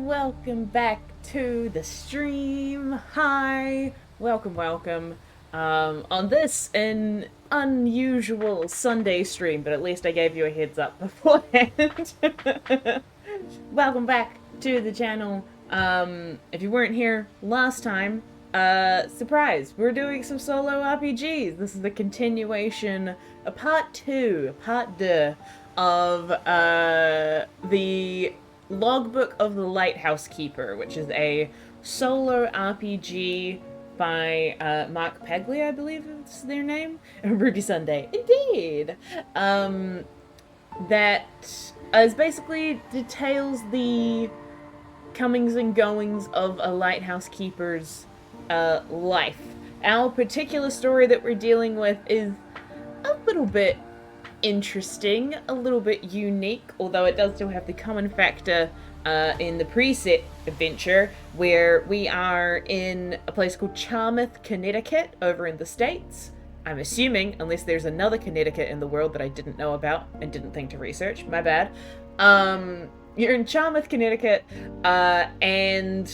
welcome back to the stream. Hi, welcome. On this, an unusual Sunday stream, but at least I gave you a heads up beforehand. Welcome back to the channel. If you weren't here last time, surprise, we're doing some solo RPGs. This is the continuation, a part two of, the Logbook of the Lighthouse Keeper, which is a solo RPG by Mark Pegley, I believe is their name. Ruby Sunday, indeed. That is basically details the comings and goings of a lighthouse keeper's life. Our particular story that we're dealing with is a little bit interesting, a little bit unique, although it does still have the common factor in the preset adventure, where we are in a place called Charmouth, Connecticut, over in the States. I'm assuming, unless there's another Connecticut in the world that I didn't know about and didn't think to research, my bad. You're in Charmouth, Connecticut, and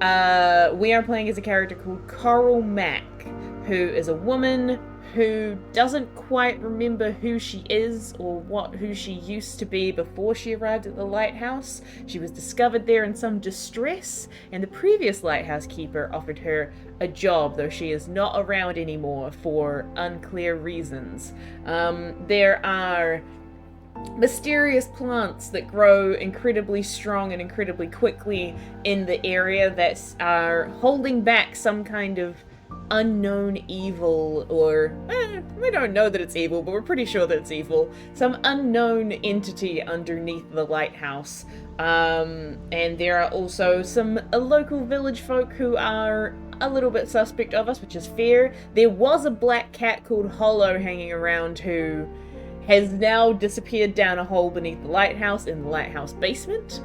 we are playing as a character called Coral Mack, who is a woman who doesn't quite remember who she is or who she used to be before she arrived at the lighthouse. She was discovered there in some distress, and the previous lighthouse keeper offered her a job, though she is not around anymore for unclear reasons. There are mysterious plants that grow incredibly strong and incredibly quickly in the area that are holding back some kind of unknown evil, or we don't know that it's evil, but we're pretty sure that it's evil. Some unknown entity underneath the lighthouse. And there are also some local village folk who are a little bit suspect of us, which is fair. There was a black cat called Hollow hanging around who has now disappeared down a hole beneath the lighthouse in the lighthouse basement.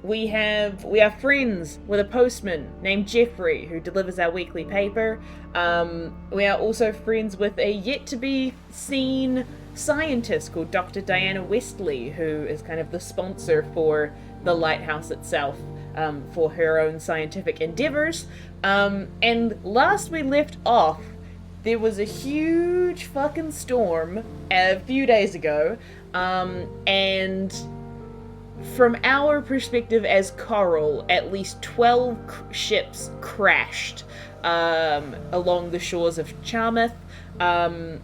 We are friends with a postman named Jeffrey who delivers our weekly paper. We are also friends with a yet-to-be-seen scientist called Dr. Diana Westley, who is kind of the sponsor for the lighthouse itself, for her own scientific endeavors. And last we left off, there was a huge fucking storm a few days ago, and from our perspective as Coral, at least 12 ships crashed along the shores of Charmouth, and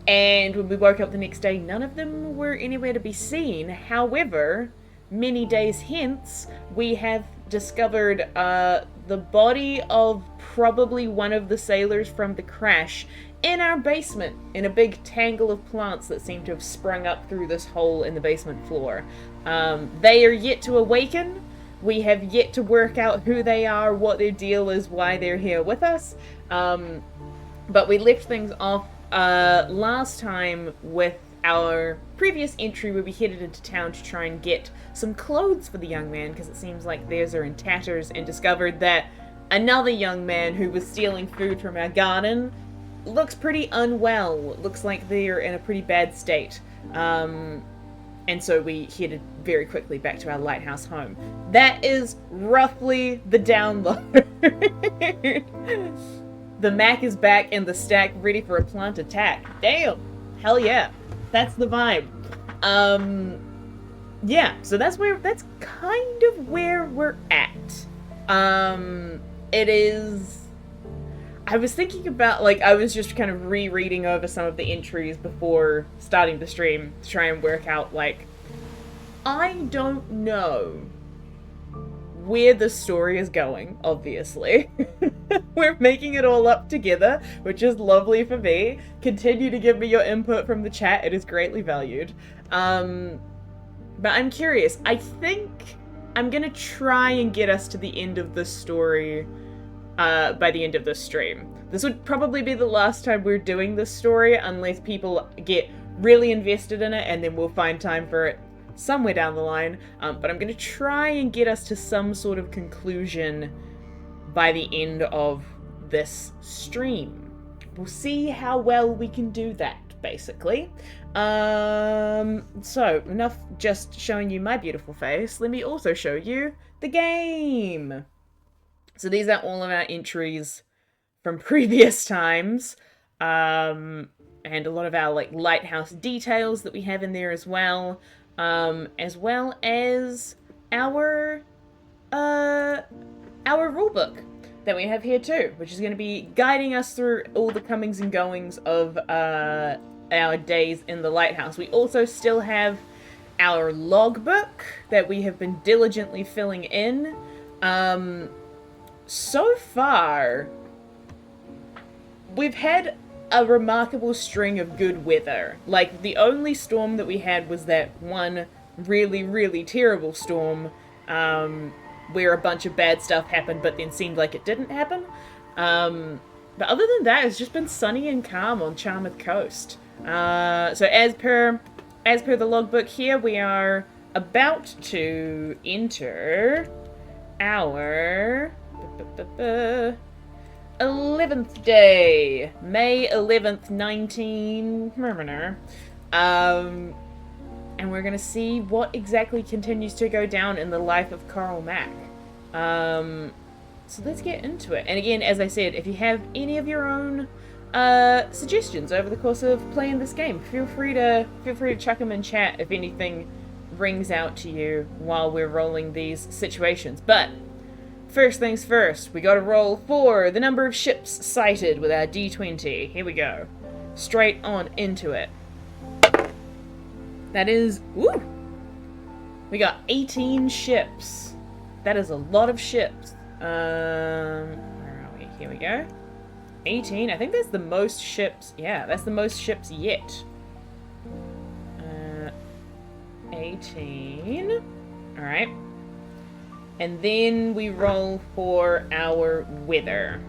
when we woke up the next day, none of them were anywhere to be seen. However, many days hence, we have discovered the body of probably one of the sailors from the crash in our basement, in a big tangle of plants that seem to have sprung up through this hole in the basement floor. They are yet to awaken. We have yet to work out who they are, what their deal is, why they're here with us. But we left things off last time with our previous entry, where we headed into town to try and get some clothes for the young man, because it seems like theirs are in tatters, and discovered that another young man who was stealing food from our garden looks pretty unwell. Looks like they're in a pretty bad state. And so we headed very quickly back to our lighthouse home. That is roughly the download. The Mac is back and the stack ready for a plant attack. Damn! Hell yeah. That's the vibe. Yeah, so that's kind of where we're at. It is... I was thinking about, I was just kind of rereading over some of the entries before starting the stream to try and work out, I don't know where the story is going, obviously. We're making it all up together, which is lovely for me. Continue to give me your input from the chat, it is greatly valued. But I'm curious. I think I'm gonna try and get us to the end of the story by the end of this stream. This would probably be the last time we're doing this story, unless people get really invested in it, and then we'll find time for it somewhere down the line. But I'm going to try and get us to some sort of conclusion by the end of this stream. We'll see how well we can do that. basically. So, enough just showing you my beautiful face. Let me also show you the game. So these are all of our entries from previous times. And a lot of our like lighthouse details that we have in there as well as our rulebook that we have here too, which is going to be guiding us through all the comings and goings of our days in the lighthouse. We also still have our logbook that we have been diligently filling in. So far, we've had a remarkable string of good weather. Like, the only storm that we had was that one really, really terrible storm where a bunch of bad stuff happened but then seemed like it didn't happen. But other than that, it's just been sunny and calm on Charmouth Coast. So as per the logbook here, we are about to enter our 11th day, May 11th, 19... and we're going to see what exactly continues to go down in the life of Carl Mack. So let's get into it. And again, as I said, if you have any of your own suggestions over the course of playing this game, feel free to chuck them in chat if anything rings out to you while we're rolling these situations. But first things first, we gotta roll for the number of ships sighted with our D20. Here we go. Straight on into it. That is, woo! We got 18 ships. That is a lot of ships. Where are we? Here we go. 18. I think that's the most ships. Yeah, that's the most ships yet. 18. Alright. And then we roll for our weather.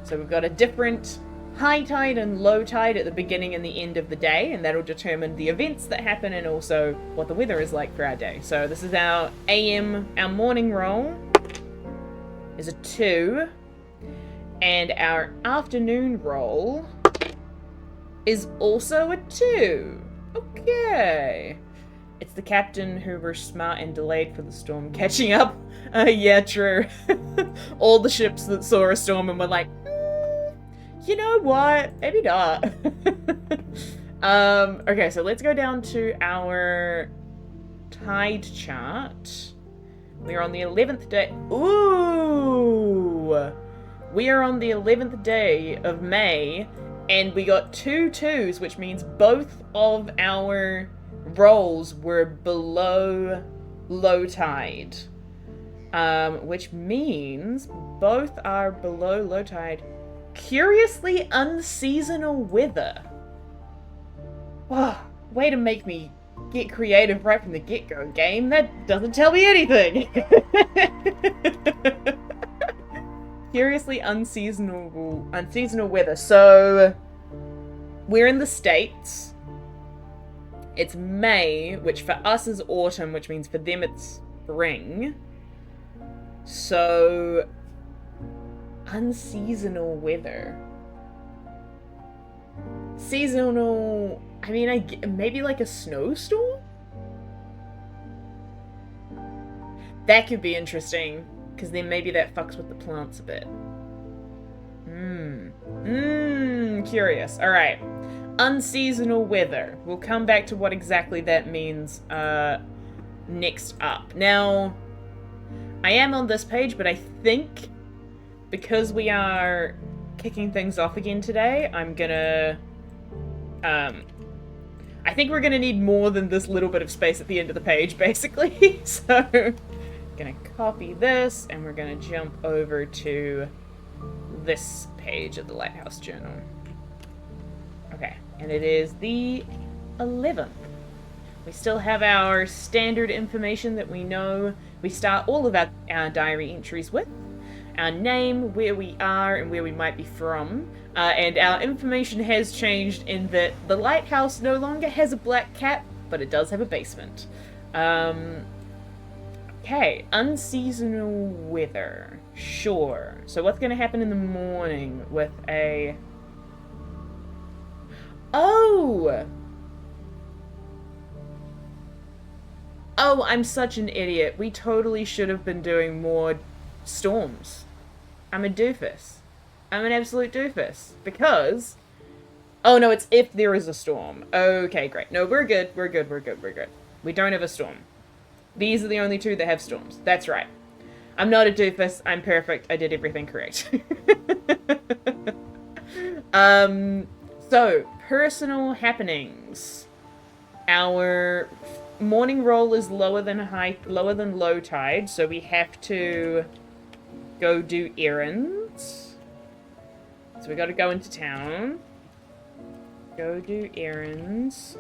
So we've got a different high tide and low tide at the beginning and the end of the day, and that'll determine the events that happen and also what the weather is like for our day. So this is our our morning roll is a 2, and our afternoon roll is also a 2. Okay. It's the captain who were smart and delayed for the storm catching up. Yeah, true. All the ships that saw a storm and were like, you know what? Maybe not. Okay, so let's go down to our tide chart. We are on the 11th day. Ooh! We are on the 11th day of May, and we got 2 2s, which means both of our rolls were below low tide. Which means both are below low tide. Curiously unseasonal weather. Wow, way to make me get creative right from the get-go, game. That doesn't tell me anything. Curiously unseasonal weather. So we're in the States. It's May, which for us is autumn, which means for them it's spring. So unseasonal weather. Seasonal, I mean, maybe like a snowstorm? That could be interesting, because then maybe that fucks with the plants a bit. Curious. Alright. Unseasonal weather. We'll come back to what exactly that means next up. Now, I am on this page, but I think because we are kicking things off again today, I'm gonna... I think we're gonna need more than this little bit of space at the end of the page, basically. So, gonna copy this, and we're gonna jump over to this page of the Lighthouse Journal. Okay, and it is the 11th. We still have our standard information that we know we start all of our diary entries with. Our name, where we are, and where we might be from. And our information has changed in that the lighthouse no longer has a black cap, but it does have a basement. Okay, unseasonal weather. Sure. So what's going to happen in the morning with a... Oh! Oh, I'm such an idiot. We totally should have been doing more storms. I'm a doofus. I'm an absolute doofus. Because... Oh, no, it's if there is a storm. Okay, great. No, we're good. We're good. We're good. We're good. We don't have a storm. These are the only two that have storms. That's right. I'm not a doofus. I'm perfect. I did everything correct. So, personal happenings. Our morning roll is lower than low tide, so we have to go do errands. So we gotta go into town. Go do errands.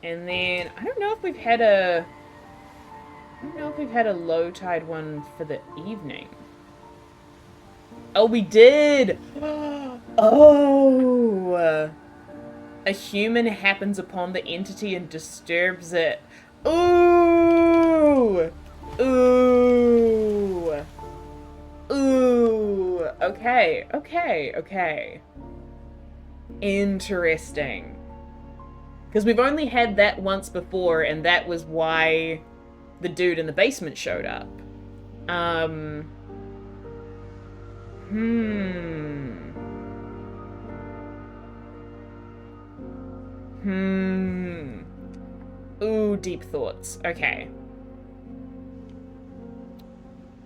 And then, I don't know if we've had a low tide one for the evening. Oh, we did! Oh! A human happens upon the entity and disturbs it. Ooh! Ooh! Ooh! Okay, okay, okay. Interesting. Because we've only had that once before, and that was why the dude in the basement showed up. Ooh, deep thoughts. Okay.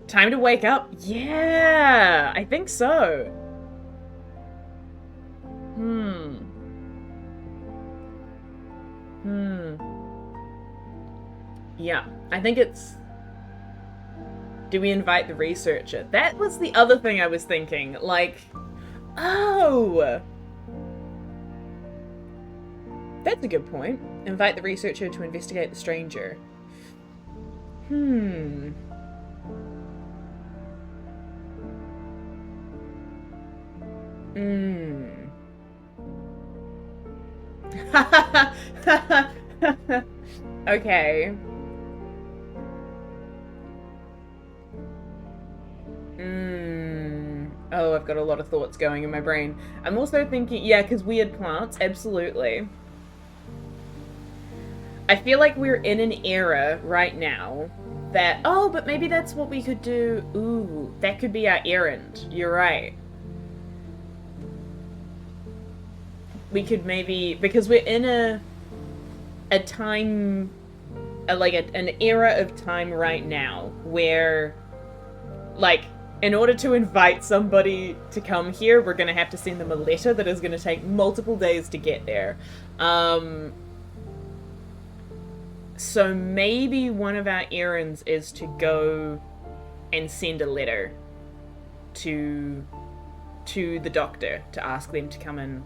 Time to wake up? Yeah, I think so. Yeah, I think it's... Do we invite the researcher? That was the other thing I was thinking. Like, oh! That's a good point. Invite the researcher to investigate the stranger. Okay. Oh, I've got a lot of thoughts going in my brain. I'm also thinking, yeah, because weird plants, absolutely. I feel like we're in an era right now that, oh, but maybe that's what we could do. Ooh, that could be our errand. You're right. We could maybe, because we're in a time, like an era of time right now where, like, in order to invite somebody to come here, we're going to have to send them a letter that is going to take multiple days to get there. So maybe one of our errands is to go and send a letter to the doctor to ask them to come and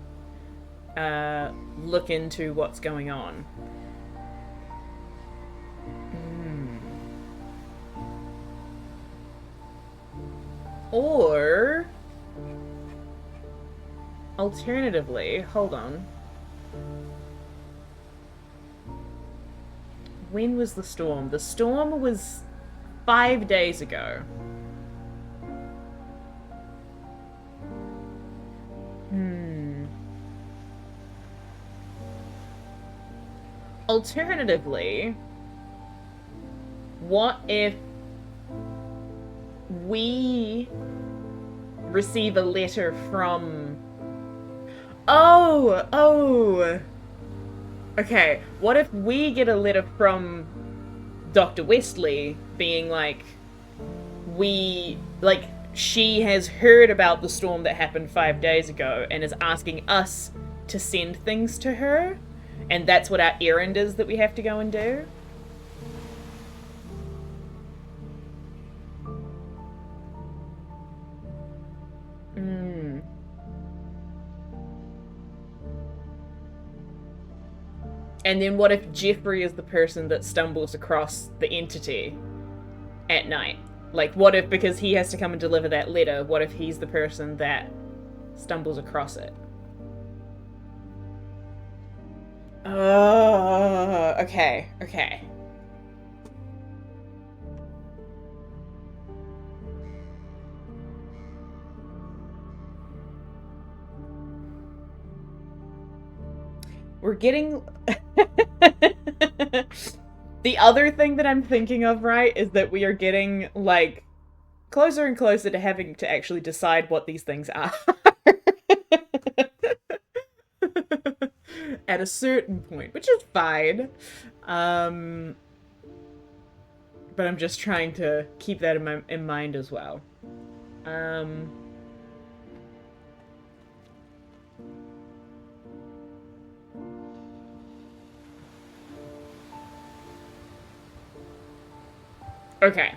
look into what's going on. Or, alternatively, hold on. When was the storm? The storm was 5 days ago. Alternatively, what if we receive a letter from... Oh! Okay, what if we get a letter from Dr. Westley being like, she has heard about the storm that happened 5 days ago and is asking us to send things to her? And that's what our errand is that we have to go and do? And then what if Jeffrey is the person that stumbles across the entity at night? Like, what if, because he has to come and deliver that letter, what if he's the person that stumbles across it? Oh, okay. We're getting... The other thing that I'm thinking of, right, is that we are getting, like, closer and closer to having to actually decide what these things are. At a certain point, which is fine. But I'm just trying to keep that in mind as well. Okay.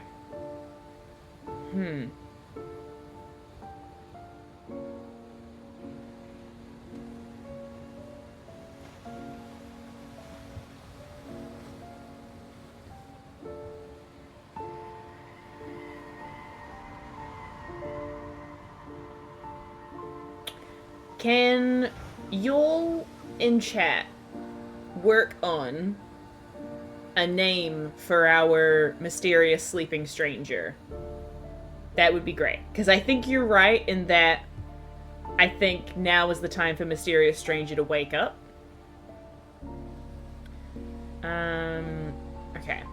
Can y'all in chat work on a name for our mysterious sleeping stranger? That would be great. Because I think you're right in that I think now is the time for Mysterious Stranger to wake up. Okay.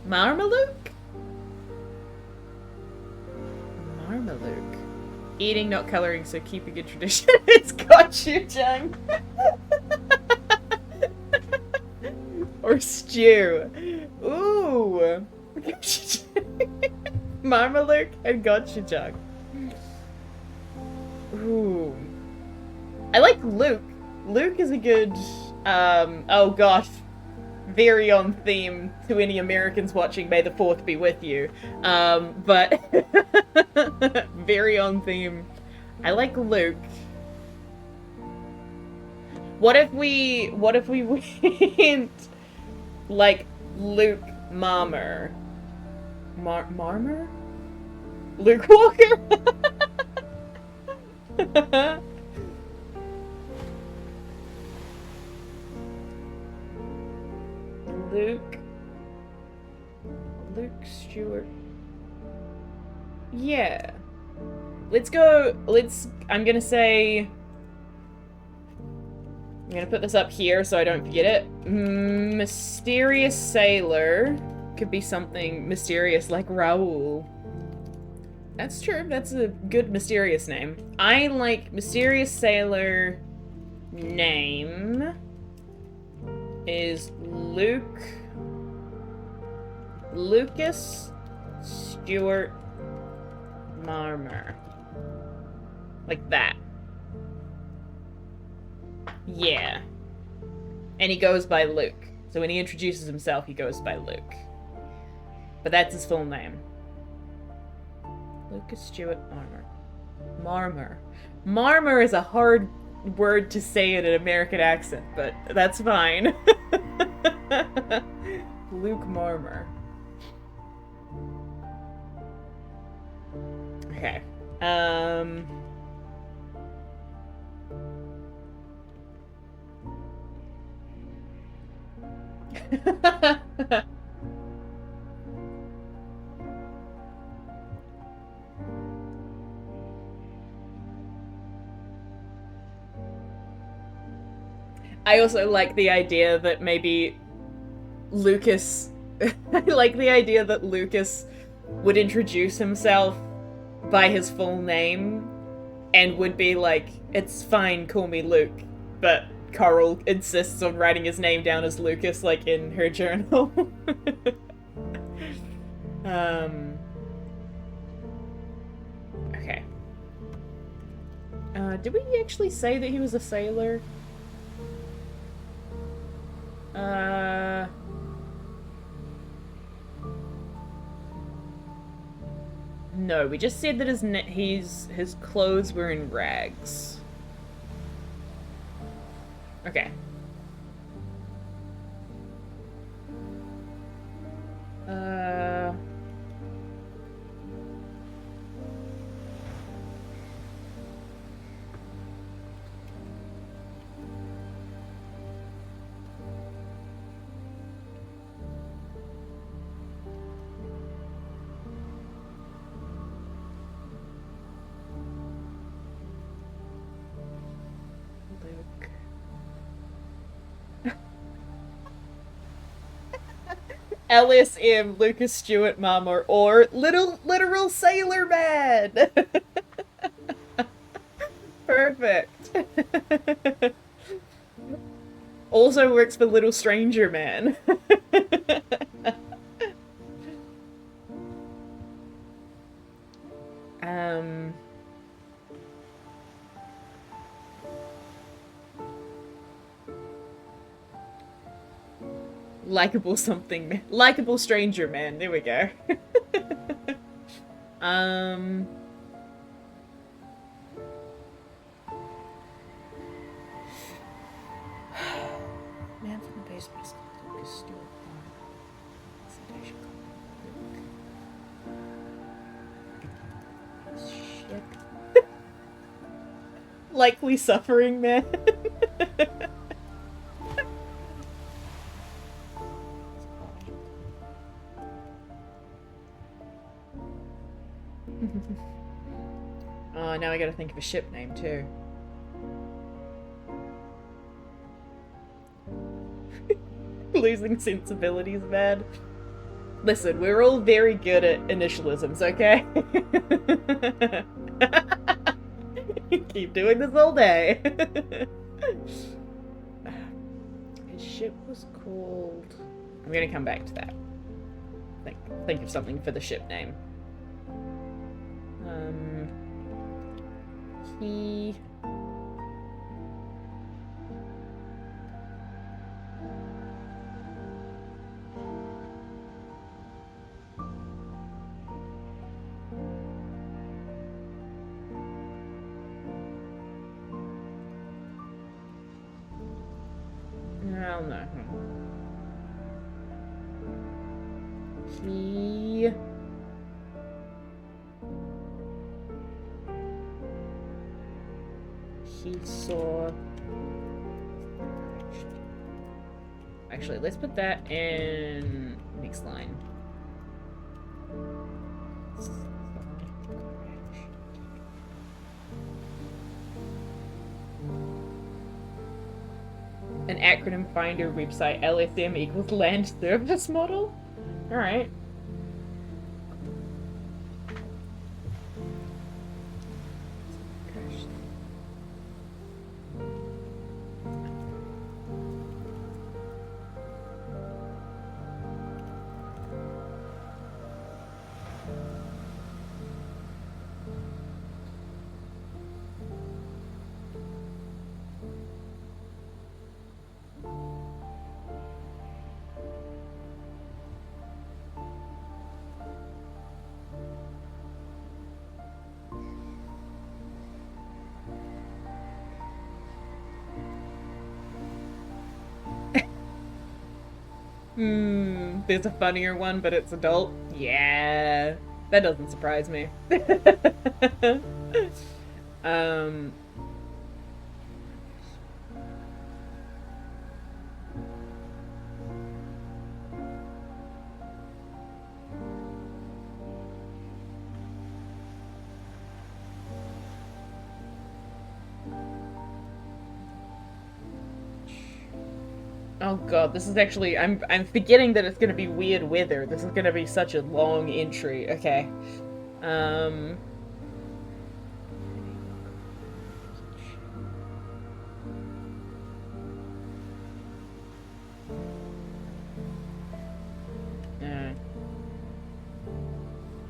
Marmaluke? Marmaluke. Eating, not coloring, so keep a good tradition. It's gochujang. Or stew. Ooh. Marmaluke and gochujang. Ooh. I like Luke. Luke is a good, oh gosh. Very on theme to any Americans watching May the 4th be with you. But very on theme. I like Luke. What if we went like Luke Marmer? Marmer? Luke Walker? Luke Stewart. Yeah. I'm gonna put this up here so I don't forget it. Mysterious Sailor. Could be something mysterious like Raoul. That's true. That's a good mysterious name. I like Mysterious Sailor name is Lucas Stewart Marmer. Like that. Yeah. And he goes by Luke. So when he introduces himself, he goes by Luke. But that's his full name. Lucas Stewart Marmer. Marmer is a hard word to say in an American accent, but that's fine. Luke Marmer. Okay. I also like the idea that maybe Lucas... I like the idea that Lucas would introduce himself by his full name and would be like, it's fine, call me Luke. But Coral insists on writing his name down as Lucas, like in her journal. Okay. Did we actually say that he was a sailor? No, we just said that his clothes were in rags. Okay. LSM, Lucas Stewart Mama, or Literal Sailor Man. Perfect. Also works for Little Stranger Man. Likeable something man. Likeable stranger man. There we go. Man from the basement. Lucas Stewart. Shit. Likely suffering man. Oh, now I gotta think of a ship name too. Losing sensibilities, man. Listen, we're all very good at initialisms, okay? Keep doing this all day. His ship was called... I'm gonna come back to that. Think of something for the ship name. He... I don't know. He saw... Actually, let's put that in next line. An acronym finder website, LSM equals land service model? Alright. There's a funnier one, but it's adult. Yeah, that doesn't surprise me. Oh god, this is actually... I'm forgetting that it's gonna be weird weather. This is gonna be such a long entry. Okay.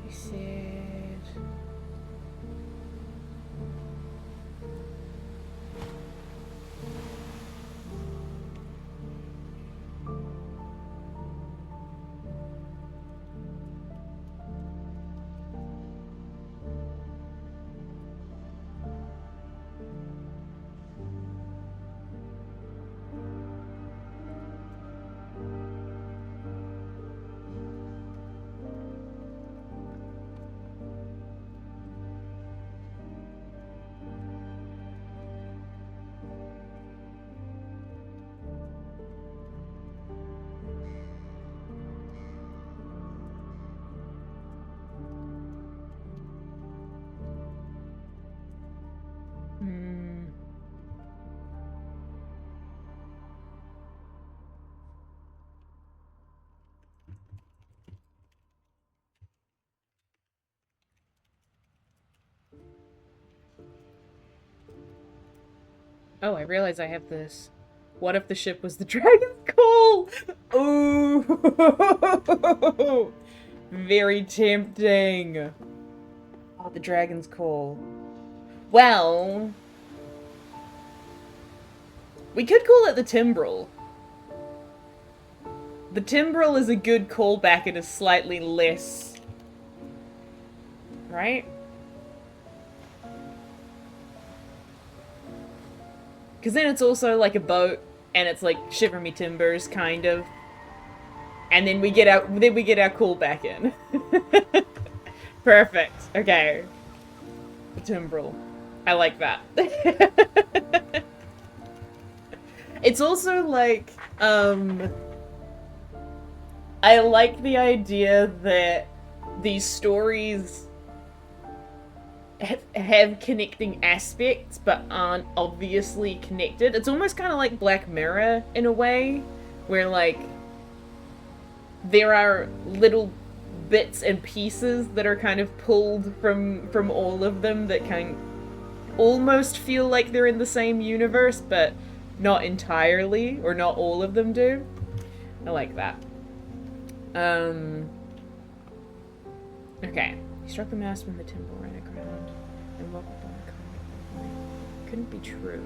He said... Oh, I realize I have this. What if the ship was the Dragon's Call? Ooh! Very tempting. Oh, the Dragon's Call. Well, we could call it the Timbrel. The Timbrel is a good callback and is slightly less... Right? Because then it's also like a boat, and it's like Shiver Me Timbers, kind of. And then we get our callback in. Perfect. Okay. The Timbrel. I like that. It's also like, I like the idea that these stories have connecting aspects, but aren't obviously connected. It's almost kind of like Black Mirror, in a way, where, like, there are little bits and pieces that are kind of pulled from all of them that can almost feel like they're in the same universe, but not entirely, or not all of them do. I like that. Okay. He struck the mast when the timber ran aground and woke up on the comet. Couldn't be true.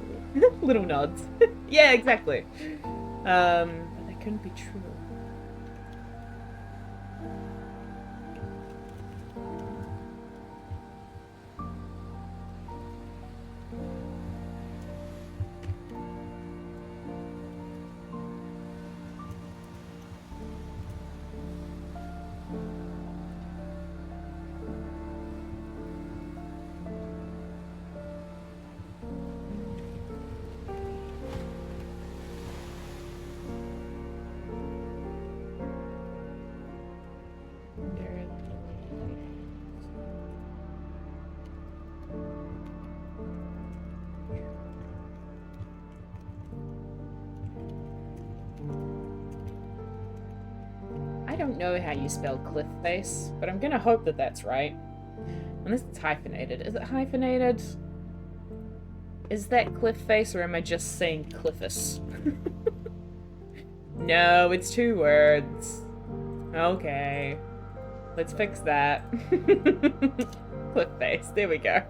Little nods. Yeah, exactly. But that couldn't be true. I don't know how you spell cliff face, but I'm gonna hope that that's right. Unless it's hyphenated. Is it hyphenated? Is that cliff face, or am I just saying cliffus? No, it's 2 words. Okay. Let's fix that. Cliff face. There we go.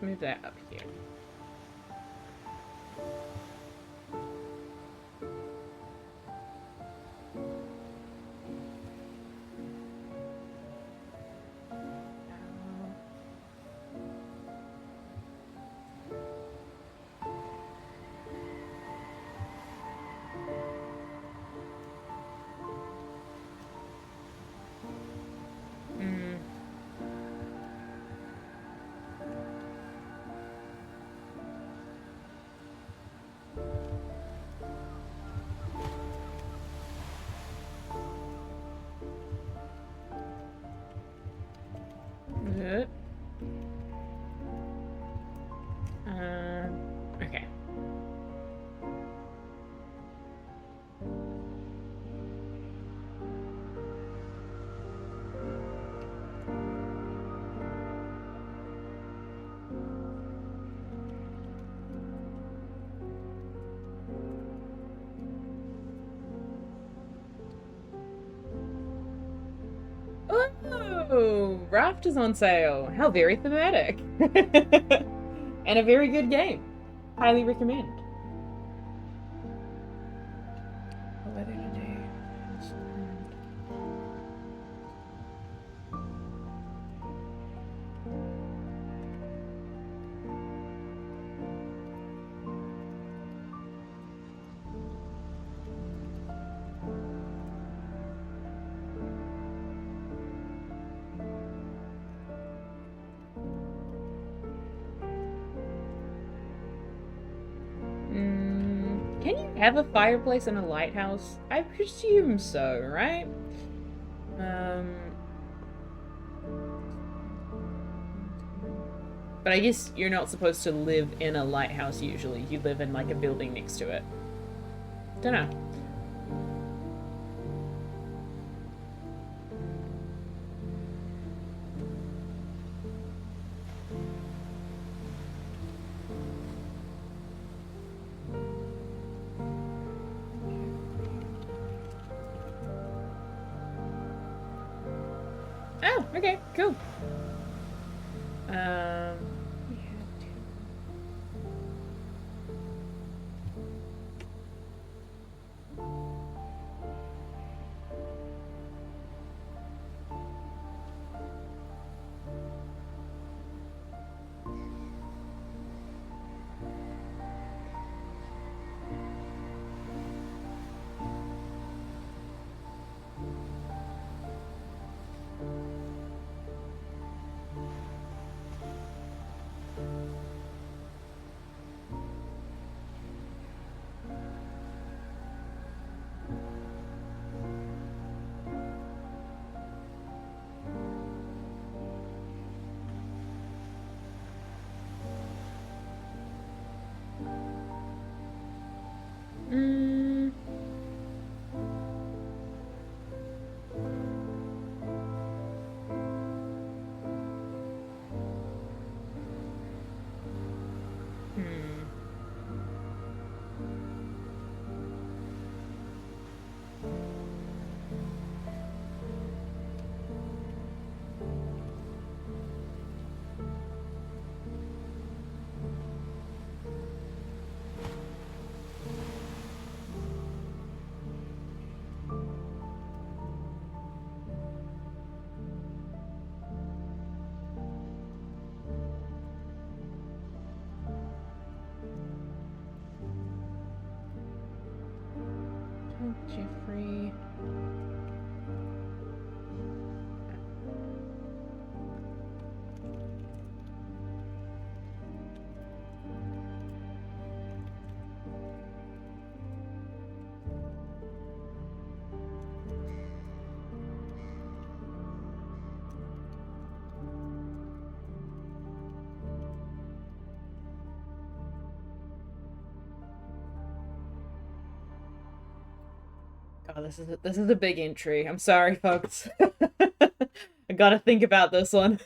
let's move that up here. Good. Okay. Oh, Raft is on sale. How very thematic. And a very good game. Highly recommend. What weather today? Can you have a fireplace in a lighthouse? I presume so, right? But I guess you're not supposed to live in a lighthouse usually. You live in like a building next to it. Dunno. Oh, okay, cool. We had to. Jeffrey. Oh, this is a big entry. I'm sorry, folks. I gotta think about this one.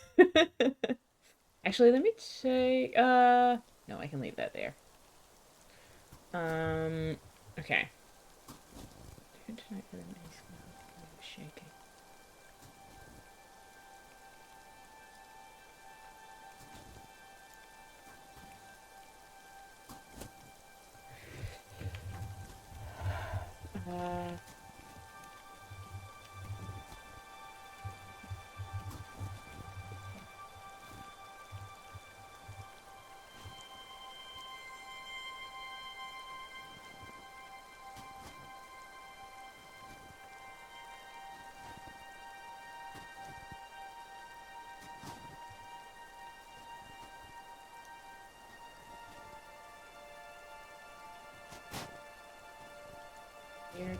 Actually, let me check. No, I can leave that there. Okay. Shaking. Weird.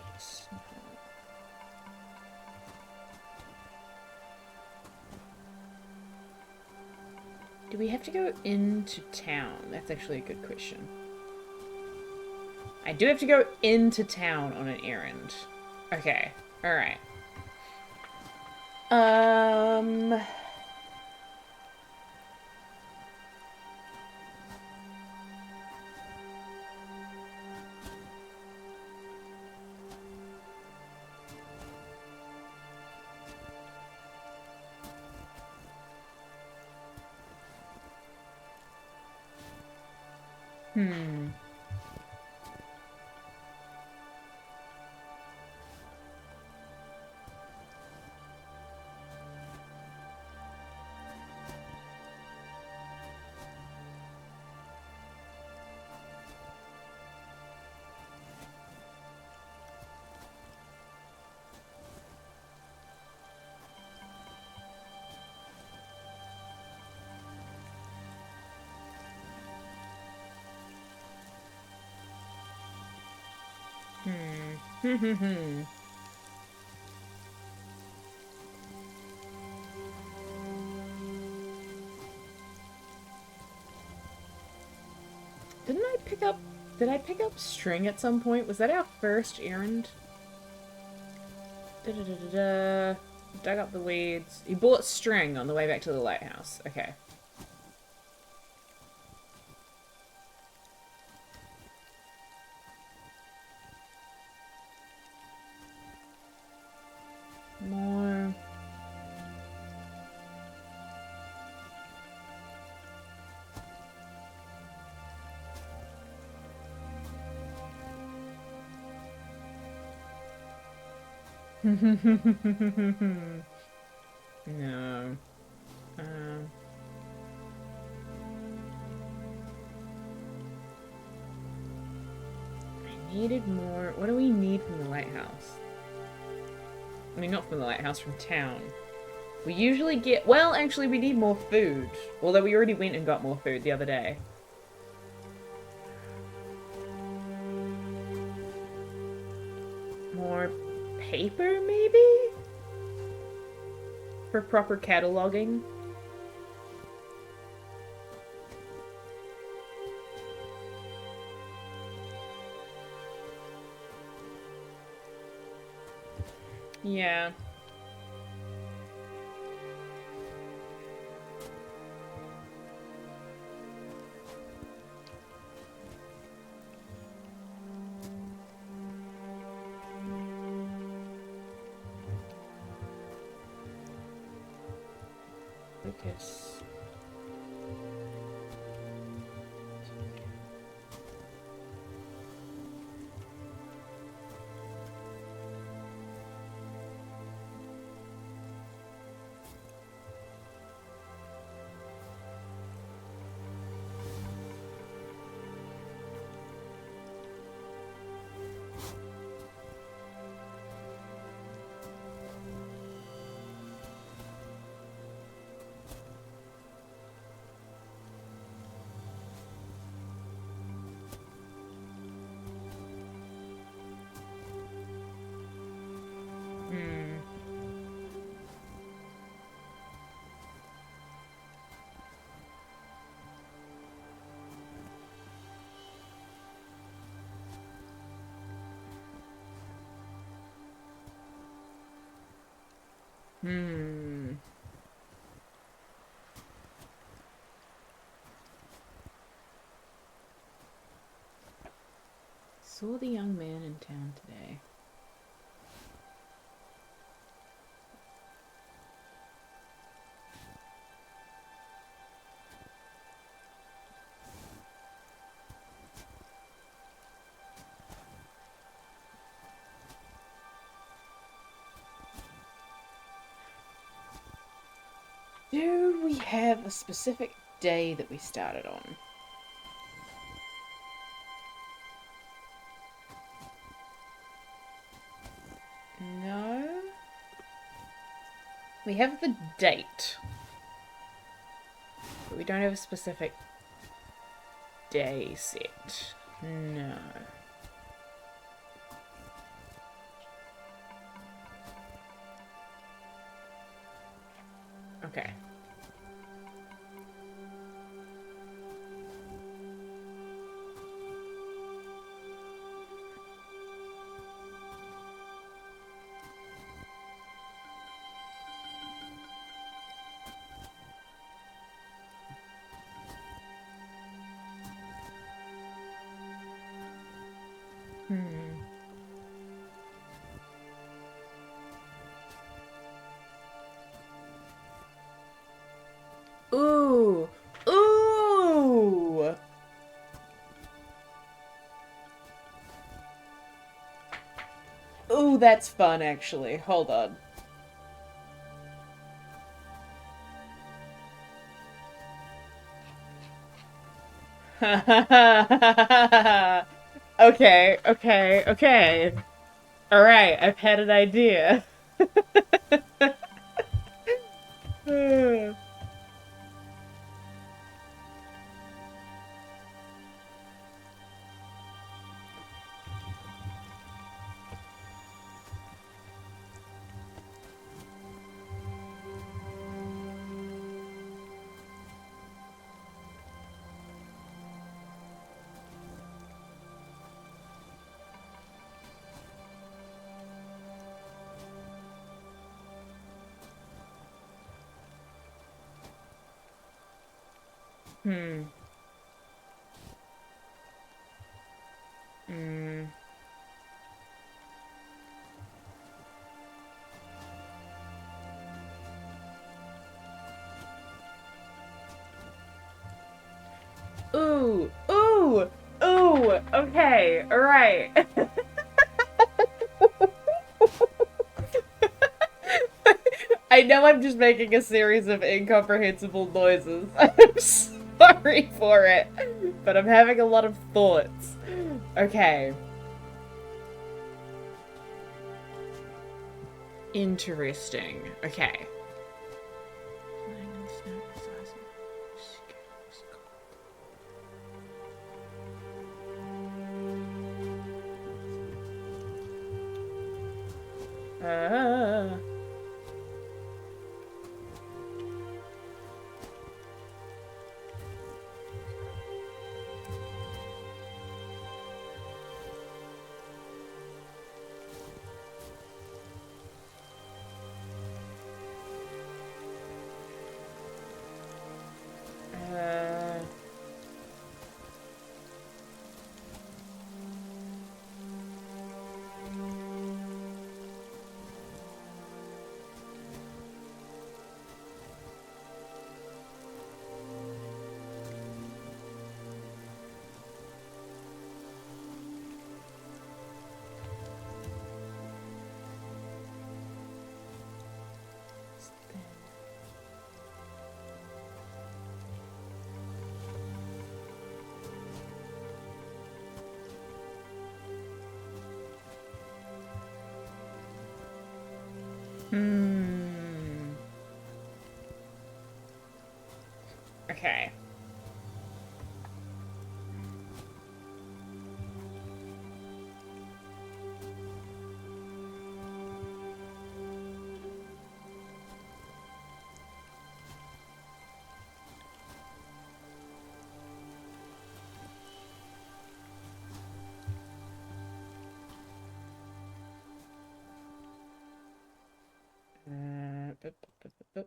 Do we have to go into town? That's actually a good question. I do have to go into town on an errand. Okay. Alright. Did I pick up string at some point? Was that our first errand? Da-da-da-da-da. Dug up the weeds. He bought string on the way back to the lighthouse. Okay. More. No. I needed more. What do we need from the lighthouse? I mean, not from the lighthouse, from town. We usually get... Well, actually, we need more food. Although we already went and got more food the other day. More paper, maybe? For proper cataloging? Yeah. Focus. Saw the young man in town today. Do we have a specific day that we started on? No. We have the date. But we don't have a specific day set. No. Okay. Ooh. Ooh. Ooh, that's fun, actually. Hold on. Okay, okay, okay. Alright, I've had an idea. Hmm. Hmm. Ooh. Ooh. Ooh. Okay. Alright. I know I'm just making a series of incomprehensible noises. I'm sorry for it. But I'm having a lot of thoughts. Okay. Interesting. Okay. Uh, uh, hmm. Okay. Bup, bup, bup, bup.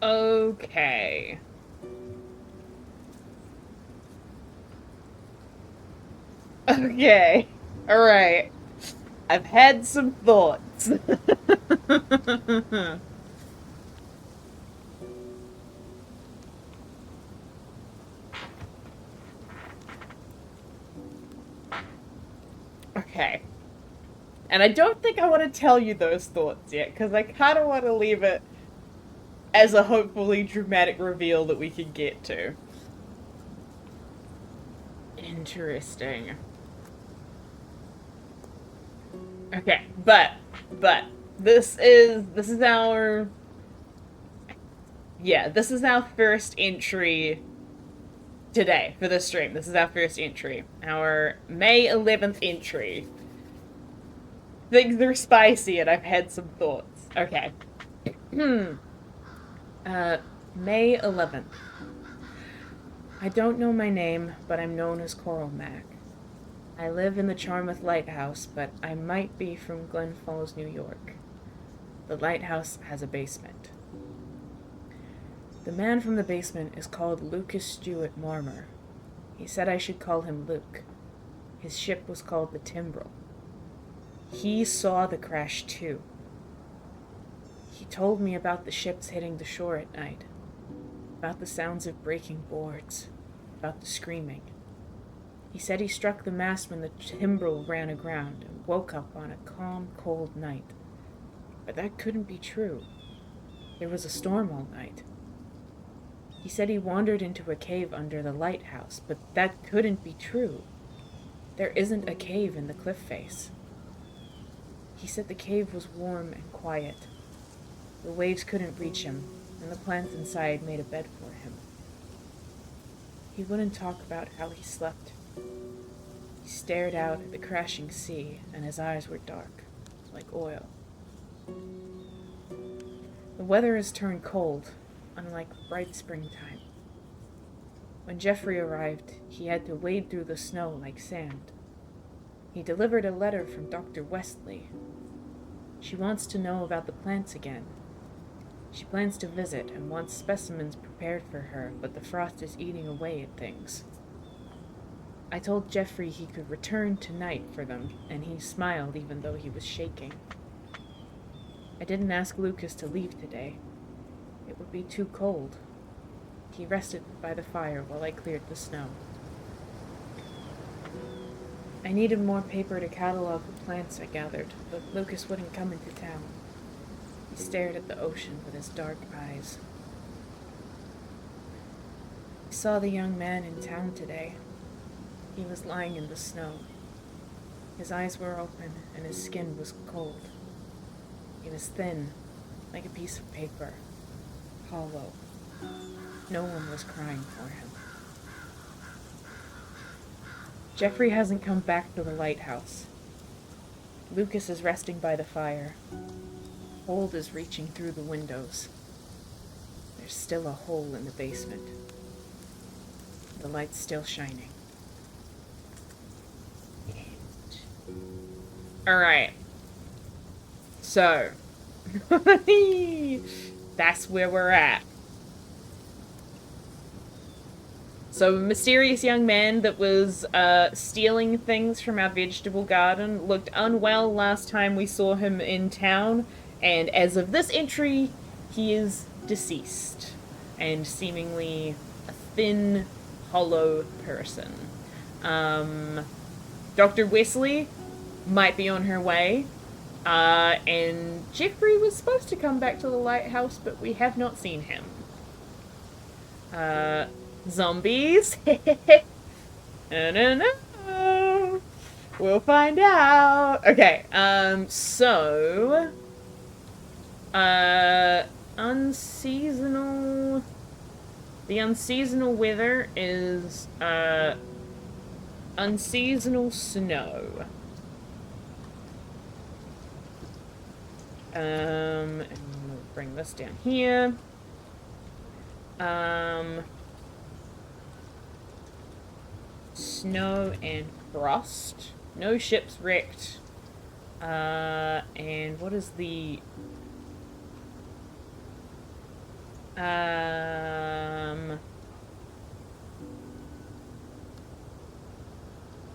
Okay. Okay. Alright. I've had some thoughts. Okay. And I don't think I want to tell you those thoughts yet, because I kind of want to leave it as a hopefully dramatic reveal that we can get to. Interesting. Okay, but this is our this is our first entry today for this stream. This is our first entry. Our May 11th entry. Things are spicy and I've had some thoughts. Okay. May 11th. I don't know my name, but I'm known as Coral Mac. I live in the Charmouth Lighthouse, but I might be from Glen Falls, New York. The lighthouse has a basement. The man from the basement is called Lucas Stewart Marmer. He said I should call him Luke. His ship was called the Timbrel. He saw the crash too. He told me about the ships hitting the shore at night, about the sounds of breaking boards, about the screaming. He said he struck the mast when the Timbrel ran aground and woke up on a calm, cold night. But that couldn't be true. There was a storm all night. He said he wandered into a cave under the lighthouse, but that couldn't be true. There isn't a cave in the cliff face. He said the cave was warm and quiet. The waves couldn't reach him, and the plants inside made a bed for him. He wouldn't talk about how he slept. He stared out at the crashing sea, and his eyes were dark, like oil. The weather has turned cold, unlike bright springtime. When Jeffrey arrived, he had to wade through the snow like sand. He delivered a letter from Dr. Westley. She wants to know about the plants again. She plans to visit and wants specimens prepared for her, but the frost is eating away at things. I told Jeffrey he could return tonight for them, and he smiled even though he was shaking. I didn't ask Lucas to leave today. It would be too cold. He rested by the fire while I cleared the snow. I needed more paper to catalog the plants I gathered, but Lucas wouldn't come into town. He stared at the ocean with his dark eyes. I saw the young man in town today. He was lying in the snow. His eyes were open and his skin was cold. He was thin, like a piece of paper, hollow. No one was crying for him. Jeffrey hasn't come back to the lighthouse. Lucas is resting by the fire. Cold is reaching through the windows. There's still a hole in the basement. The light's still shining. Alright. So, that's where we're at. So, a mysterious young man that was stealing things from our vegetable garden looked unwell last time we saw him in town, and as of this entry, he is deceased, and seemingly a thin, hollow person. Dr. Wesley might be on her way, and Jeffrey was supposed to come back to the lighthouse, but we have not seen him. Zombies? No. We'll find out. Okay, so... unseasonal... The unseasonal weather is, unseasonal snow. And we'll bring this down here. Snow and frost. No ships wrecked. And what is the... Um...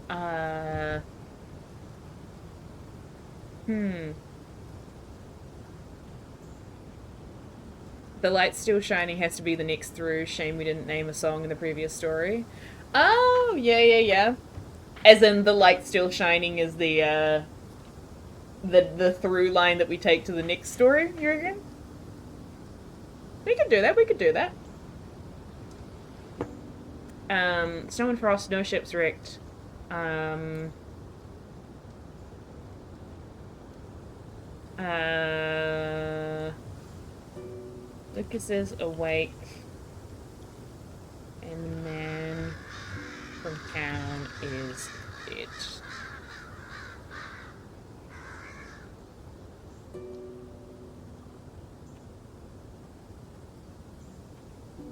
Uh... Hmm. The Light's Still Shining has to be the next through. Shame we didn't name a song in the previous story. Oh, yeah, yeah, yeah. As in, the Light Still Shining is the through line that we take to the next story, you reckon? We could do that, we could do that. Snow and Frost, no ships wrecked. Lucas is awake. And the man from town is dead.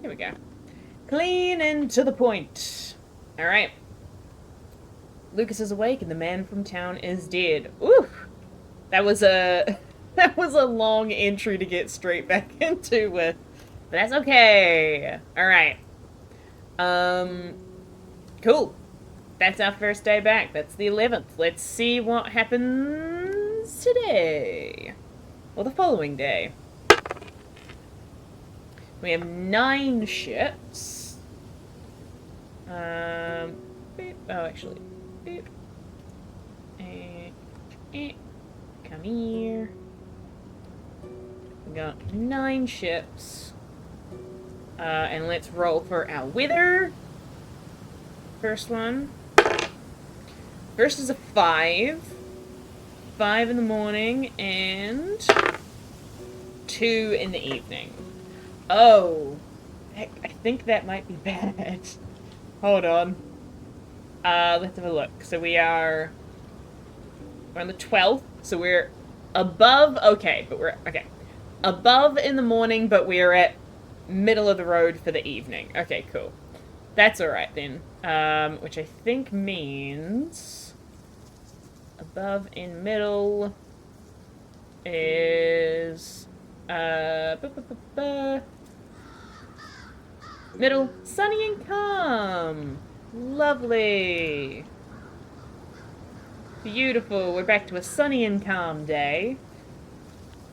Here we go. Clean and to the point. Alright. Lucas is awake and the man from town is dead. Ooh! That was a... that was a long entry to get straight back into with. But that's okay. Alright. Cool. That's our first day back. That's the 11th. Let's see what happens today. Or the following day. We have 9 ships. Beep. Oh, actually. Beep. Come here. We got 9 ships. And let's roll for our wither. First one. First is a 5. 5 in the morning and 2 in the evening. Oh. I think that might be bad. Hold on. Let's have a look. So we're on the 12th, so we're above, okay, above in the morning, but we're at middle of the road for the evening. Okay, cool. That's alright then. Which I think means above in middle is, middle, sunny and calm. Lovely. Beautiful. We're back to a sunny and calm day.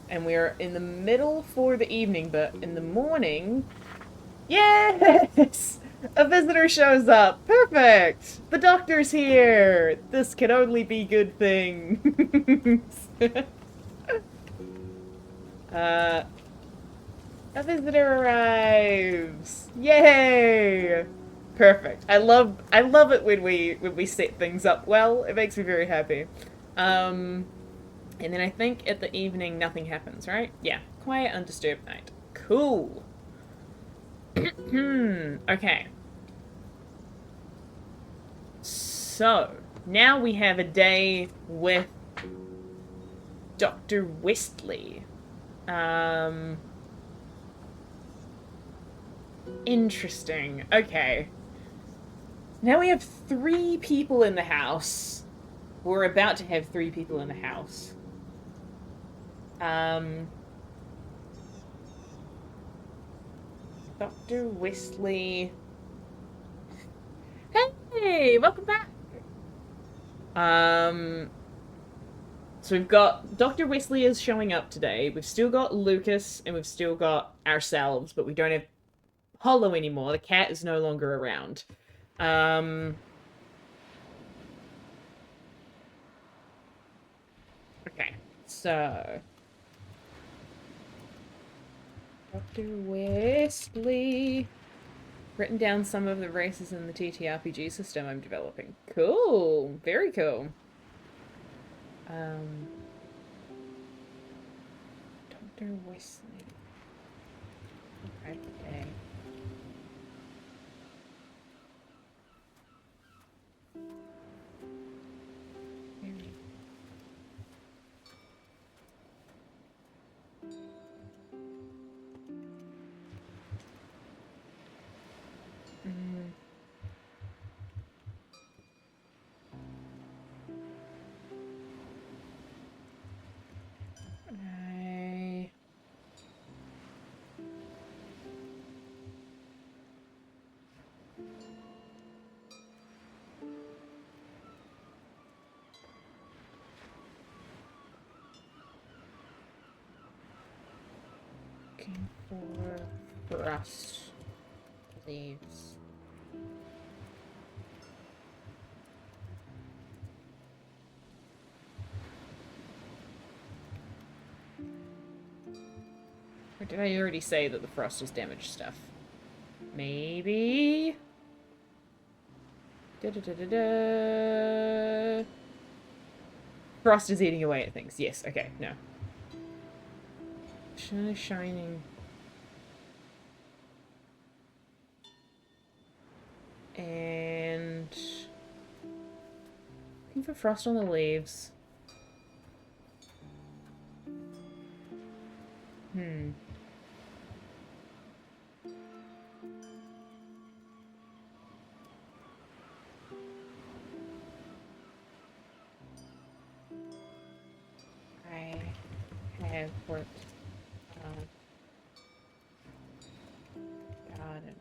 And we're in the middle for the evening, but in the morning... Yes! A visitor shows up. Perfect! The doctor's here! This can only be good things. A visitor arrives. Yay! Perfect. I love it when we set things up well. It makes me very happy. And then I think at the evening nothing happens, right? Yeah. Quiet, undisturbed night. Cool. Okay. So, now we have a day with Dr. Westley. Interesting. Okay. Now we have 3 people in the house. We're about to have 3 people in the house. Dr. Westley. Hey, welcome back. So we've got Dr. Westley is showing up today. We've still got Lucas and we've still got ourselves, but we don't have Hollow anymore. The cat is no longer around. Okay, so Dr. Westley. Written down some of the races in the TTRPG system I'm developing. Cool. Very cool. Dr. Wesley. Okay. Looking for frost leaves. Or did I already say that the frost is damaged stuff? Maybe? Da-da-da-da-da. Frost is eating away at things. Yes, okay, no. Shining. And... looking for frost on the leaves. I have worked on garden.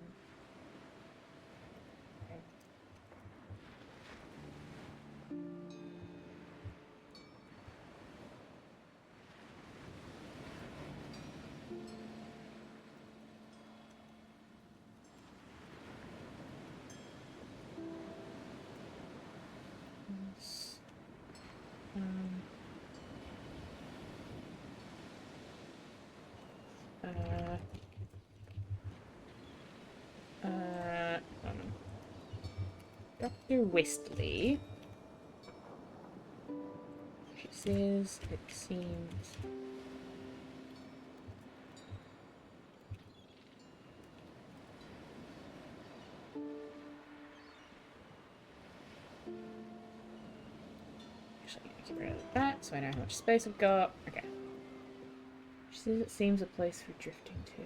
Dr. Westley. She says it seems... actually, I'm gonna get rid of that so I know how much space I've got. Okay. She says it seems a place for drifting to.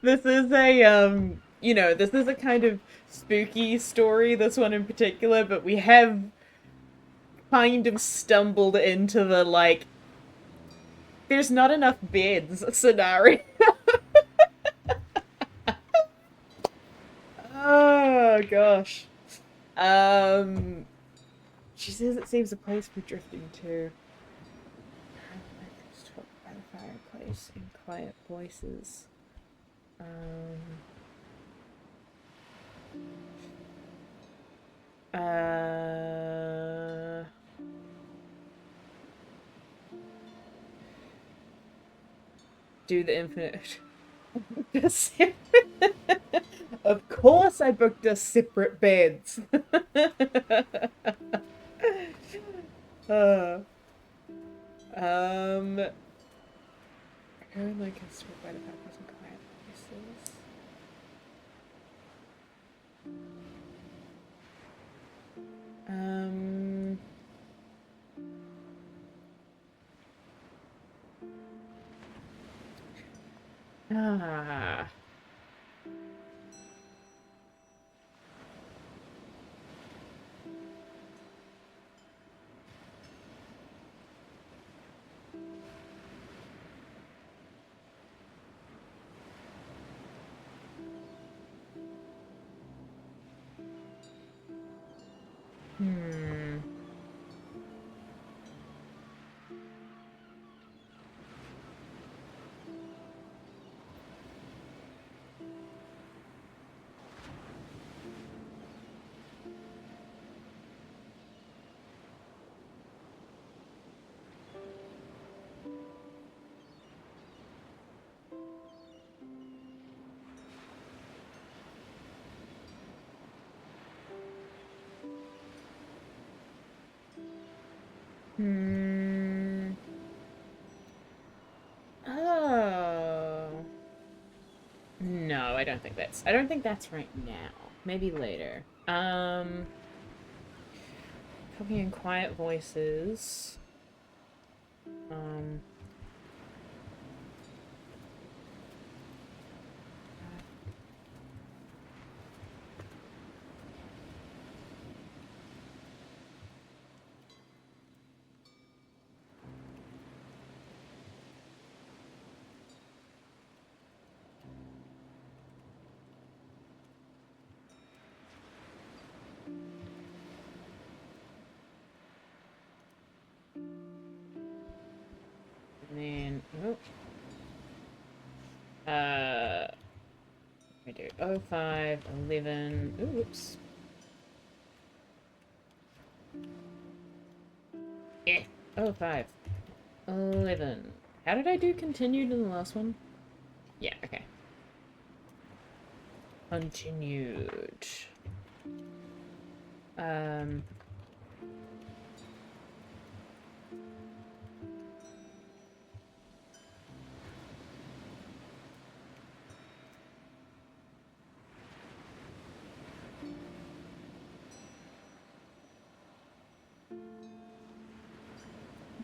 This is a, you know, this is a kind of spooky story, this one in particular, but we have kind of stumbled into the, like, there's not enough beds scenario. Oh, gosh. She says it seems a place for drifting to. Talk by the fireplace in quiet voices. Do the infinite. Of course I booked us separate beds. Aaron like can talk by the fireplace in quiet voices. Ah. Oh. No, I don't think that's right now. Maybe later. Talking in quiet voices. And then, we do 05, 11, oops. Yeah, 05, 11. How did I do continued in the last one? Yeah, okay. Continued.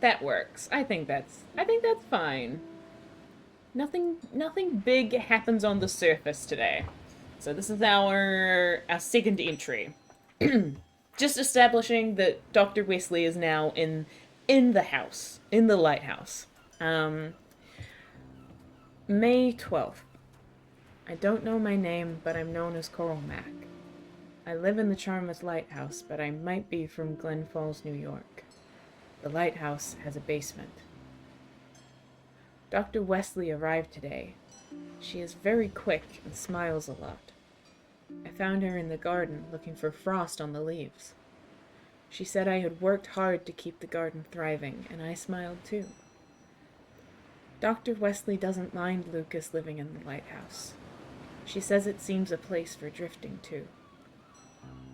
That works. I think that's fine. Nothing big happens on the surface today. So this is our second entry. Just establishing that Dr. Wesley is now in the house, in the lighthouse. May 12th. I don't know my name, but I'm known as Coral Mac. I live in the Charmouth Lighthouse, but I might be from Glen Falls, New York. The lighthouse has a basement. Dr. Wesley arrived today. She is very quick and smiles a lot. I found her in the garden looking for frost on the leaves. She said I had worked hard to keep the garden thriving, and I smiled too. Dr. Wesley doesn't mind Lucas living in the lighthouse. She says it seems a place for drifting too.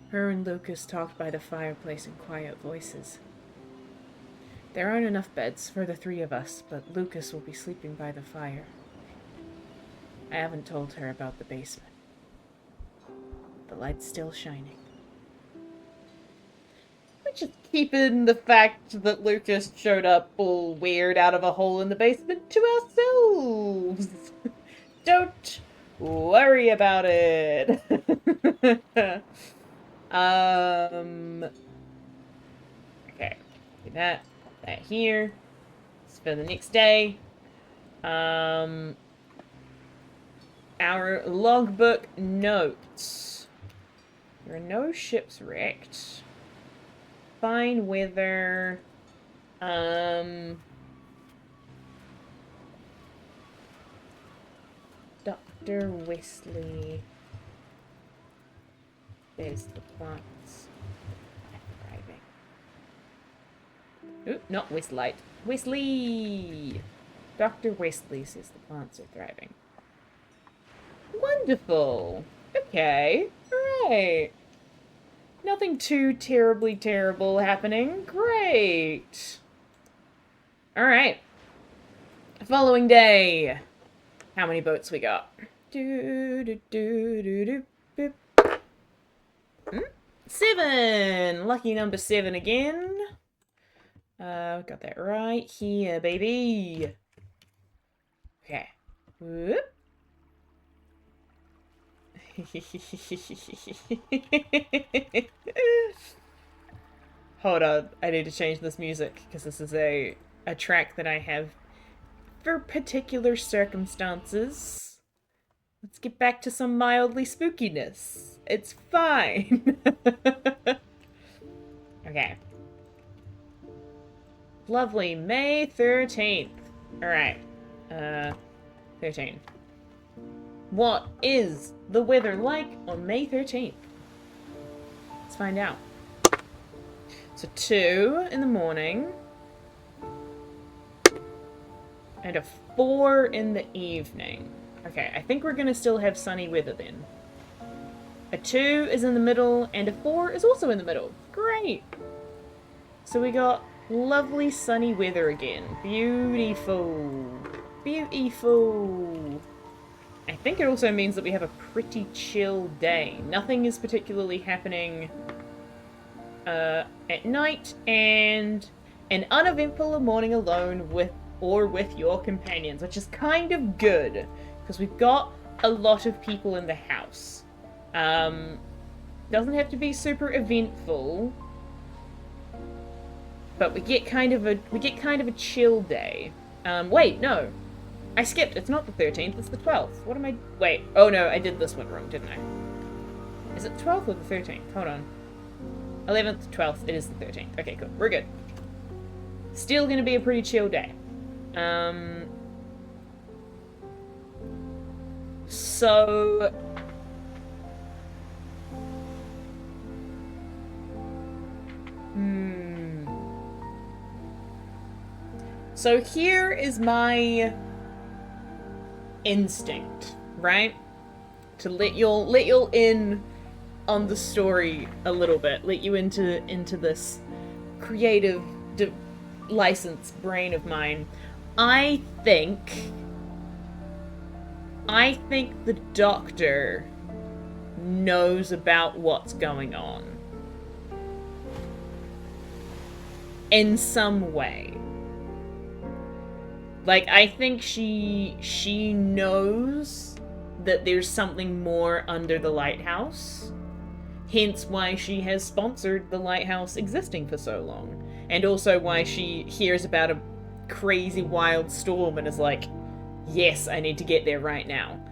Her and Lucas talked by the fireplace in quiet voices. There aren't enough beds for the three of us, but Lucas will be sleeping by the fire. I haven't told her about the basement. The light's still shining. We're just keeping the fact that Lucas showed up all weird out of a hole in the basement to ourselves. Don't worry about it. Okay, do that here. It's for the next day. Our logbook notes. There are no ships wrecked. Fine weather. Dr. Wesley. There's the plants. Thriving. Oop, not Westlight. Wesley! Dr. Wesley says the plants are thriving. Wonderful. Okay. Alright. Nothing too terribly terrible happening. Great. Alright. Following day. How many boats we got? 7! Lucky number 7 again. Got that right here, baby. Okay. Whoop. Hold on, I need to change this music because this is a track that I have for particular circumstances. Let's get back to some mildly spookiness. It's fine. Okay. Lovely, May 13th. Alright. 13. What is the weather like on May 13th? Let's find out. So 2 in the morning. And a 4 in the evening. Okay, I think we're going to still have sunny weather then. A 2 is in the middle, and a 4 is also in the middle. Great! So we got lovely sunny weather again. Beautiful. Beautiful. I think it also means that we have a pretty chill day. Nothing is particularly happening at night, and an uneventful morning alone with your companions, which is kind of good, because we've got a lot of people in the house. Doesn't have to be super eventful, but we get kind of a chill day. Wait, no. I skipped. It's not the 13th, it's the 12th. What am I... Wait. Oh, no, I did this one wrong, didn't I? Is it 12th or the 13th? Hold on. 11th, 12th. It is the 13th. Okay, cool. We're good. Still gonna be a pretty chill day. So... So here is my instinct, right? To let y'all in on the story a little bit, let you into this creative license brain of mine. I think the doctor knows about what's going on in some way. Like, I think she knows that there's something more under the lighthouse, hence why she has sponsored the lighthouse existing for so long, and also why she hears about a crazy wild storm and is like, yes, I need to get there right now.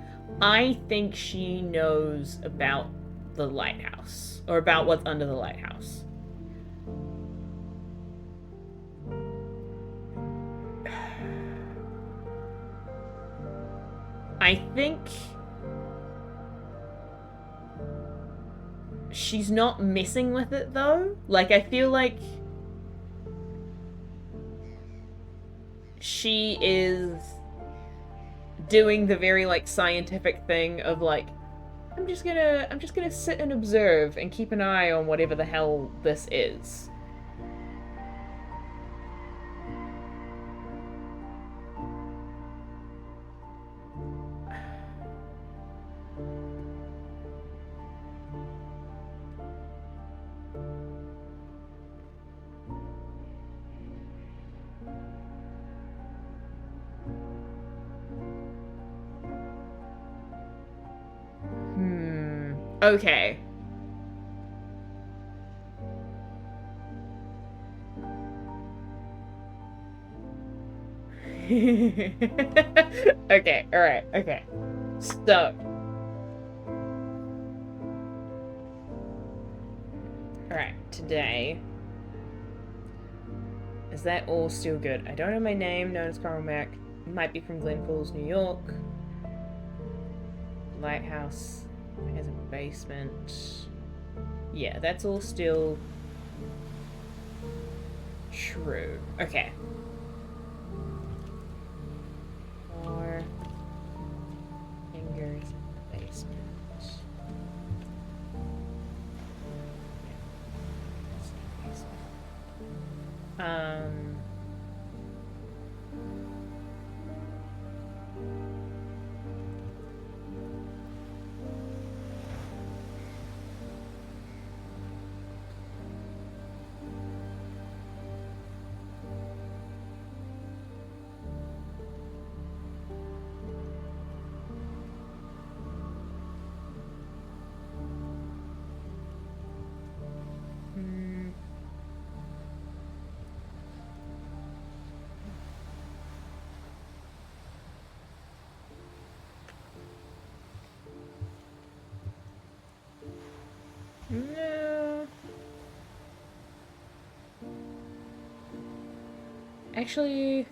I think she knows about the lighthouse, or about what's under the lighthouse. I think she's not messing with it, though. Like, I feel like she is doing the very, like, scientific thing of, like, I'm just gonna sit and observe and keep an eye on whatever the hell this is. Okay. Okay, alright, okay. So. Alright, today. Is that all still good? I don't know my name, known as Carl Mack. Might be from Glen Falls, New York. Lighthouse has a basement. Yeah, that's all still true. Okay. 4 fingers in the basement. No. Actually...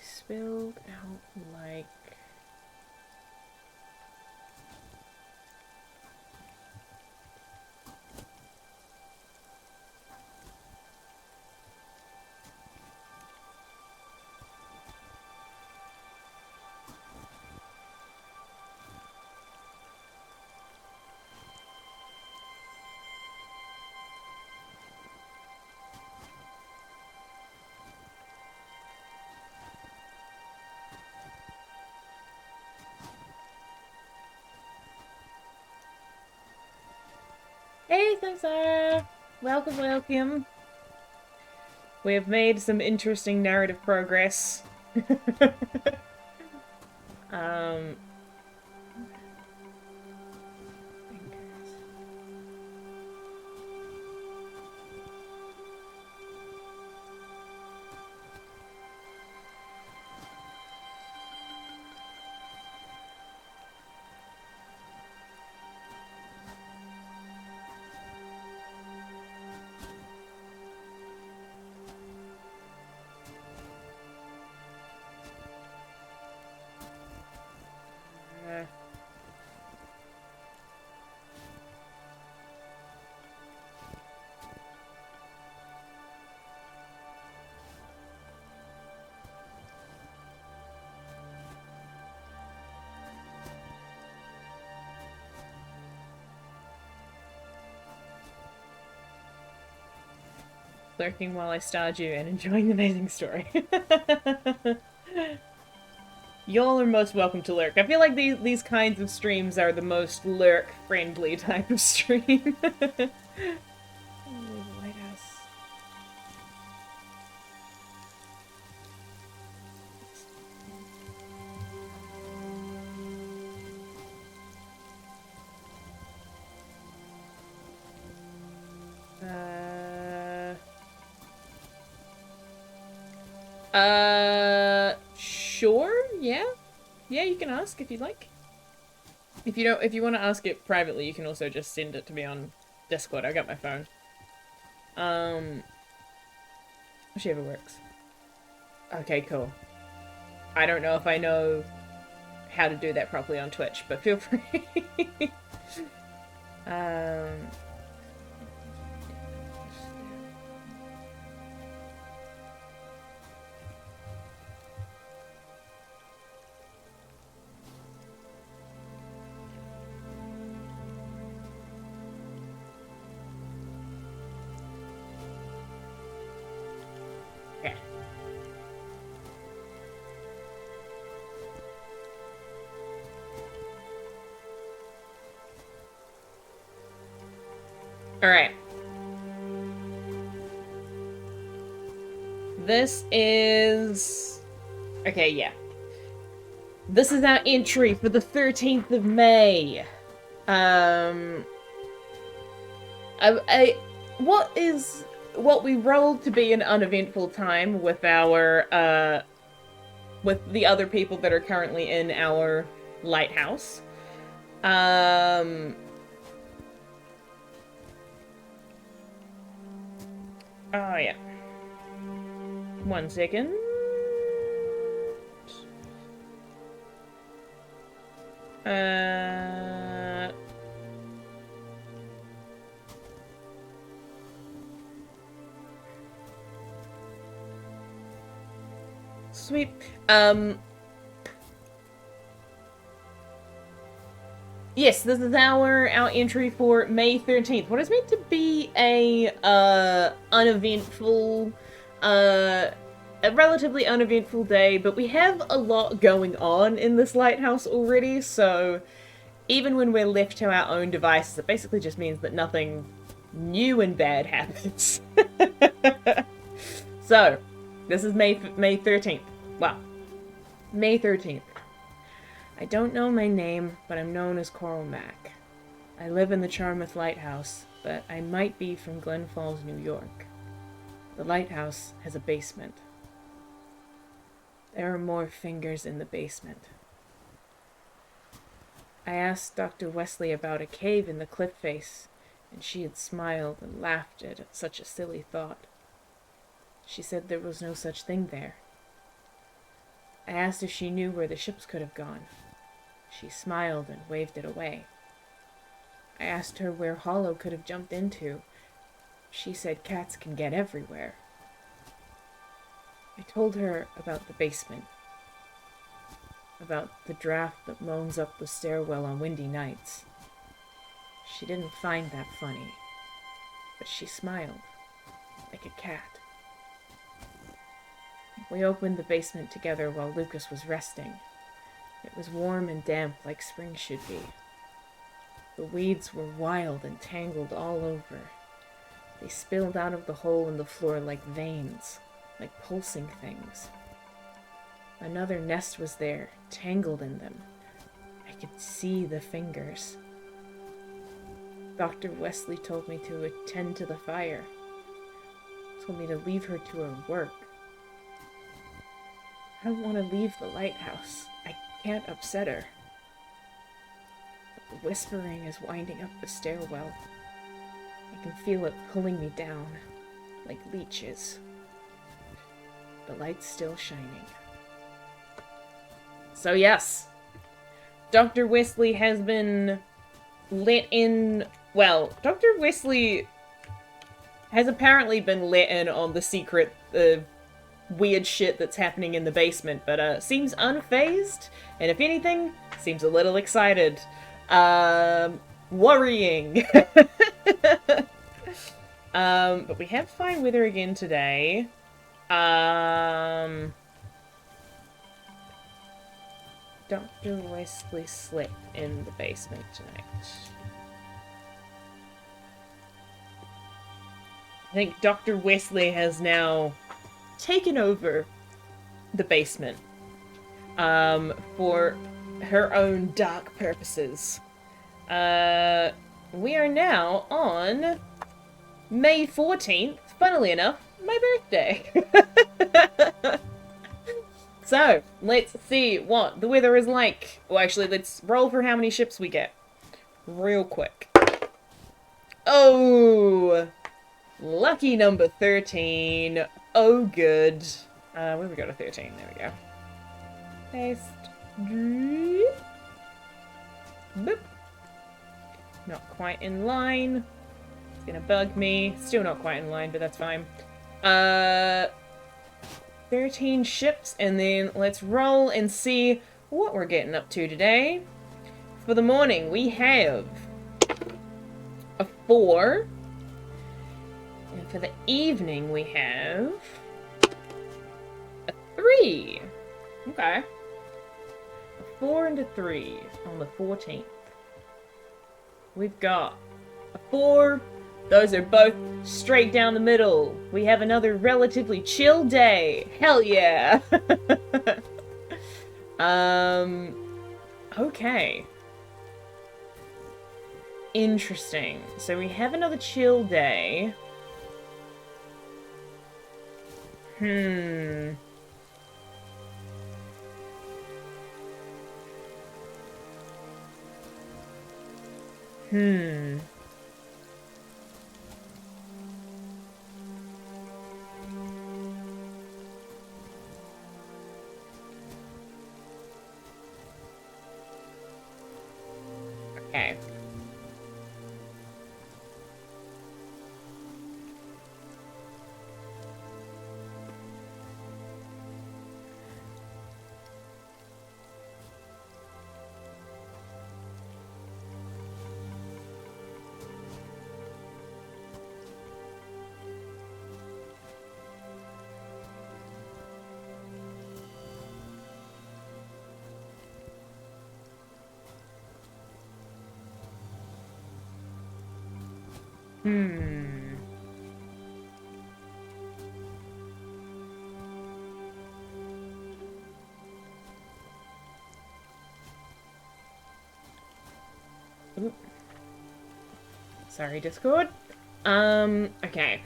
spelled out like... Hey, Samsara! Welcome, welcome. We have made some interesting narrative progress. um... Lurking while I starred you and enjoying the amazing story. Y'all are most welcome to lurk. I feel like these kinds of streams are the most lurk-friendly type of stream. Lighthouse. Sure, yeah. Yeah, you can ask if you'd like. If you want to ask it privately, you can also just send it to me on Discord. I got my phone. Whichever works. Okay, cool. I don't know if I know how to do that properly on Twitch, but feel free. Alright. This is... Okay, yeah. This is our entry for the 13th of May. What we rolled to be an uneventful time with our, with the other people that are currently in our lighthouse. Oh, yeah. 1 second. Sweet. Yes, this is our entry for May 13th. What is meant to be a uneventful, a relatively uneventful day, but we have a lot going on in this lighthouse already, so even when we're left to our own devices, it basically just means that nothing new and bad happens. So, this is May 13th. Wow. May 13th. I don't know my name, but I'm known as Coral Mac. I live in the Charmouth Lighthouse, but I might be from Glen Falls, New York. The lighthouse has a basement. There are more fingers in the basement. I asked Dr. Wesley about a cave in the cliff face, and she had smiled and laughed at such a silly thought. She said there was no such thing there. I asked if she knew where the ships could have gone. She smiled and waved it away. I asked her where Hollow could have jumped into. She said cats can get everywhere. I told her about the basement, about the draft that moans up the stairwell on windy nights. She didn't find that funny, but she smiled, like a cat. We opened the basement together while Lucas was resting. It was warm and damp like spring should be. The weeds were wild and tangled all over. They spilled out of the hole in the floor like veins, like pulsing things. Another nest was there, tangled in them. I could see the fingers. Dr. Wesley told me to attend to the fire. Told me to leave her to her work. I don't want to leave the lighthouse. I can't upset her. The whispering is winding up the stairwell. I can feel it pulling me down, like leeches. The light's still shining. So yes, Dr. Wesley has been let in... Well, Dr. Wesley has apparently been let in on the secret weird shit that's happening in the basement, but seems unfazed, and if anything, seems a little excited. Worrying. But we have to find Wither again today. Dr. Wesley slept in the basement tonight. I think Dr. Wesley has now taken over the basement for her own dark purposes. We are now on May 14th, funnily enough, my birthday. So, let's see what the weather is like. Well, actually, let's roll for how many ships we get. Real quick. Oh! Lucky number 13. Oh, good. Where we go to 13? There we go. Paste. Boop. Not quite in line. It's gonna bug me. Still not quite in line, but that's fine. 13 ships, and then let's roll and see what we're getting up to today. For the morning, we have a 4. And for the evening, we have a 3. Okay. A 4 and a 3 on the 14th. We've got a 4. Those are both straight down the middle. We have another relatively chill day. Hell yeah. Okay. Interesting. So we have another chill day. Hmm. Okay. Oop. Sorry, Discord. Okay.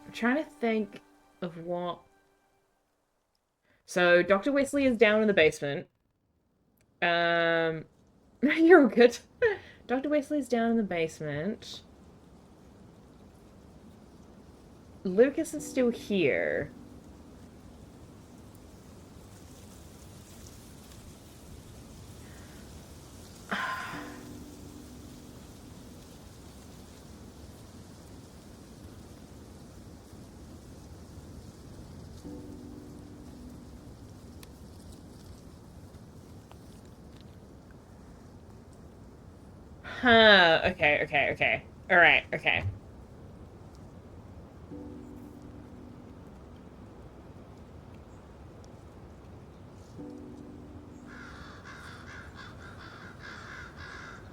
I'm trying to think of what... So, Dr. Wesley is down in the basement. You're all good. Dr. Wesley's down in the basement. Lucas is still here. Huh. Okay, okay, okay. Alright, okay.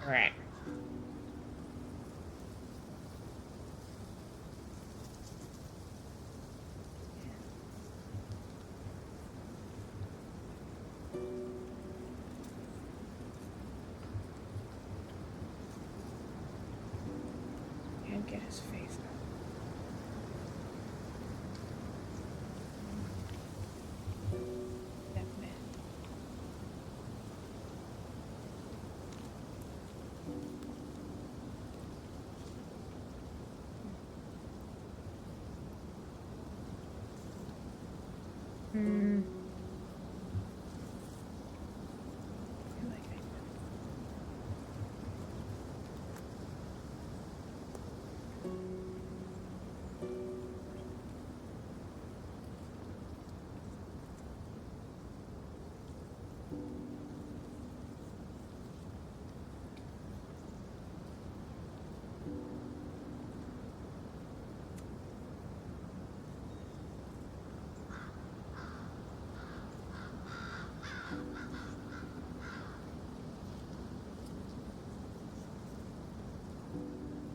Alright. Can't get his face out. That man. Hmm. I feel like I know.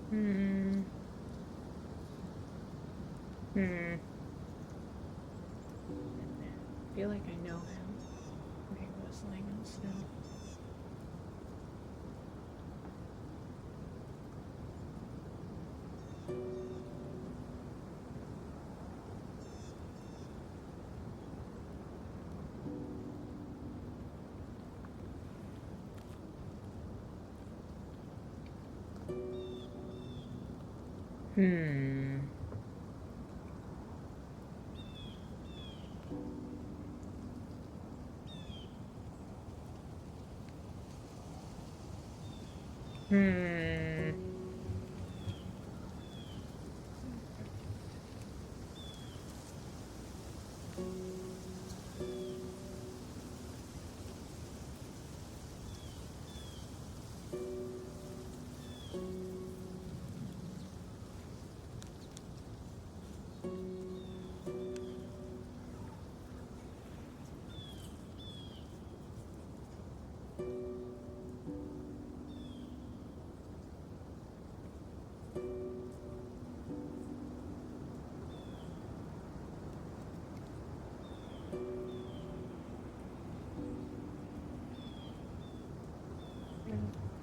Hmm. Hmm. I feel like I know him. Okay, whistling in the snow. Hmm. Hmm.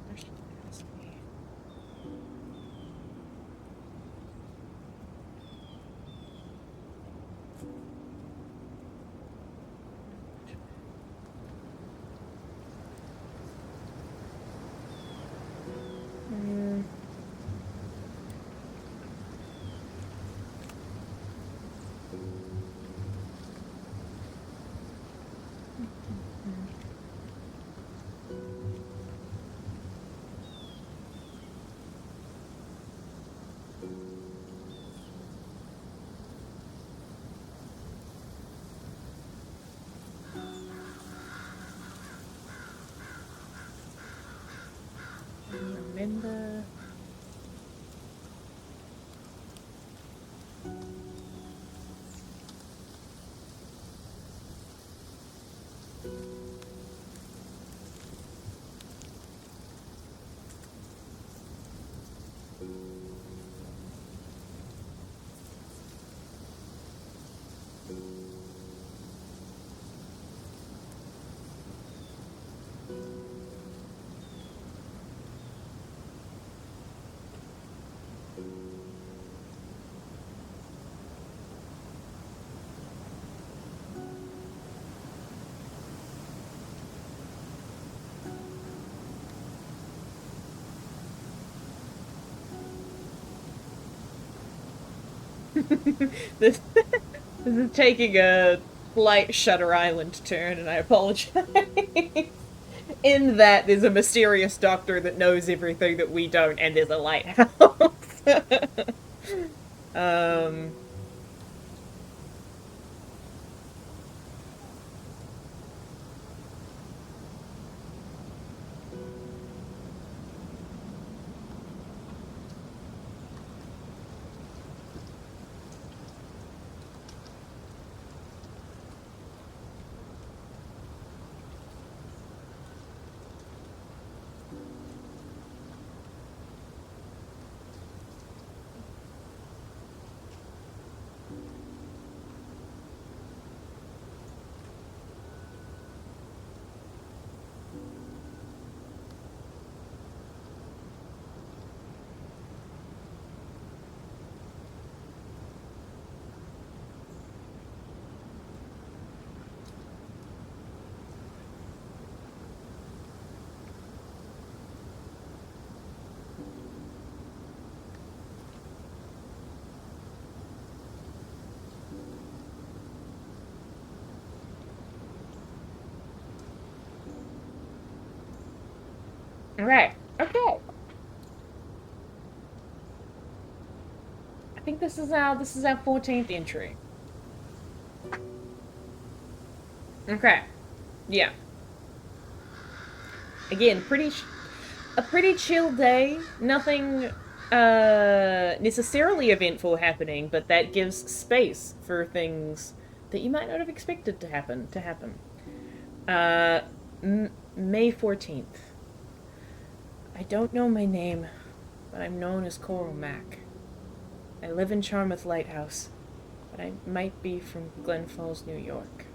There's something else in here. Hmm. Remember. this this is taking a slight Shutter Island turn, and I apologize. In that there's a mysterious doctor that knows everything that we don't, and there's a lighthouse. um. Okay. Okay. I think this is our 14th entry. Okay. Yeah. Again, a pretty chill day. Nothing necessarily eventful happening, but that gives space for things that you might not have expected to happen. Uh, May 14th. I don't know my name, but I'm known as Coral Mac. I live in Charmouth Lighthouse, but I might be from Glen Falls, New York.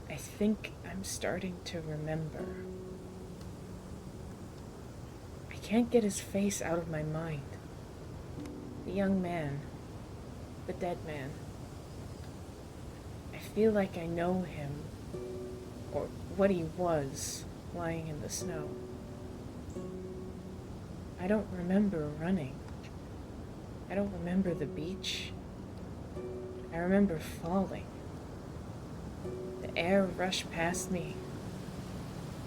I think I'm starting to remember. I can't get his face out of my mind. The young man. The dead man. I feel like I know him, or what he was, lying in the snow. I don't remember running. I don't remember the beach. I remember falling. The air rushed past me.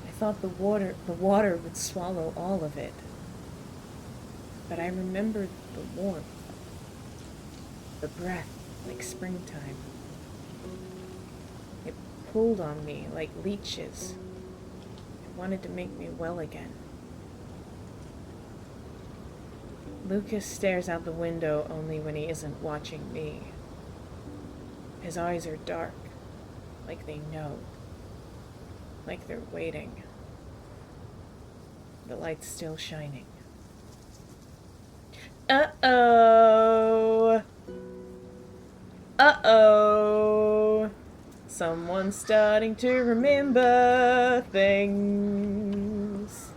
I thought the water would swallow all of it. But I remembered the warmth. The breath, like springtime. It pulled on me like leeches. It wanted to make me well again. Lucas stares out the window only when he isn't watching me. His eyes are dark, like they know. Like they're waiting. The light's still shining. Uh-oh! Uh-oh! Someone's starting to remember things.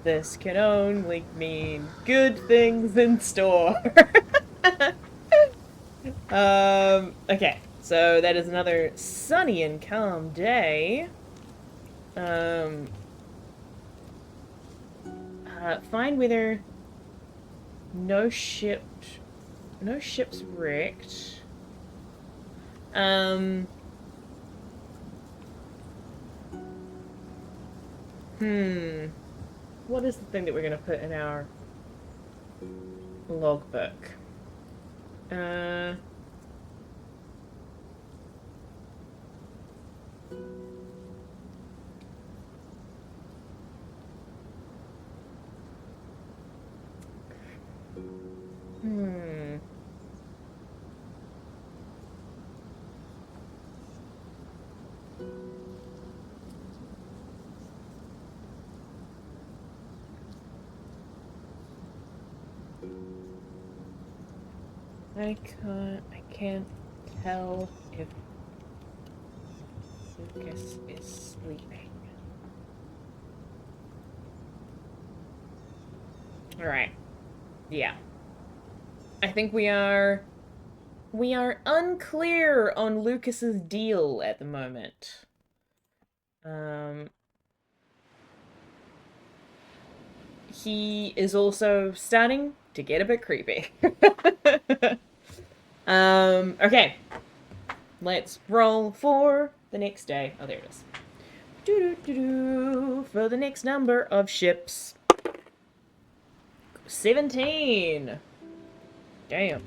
This can only mean good things in store. Okay. So that is another sunny and calm day. Fine weather. No ships wrecked. What is the thing that we're gonna put in our logbook? I can't tell if Lucas is sleeping. Alright. Yeah. I think we are unclear on Lucas's deal at the moment. He is also starting to get a bit creepy. Okay. Let's roll for the next day. Oh, there it is. For the next number of ships. 17. Damn.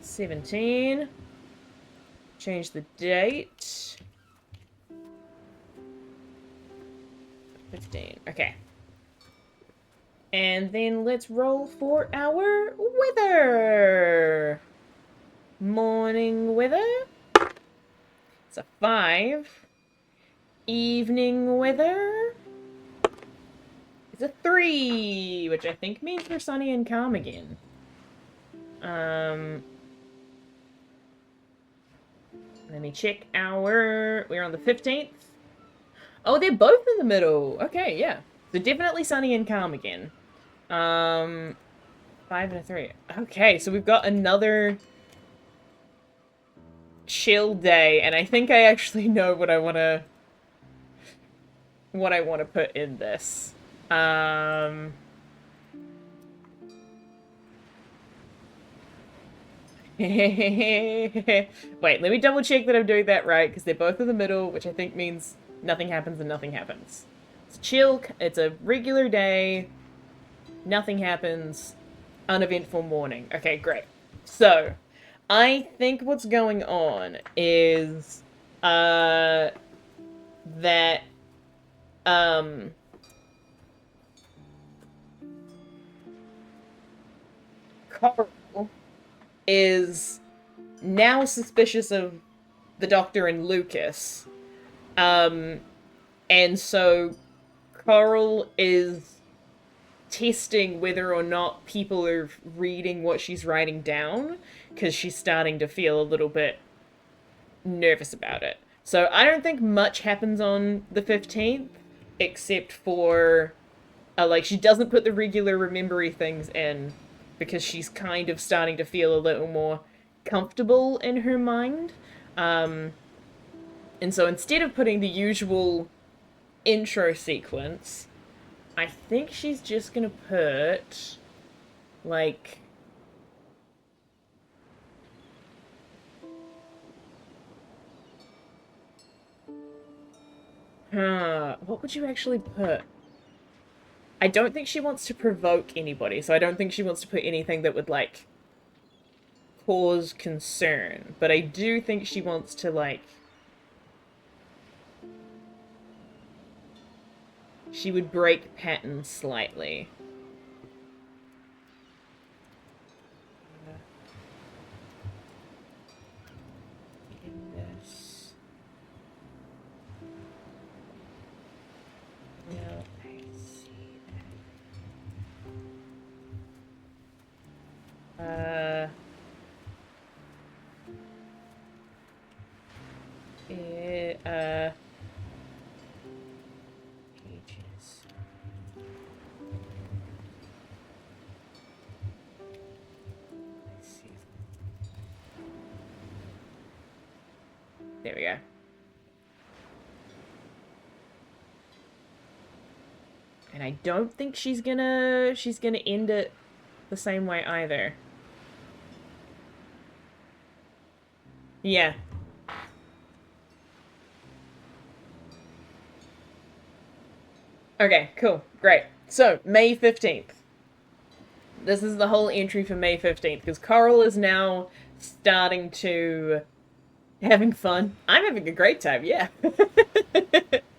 17. Change the date. 15. Okay. And then let's roll for our weather. Morning weather. It's a 5. Evening weather. It's a 3, which I think means we're sunny and calm again. Let me check we're on the 15th. Oh, they're both in the middle. Okay, yeah. So definitely sunny and calm again. 5 and a 3. Okay, so we've got another chill day, and I think I actually know what I want to put in this. Wait, let me double check that I'm doing that right, because they're both in the middle, which I think means nothing happens and nothing happens. It's chill, it's a regular day, nothing happens, uneventful morning. Okay, great. So, I think what's going on is, that, um, Carl is now suspicious of the Doctor and Lucas. Um, and so Carl is testing whether or not people are reading what she's writing down, because she's starting to feel a little bit nervous about it. So I don't think much happens on the 15th, except for, like, she doesn't put the regular remembery things in, because she's kind of starting to feel a little more comfortable in her mind. Um, and so instead of putting the usual intro sequence, I think she's just gonna put, like, what would you actually put? I don't think she wants to provoke anybody, so I don't think she wants to put anything that would, like, cause concern. But I do think she wants to, like, she would break pattern slightly. In this. No, I see that. Pages. Let's see. There we go. And I don't think she's gonna end it the same way either. Yeah. Okay, cool. Great. So, May 15th. This is the whole entry for May 15th, because Coral is now starting to having fun. I'm having a great time, yeah.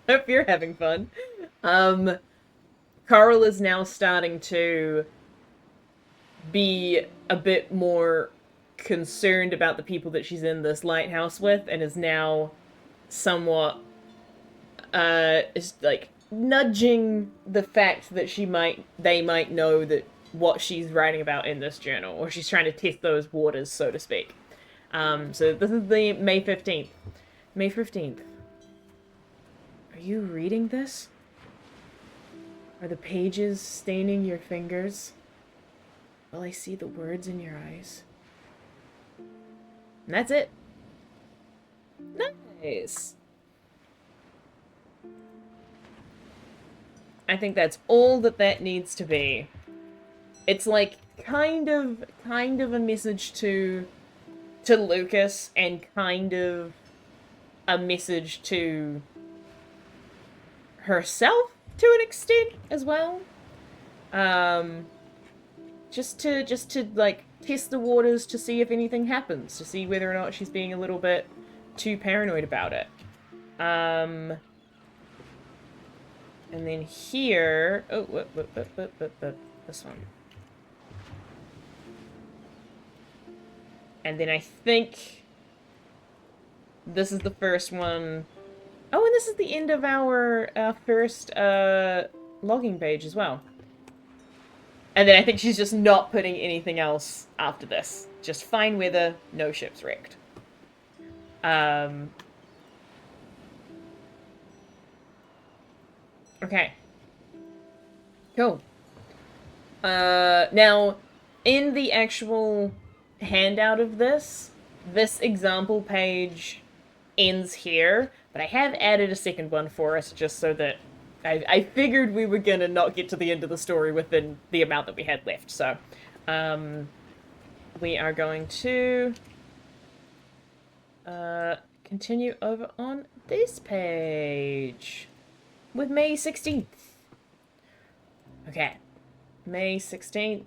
Hope you're having fun. Coral is now starting to be a bit more concerned about the people that she's in this lighthouse with, and is now somewhat is like nudging the fact that they might know that what she's writing about in this journal, or she's trying to test those waters, so to speak. So this is the May 15th. May 15th. Are you reading this? Are the pages staining your fingers? Will I see the words in your eyes? And that's it. Nice. I think that's all that needs to be. It's like kind of a message to Lucas, and kind of a message to herself to an extent as well. Just to like test the waters, to see if anything happens, to see whether or not she's being a little bit too paranoid about it. And then here, oh, this one. And then I think this is the first one. Oh, and this is the end of our first logging page as well. And then I think she's just not putting anything else after this. Just fine weather, no ships wrecked. Okay. Cool. Now, in the actual handout of this example page ends here, but I have added a second one for us, just so that I figured we were gonna not get to the end of the story within the amount that we had left. So, we are going to continue over on this page with May 16th. Okay, May 16th.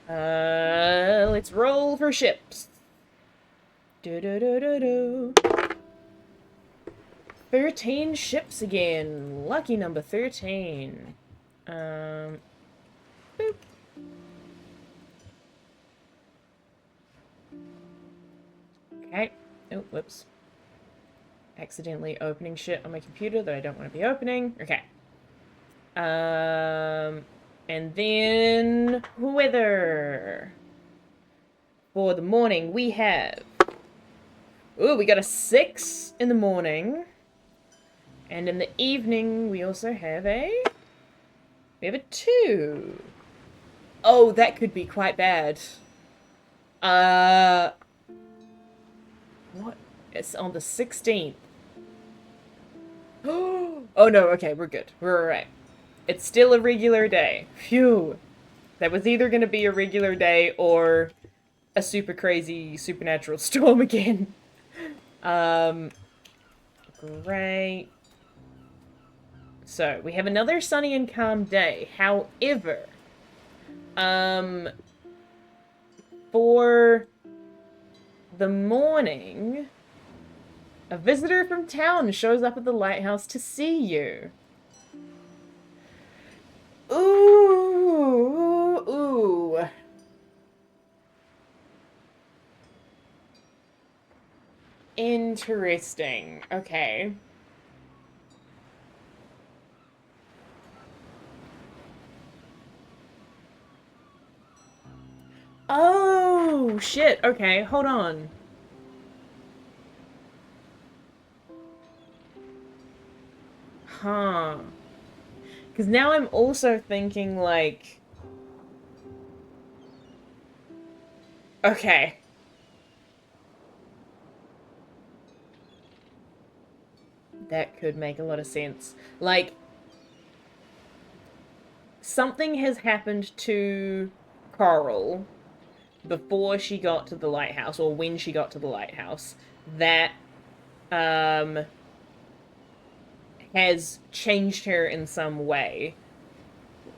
Let's roll for ships. 13 ships again. Lucky number 13. Boop. Okay. Oh, whoops. Accidentally opening shit on my computer that I don't want to be opening. Okay. And then weather. For the morning, we have... Ooh, we got a 6 in the morning. And in the evening, we also have a... We have a 2. Oh, that could be quite bad. What? It's on the 16th. Oh no, okay, we're good. We're alright. It's still a regular day. Phew. That was either going to be a regular day or a super crazy supernatural storm again. Great. So, we have another sunny and calm day. However, for the morning, a visitor from town shows up at the lighthouse to see you. Ooh. Interesting. Okay. Oh, shit. Okay, hold on. Huh. Because now I'm also thinking, like... Okay. That could make a lot of sense. Like, something has happened to Coral before she got to the lighthouse, or when she got to the lighthouse, that, has changed her in some way.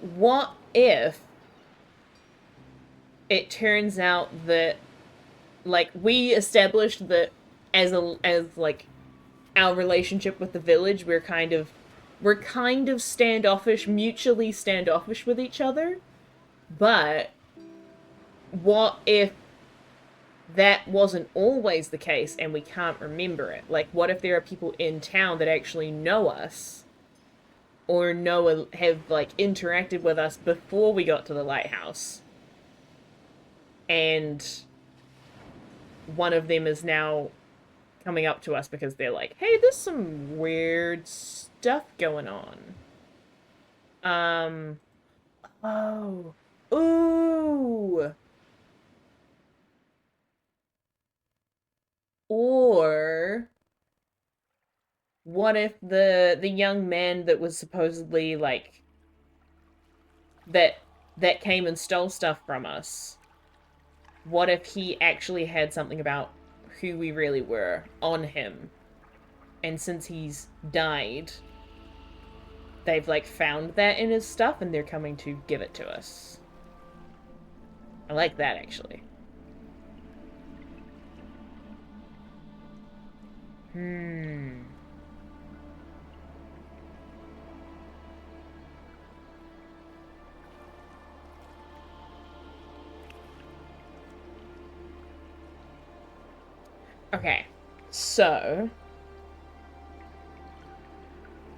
What if it turns out that, like, we established that as like our relationship with the village, we're kind of standoffish, mutually standoffish with each other. But what if that wasn't always the case and we can't remember it? Like, what if there are people in town that actually know us or have, like, interacted with us before we got to the lighthouse, and one of them is now coming up to us because they're like, hey, there's some weird stuff going on. Oh. Ooh. Or what if the young man that was supposedly, like, that came and stole stuff from us, what if he actually had something about who we really were on him, and since he's died, they've, like, found that in his stuff and they're coming to give it to us. I like that, actually. Okay, so...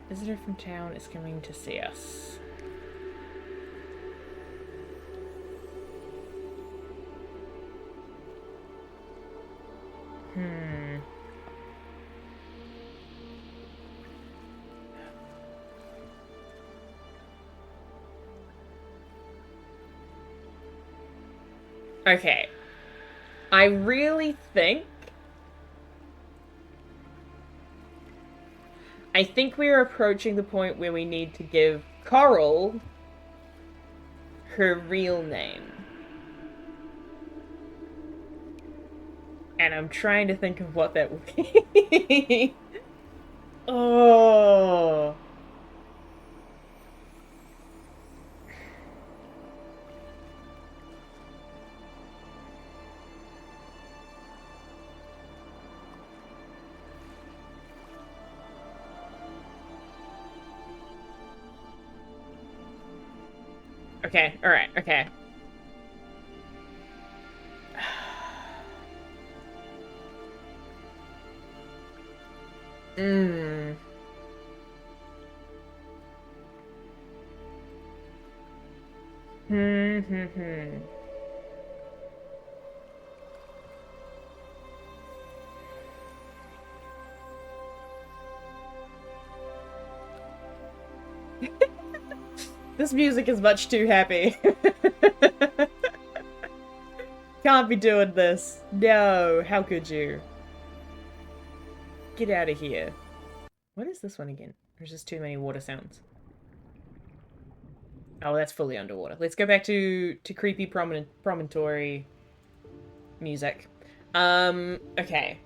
Visitor from town is coming to see us. Okay. I really think... I think we're approaching the point where we need to give Coral her real name. And I'm trying to think of what that would be. Oh. Okay, alright, okay. Mmm. Hmm. This music is much too happy. Can't be doing this. No, how could you? Get out of here. What is this one again? There's just too many water sounds. Oh, that's fully underwater. Let's go back to creepy promontory music. Okay.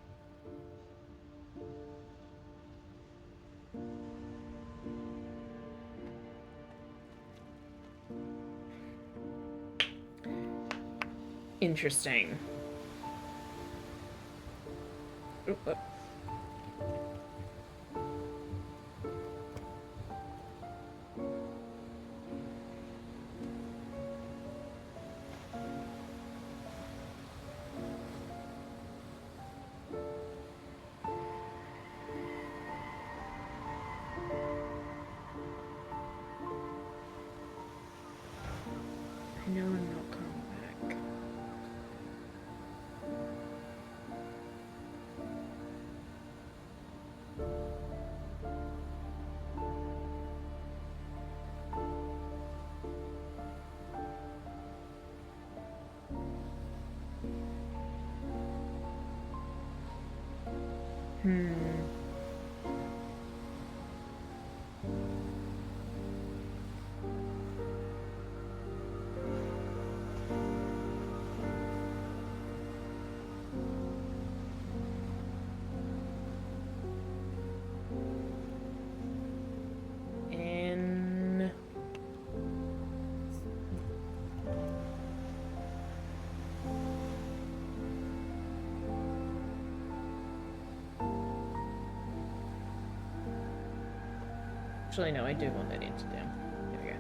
Interesting. Oop, oop. I know I'm not coming back. Hmm. And actually, no, I do want that answer down. There we go.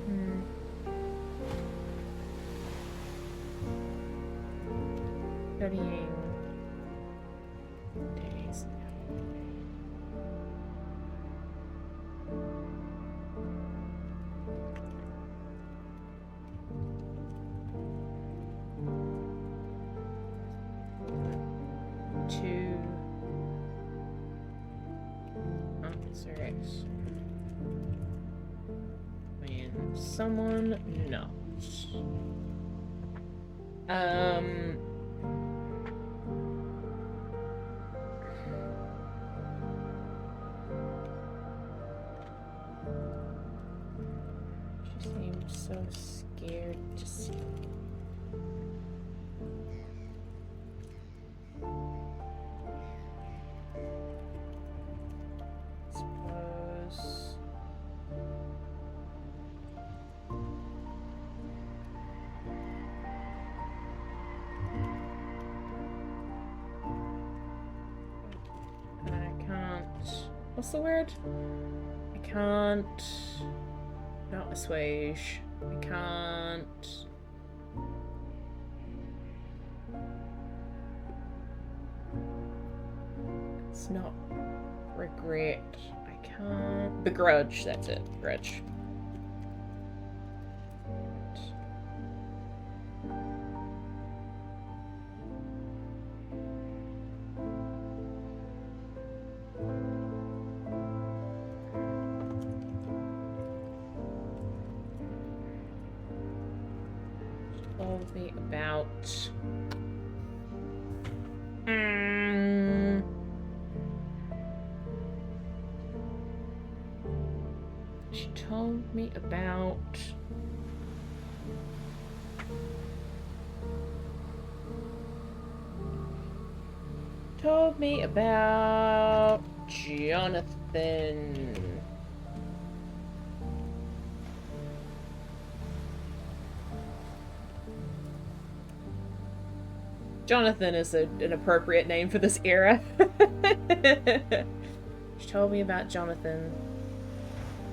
Hmm. Studying days. Two officers. When someone knocks. Um. She seems so scared to see. Suppose. I can't. What's the word? I can't. Not assuage. I can't. It's not regret. I can't. Begrudge, that's it. Grudge. told me about... She told me about... Jonathan. Jonathan is an appropriate name for this era. She told me about Jonathan,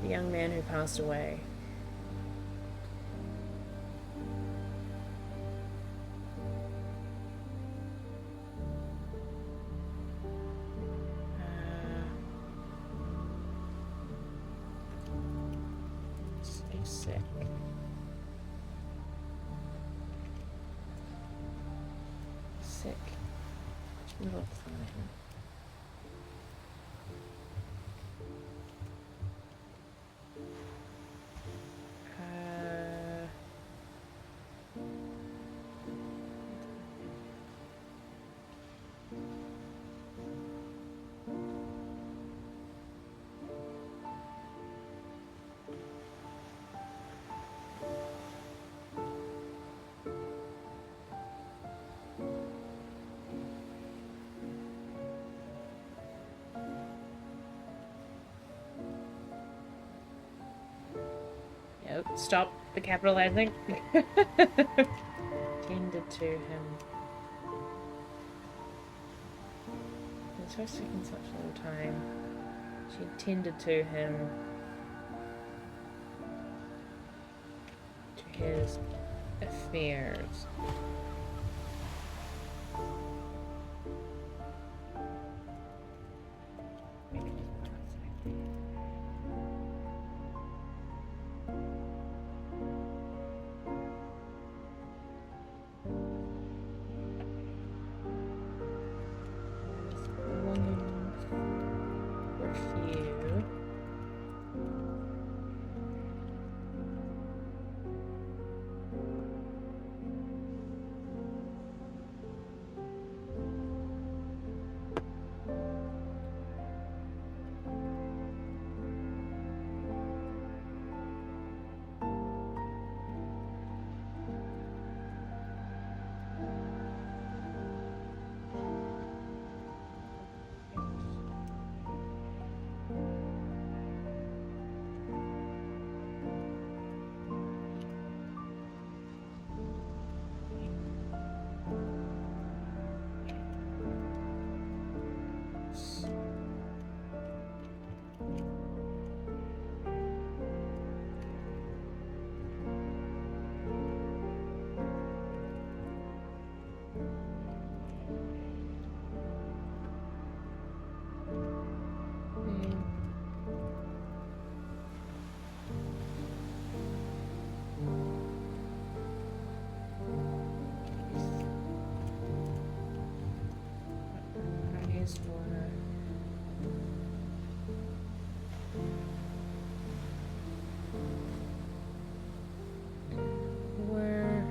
the young man who passed away. Sick. Middle time. Stop the capitalizing. Tended to him. It's her taking such a long time. She tended to him. To his affairs.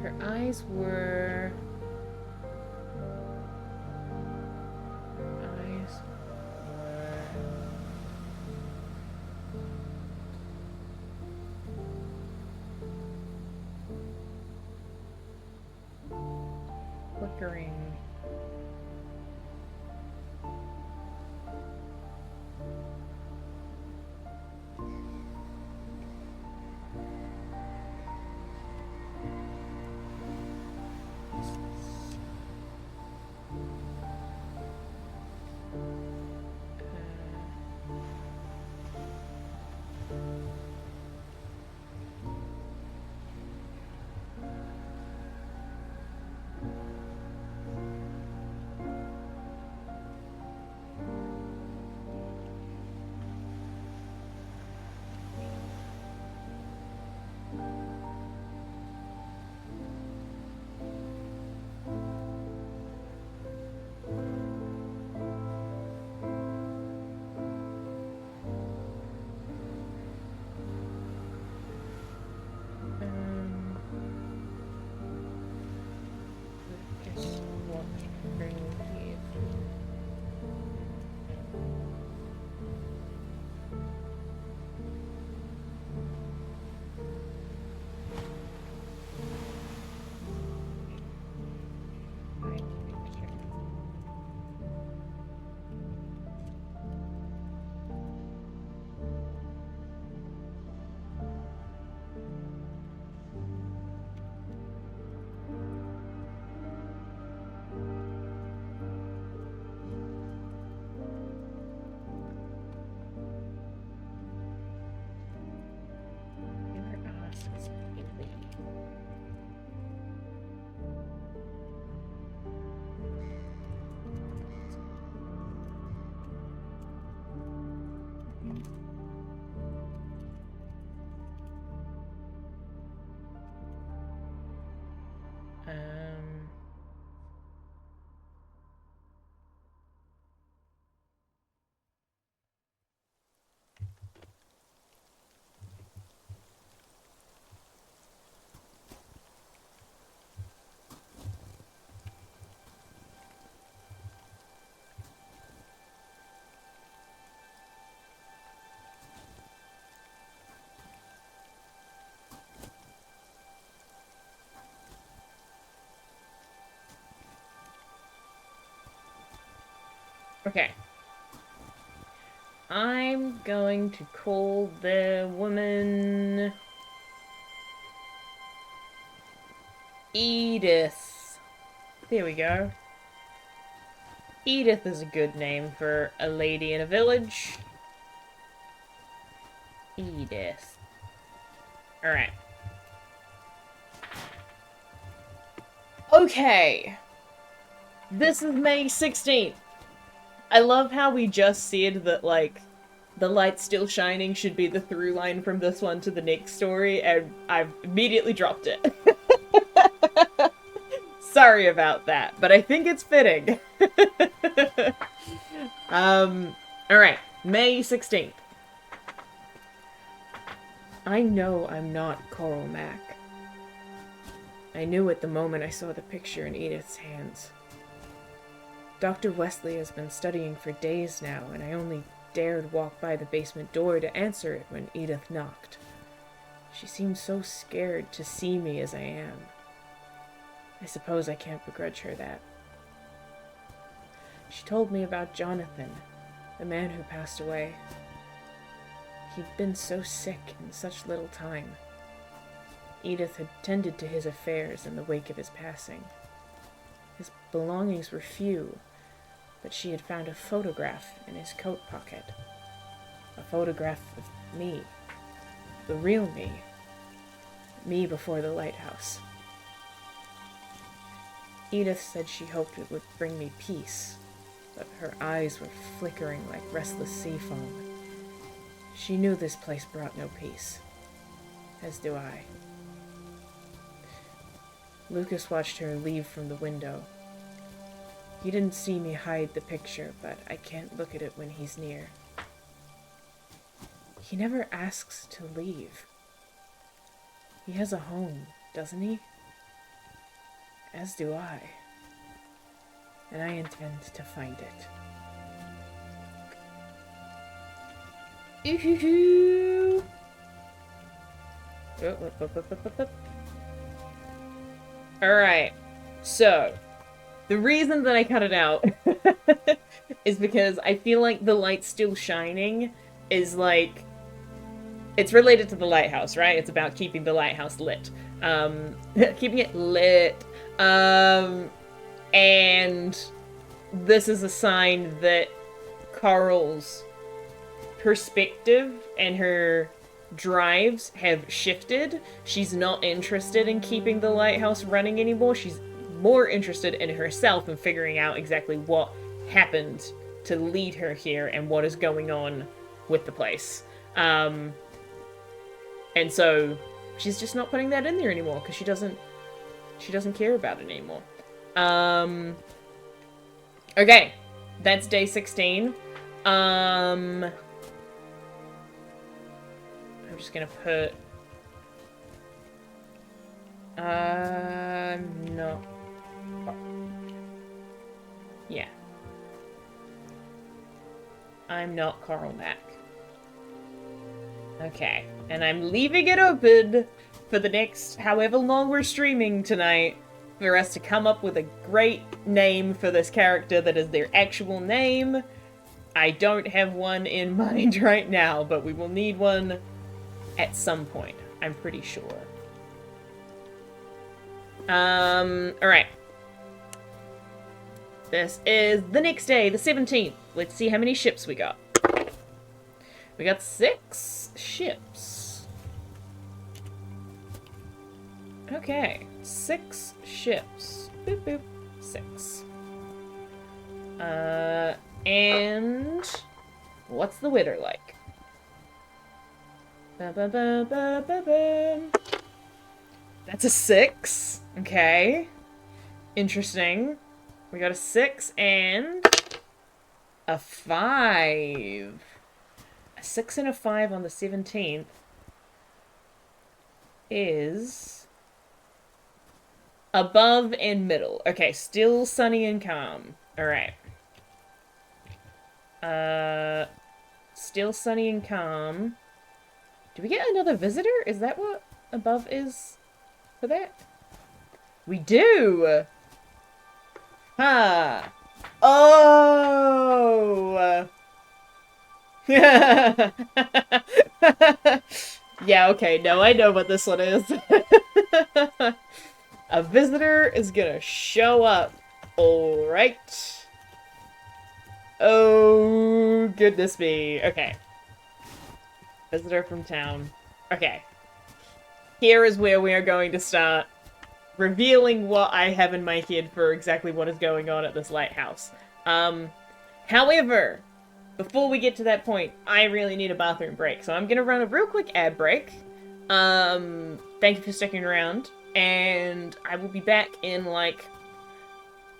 Her eyes were flickering. Okay. I'm going to call the woman Edith. There we go. Edith is a good name for a lady in a village. Edith. Alright. Okay. This is May 16th. I love how we just said that, like, the light's still shining should be the through line from this one to the next story, and I've immediately dropped it. Sorry about that, but I think it's fitting. Alright, May 16th. I know I'm not Coral Mac. I knew it the moment I saw the picture in Edith's hands. Dr. Wesley has been studying for days now, and I only dared walk by the basement door to answer it when Edith knocked. She seemed so scared to see me as I am. I suppose I can't begrudge her that. She told me about Jonathan, the man who passed away. He'd been so sick in such little time. Edith had tended to his affairs in the wake of his passing. His belongings were few, but she had found a photograph in his coat pocket. A photograph of me. The real me. Me before the lighthouse. Edith said she hoped it would bring me peace, but her eyes were flickering like restless sea foam. She knew this place brought no peace. As do I. Lucas watched her leave from the window. He didn't see me hide the picture, but I can't look at it when he's near. He never asks to leave. He has a home, doesn't he? As do I. And I intend to find it. Ooh-hoo-hoo. Alright, so, the reason that I cut it out is because I feel like the light's still shining is like, it's related to the lighthouse, right? It's about keeping the lighthouse lit. Keeping it lit. And this is a sign that Carl's perspective and her drives have shifted. She's not interested in keeping the lighthouse running anymore. She's more interested in herself and figuring out exactly what happened to lead her here and what is going on with the place. And so she's just not putting that in there anymore because she doesn't care about it anymore. Okay, that's day 16. I'm just gonna put no. Yeah. I'm not Carl Mack. Okay, and I'm leaving it open for the next however long we're streaming tonight for us to come up with a great name for this character that is their actual name. I don't have one in mind right now, but we will need one at some point, I'm pretty sure. Alright. This is the next day, the 17th. Let's see how many ships we got. We got 6 ships. Okay, 6 ships. Boop, boop. 6. And what's the weather like? Ba, ba, ba, ba, ba, ba. That's a 6. Okay. Interesting. We got a 6 and a 5. A 6 and a 5 on the 17th is above and middle. Okay, still sunny and calm. Alright. Still sunny and calm. Do we get another visitor? Is that what above is for that? We do! Huh. Oh! Yeah, okay, no, I know what this one is. A visitor is gonna show up. Alright. Oh, goodness me. Okay. Visitor from town. Okay. Here is where we are going to start revealing what I have in my head for exactly what is going on at this lighthouse. However, before we get to that point, I really need a bathroom break, so I'm gonna run a real quick ad break. Thank you for sticking around, and I will be back in, like,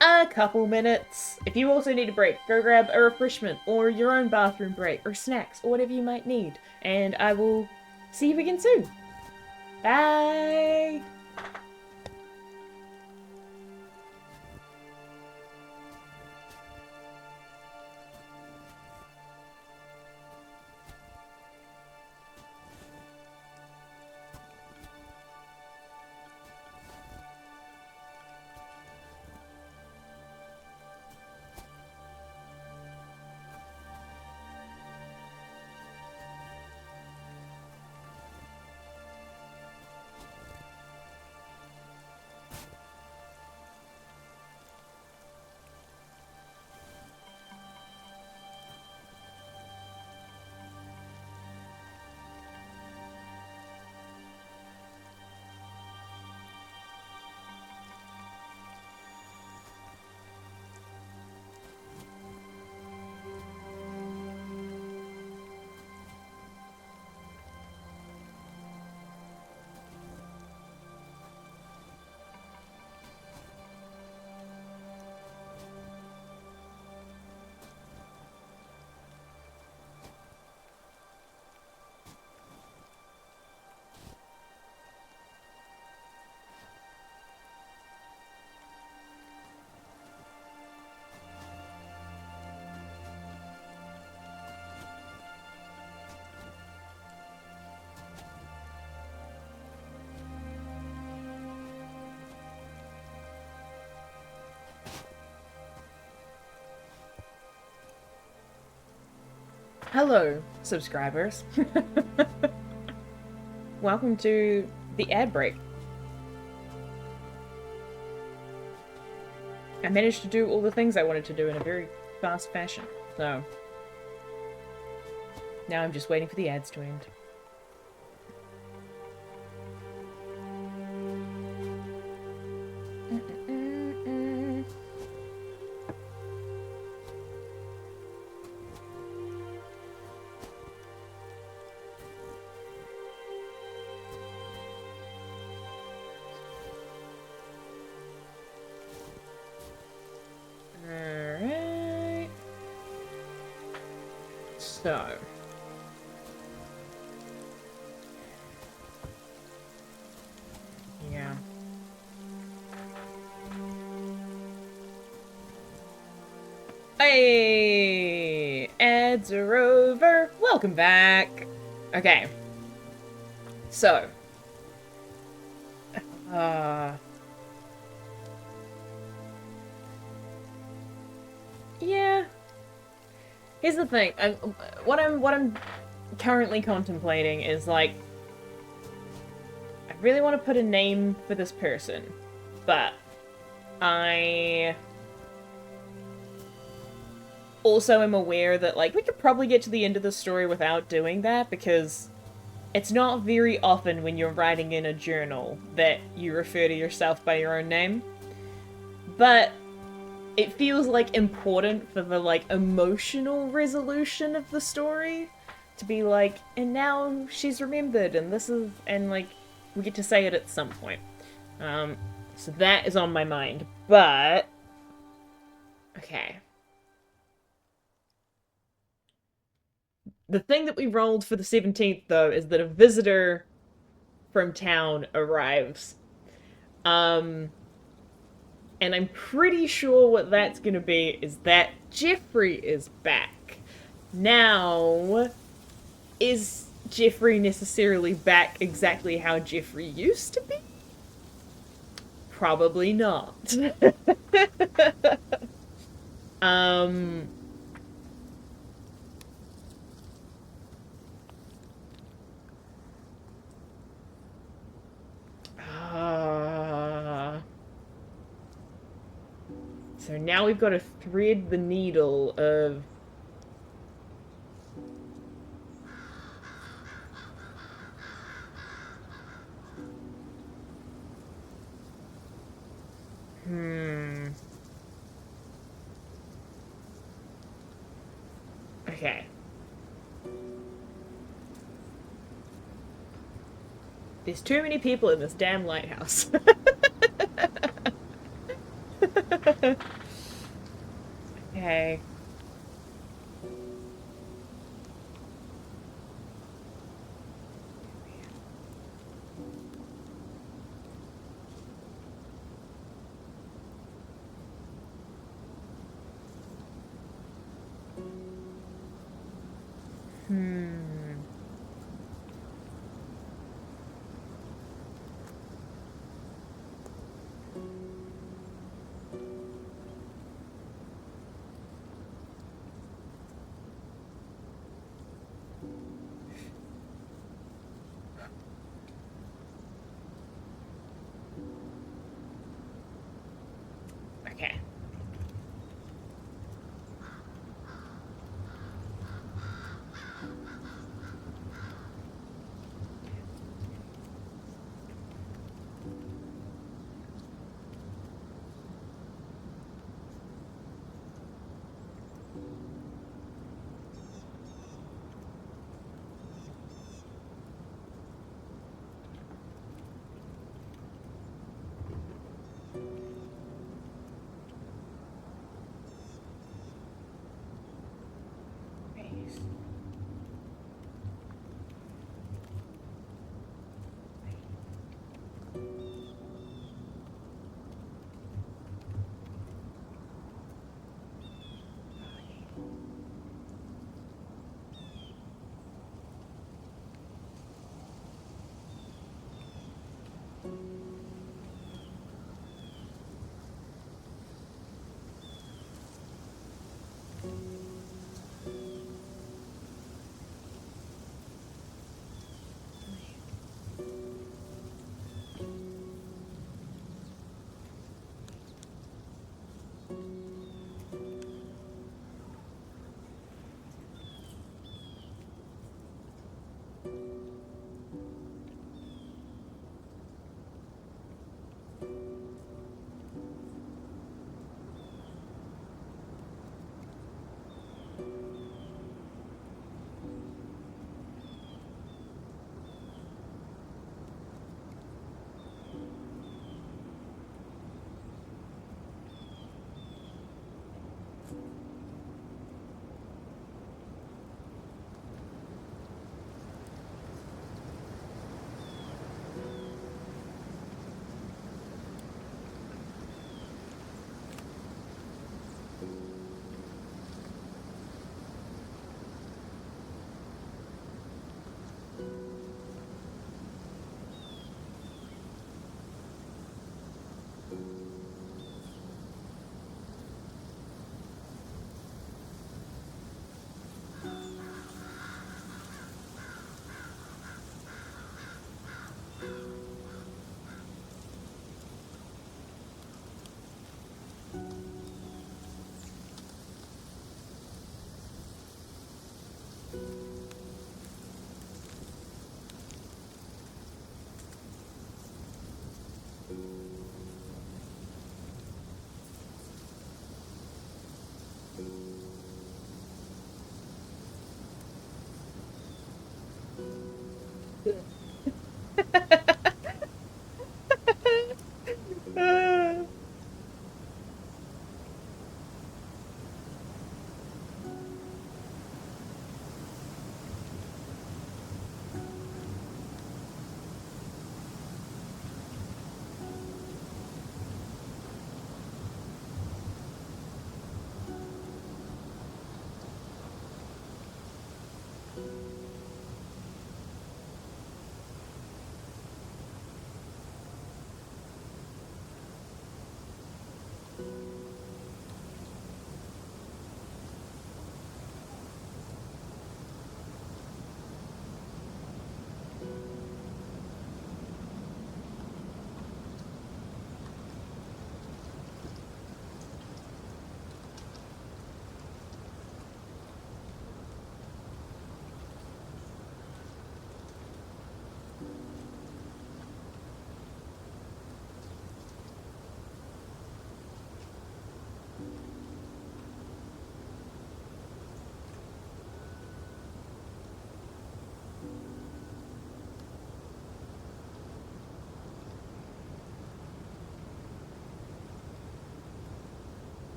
a couple minutes. If you also need a break, go grab a refreshment, or your own bathroom break, or snacks, or whatever you might need, and I will see you again soon. Bye! Hello, subscribers. Welcome to the ad break. I managed to do all the things I wanted to do in a very fast fashion, so now I'm just waiting for the ads to end. Alright. So. Yeah. Hey! Ads are over. Welcome back. Okay. So. Yeah. Here's the thing. What I'm currently contemplating is, like, I really want to put a name for this person, but I also am aware that, like, we could probably get to the end of the story without doing that, because it's not very often when you're writing in a journal that you refer to yourself by your own name. But it feels, like, important for the, like, emotional resolution of the story to be like, and now she's remembered, and this is, and, like, we get to say it at some point. So that is on my mind, but okay. The thing that we rolled for the 17th, though, is that a visitor from town arrives. And I'm pretty sure what that's gonna be is that Jeffrey is back. Now, is Jeffrey necessarily back exactly how Jeffrey used to be? Probably not. Um, uh, so now we've got to thread the needle of... Okay. There's too many people in this damn lighthouse. Okay. Okay.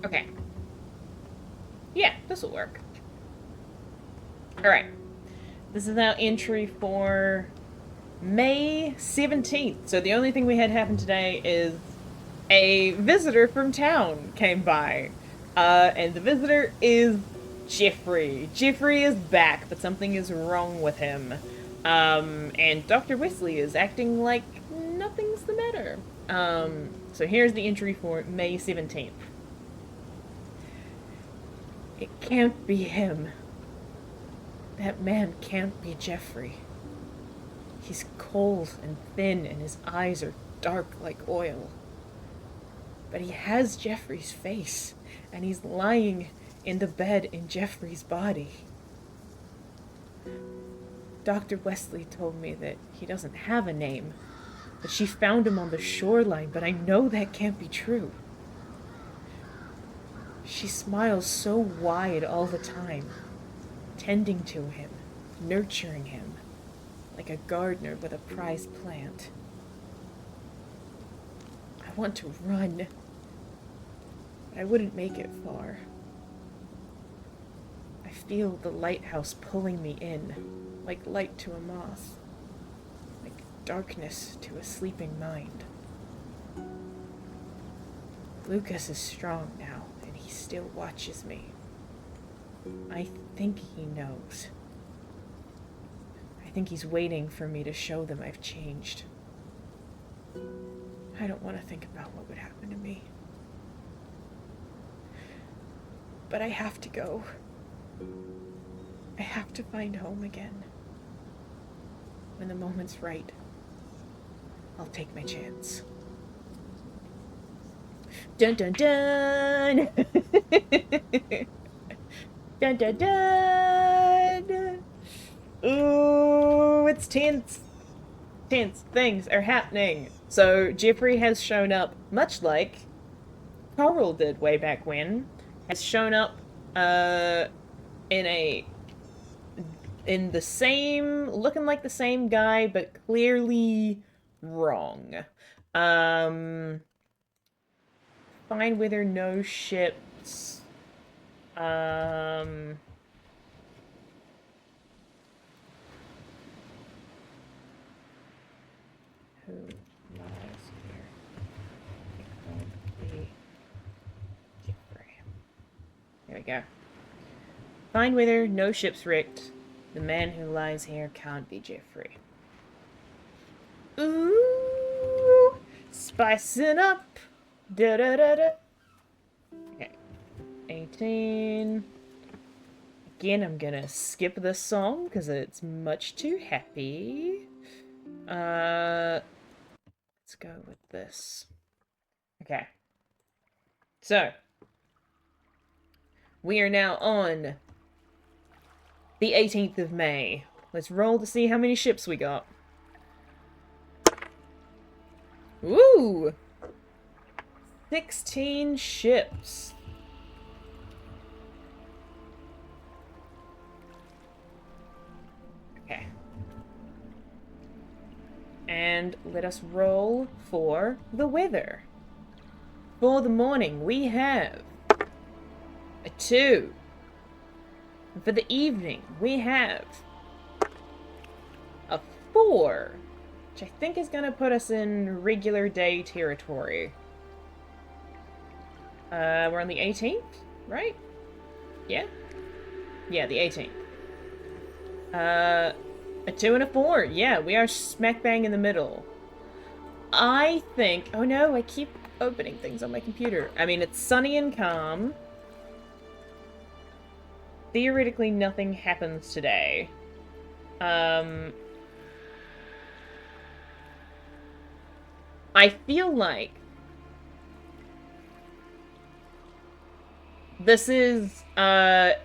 Okay. Yeah, this will work. Alright. This is our entry for May 17th. So the only thing we had happen today is a visitor from town came by. And the visitor is Jeffrey. Jeffrey is back, but something is wrong with him. And Dr. Wesley is acting like nothing's the matter. So here's the entry for May 17th. It can't be him. That man can't be Jeffrey. He's cold and thin, and his eyes are dark like oil. But he has Jeffrey's face, and he's lying in the bed in Jeffrey's body. Dr. Wesley told me that he doesn't have a name, that she found him on the shoreline, but I know that can't be true. She smiles so wide all the time, tending to him, nurturing him, like a gardener with a prized plant. I want to run. I wouldn't make it far. I feel the lighthouse pulling me in, like light to a moth, like darkness to a sleeping mind. Lucas is strong now, and he still watches me. I think he knows. I think he's waiting for me to show them I've changed. I don't want to think about what would happen to me. But I have to go. I have to find home again. When the moment's right, I'll take my chance. Dun dun dun! Dun dun dun! Ooh, it's tense. Tense things are happening. So Jeffrey has shown up, much like Coral did way back when, has shown up in the same, looking like the same guy, but clearly wrong. Fine weather, no ships. Who lies here? It won't be Jeffrey. There we go. Fine weather, no ships wrecked. The man who lies here can't be Jeffrey. Ooh, spicing up. Da da da da. Okay, 18. Again, I'm gonna skip this song because it's much too happy. Let's go with this. Okay. So, we are now on the 18th of May. Let's roll to see how many ships we got. Woo! 16 ships. Okay. And let us roll for the weather. For the morning, we have a 2. And for the evening, we have a 4, which I think is going to put us in regular day territory. We're on the 18th, right? Yeah? Yeah, the 18th. A 2 and a 4. Yeah, we are smack bang in the middle. I think... Oh no, I keep opening things on my computer. I mean, it's sunny and calm. Theoretically, nothing happens today. I feel like this is, an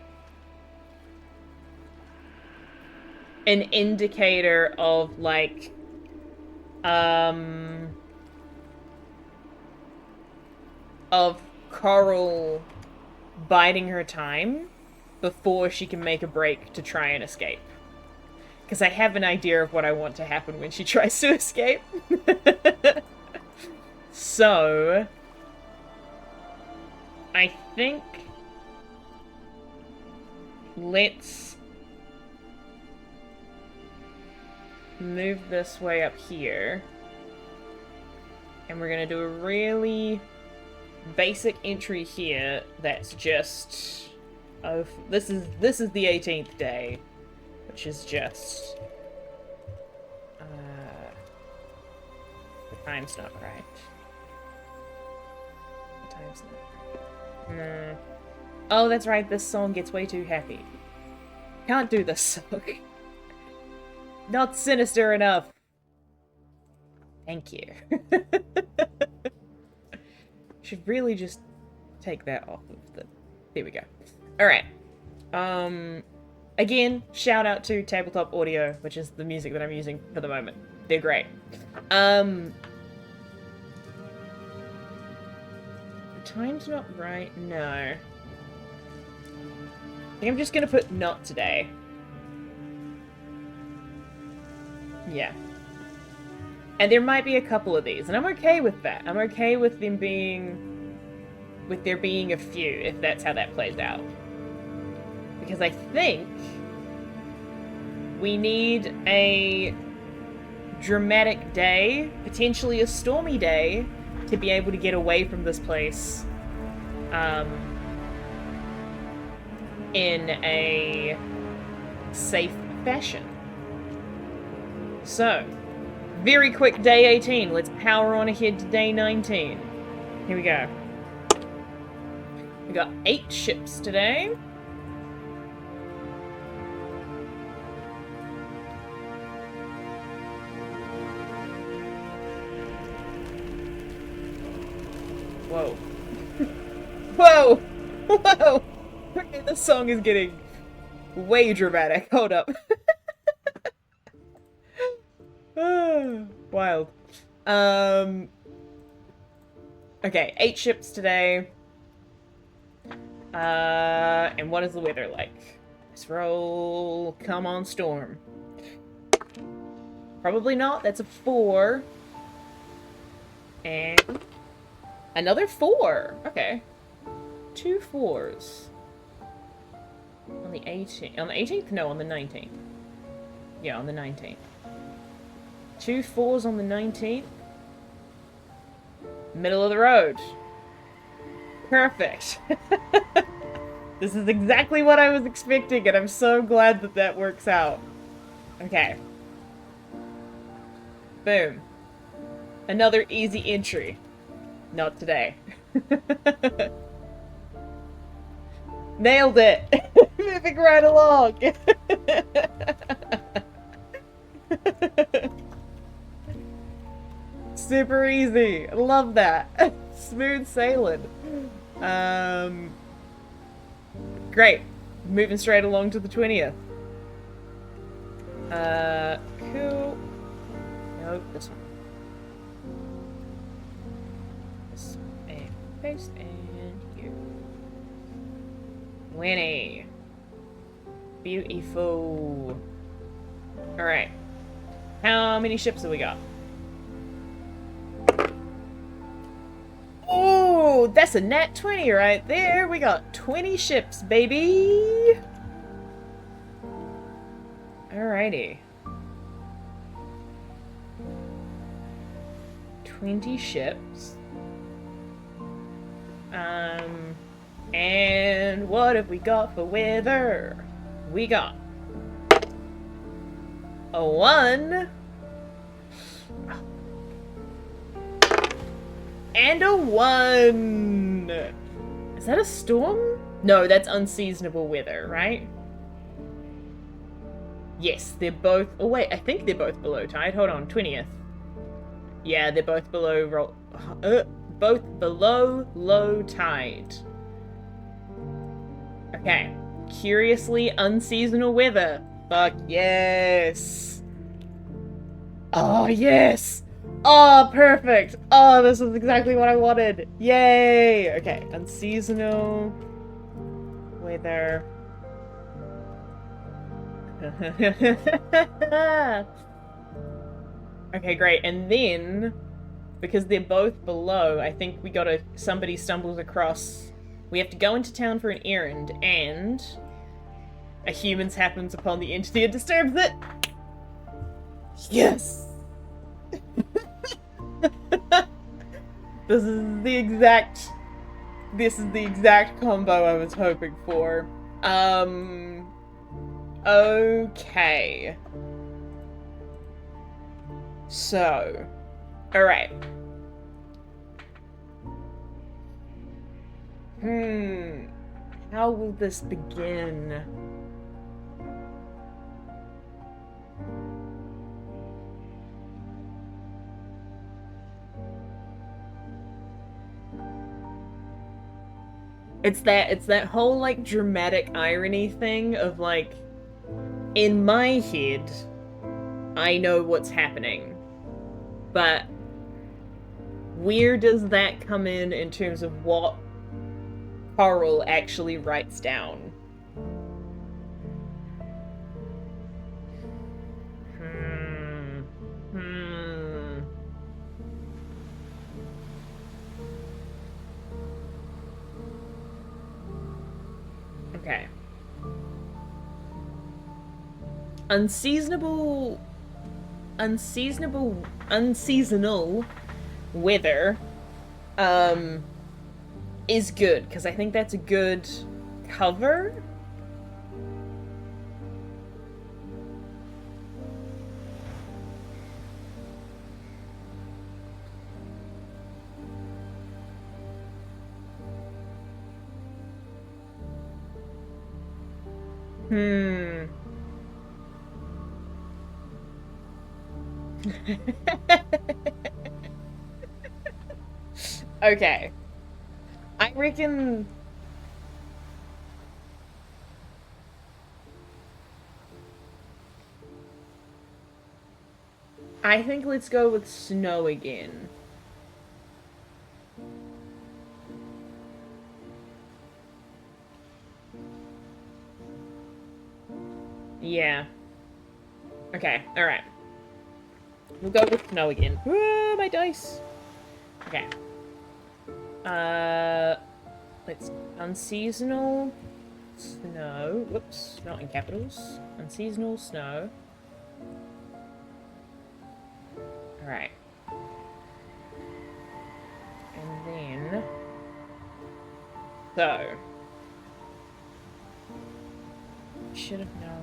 indicator of, like, of Coral biding her time before she can make a break to try and escape. Because I have an idea of what I want to happen when she tries to escape. So... I think let's move this way up here. And we're gonna do a really basic entry here that's just... Oh, this is the 18th day, which is just... the time's not right. The time's not right. No. Oh, that's right, this song gets way too happy. Can't do this song. Not sinister enough. Thank you. Should really just take that off of the... There we go. Alright. Again, shout out to Tabletop Audio, which is the music that I'm using for the moment. They're great. The time's not right. No. I think I'm just gonna put not today. Yeah. And there might be a couple of these, and I'm okay with that. I'm okay with them being... with there being a few, if that's how that plays out. Because I think we need a dramatic day, potentially a stormy day, to be able to get away from this place in a safe fashion. So, very quick day 18. Let's power on ahead to day 19. Here we go. We got 8 ships today. Whoa. Whoa! Whoa! Okay, this song is getting way dramatic. Hold up. Wild. Okay, 8 ships today. And what is the weather like? Let's roll. Come on, storm. Probably not. That's a 4. And another 4. Okay. 2 4s. On the 18th. On the 18th? No, on the 19th. Yeah, on the 19th. 2 4s on the 19th. Middle of the road. Perfect. This is exactly what I was expecting, and I'm so glad that that works out. Okay. Boom. Another easy entry. Not today. Nailed it! Moving right along! Super easy. Love that. Smooth sailing. Great. Moving straight along to the 20th. Cool. Nope, this one. This one. And paste and here. 20. Beautiful. Alright. How many ships have we got? Oh, that's a nat 20 right there. We got 20 ships, baby. Alrighty. 20 ships. And what have we got for weather? We got a 1. And a 1! Is that a storm? No, that's unseasonable weather, right? Yes, they're both... Oh wait, I think they're both below tide. Hold on, 20th. Yeah, they're both below... both below low tide. Okay. Curiously unseasonal weather. Fuck yes! Oh, yes! Oh, perfect! Oh, this is exactly what I wanted! Yay! Okay, unseasonal weather. Okay, great. And then, because they're both below, I think we somebody stumbles across... We have to go into town for an errand, and a human happens upon the entity and disturbs it. Yes! This is the exact combo I was hoping for. Okay. So, alright. How will this begin? It's that whole, like, dramatic irony thing of, like, in my head, I know what's happening. But where does that come in terms of what Coral actually writes down? Okay. Unseasonal weather is good, because I think that's a good cover. Okay. I reckon... I think let's go with snow again. Yeah. Okay, alright. We'll go with snow again. Whoa, my dice! Okay. Let's... Unseasonal snow. Whoops, not in capitals. Unseasonal snow. Alright. And then... So... Should have known.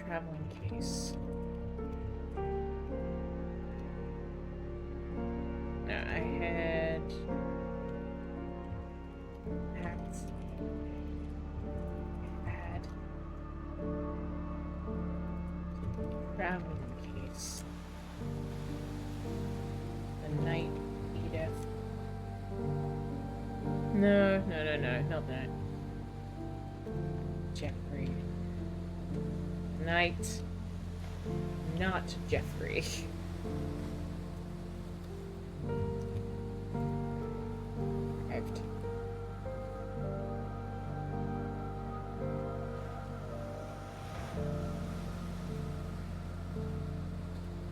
Traveling case. No, I had hats. I had traveling case. The night Edith. No, not that. Jeffrey. Knight, not Jeffrey. Arrived.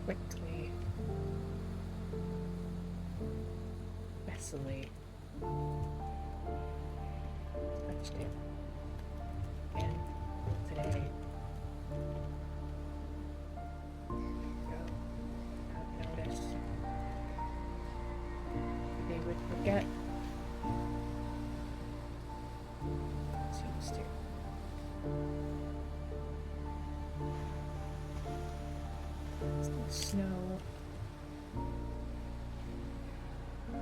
Quickly. Vacillate. Still. And today. Go. I've noticed. They would forget. Seems to. Snow.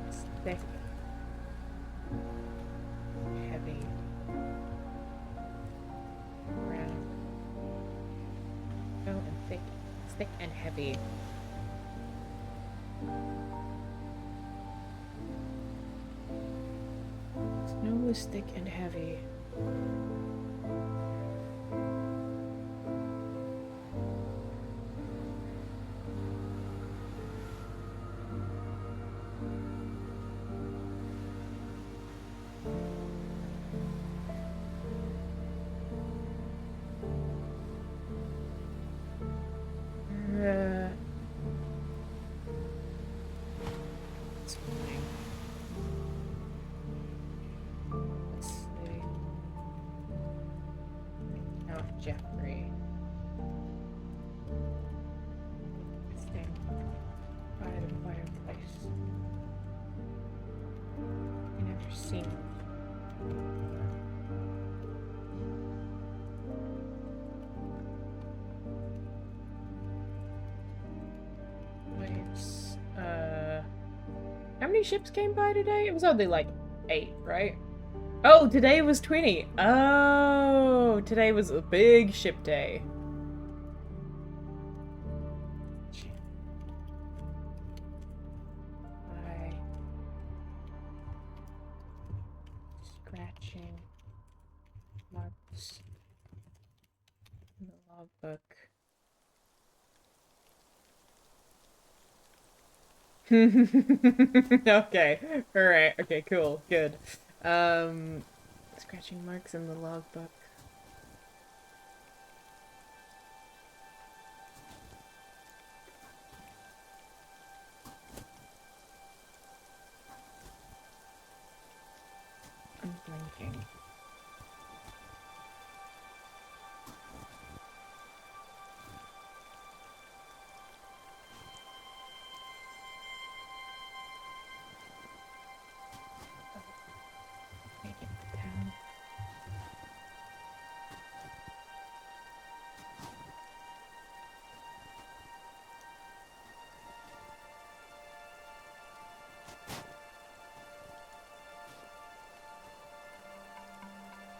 It's thick. Heavy. Round. Oh, and thick. It's thick and heavy. Snow is thick and heavy. It's fine. Let's see. Now Jeffrey. Stand by the fireplace. You never seen him. How many ships came by today? It was only like 8, right? Oh, today was 20. Oh, today was a big ship day. By scratching marks in the logbook. Okay. Alright. Okay, cool. Good. Scratching marks in the logbook. I'm blinking.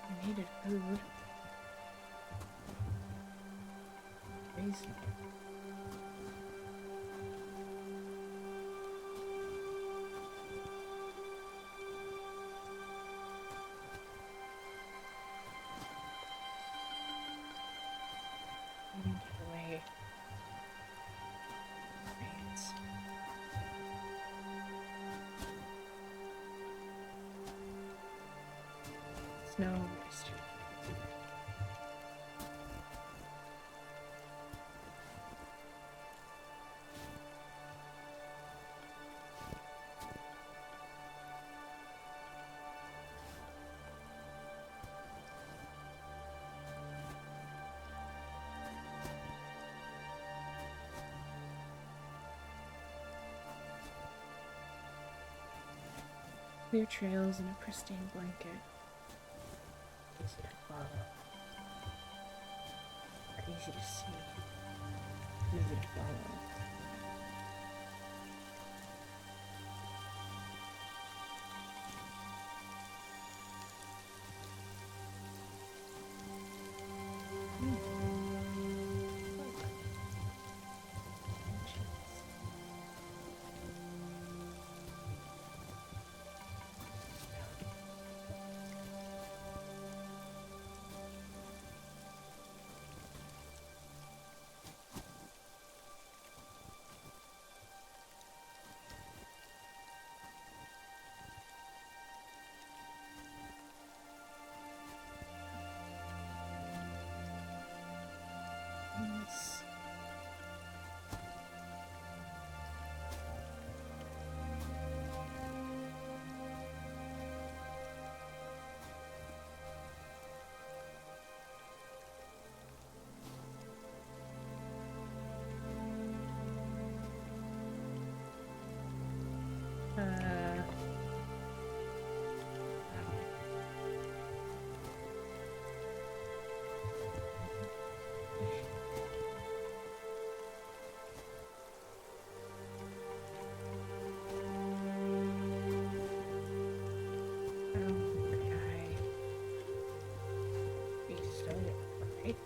I needed food. Crazy. I need to get away. Rains. Snow. Clear trails and a pristine blanket. Easy to follow. Easy to see. Easy to follow. Okay. Restart it, right?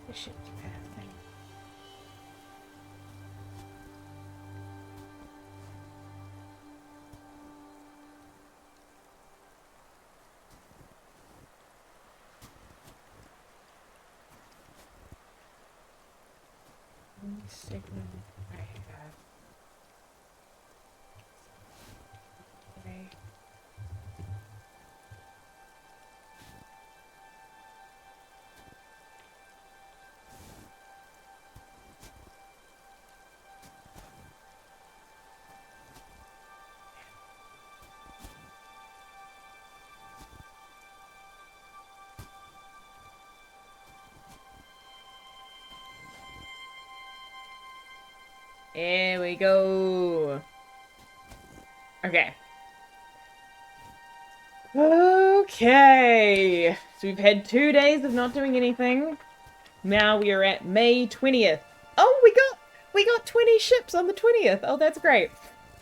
The ship's passing. Only signal I have. Okay. Here we go. Okay. Okay. So we've had 2 days of not doing anything. Now we are at May 20th. Oh, we got 20 ships on the 20th. Oh, that's great.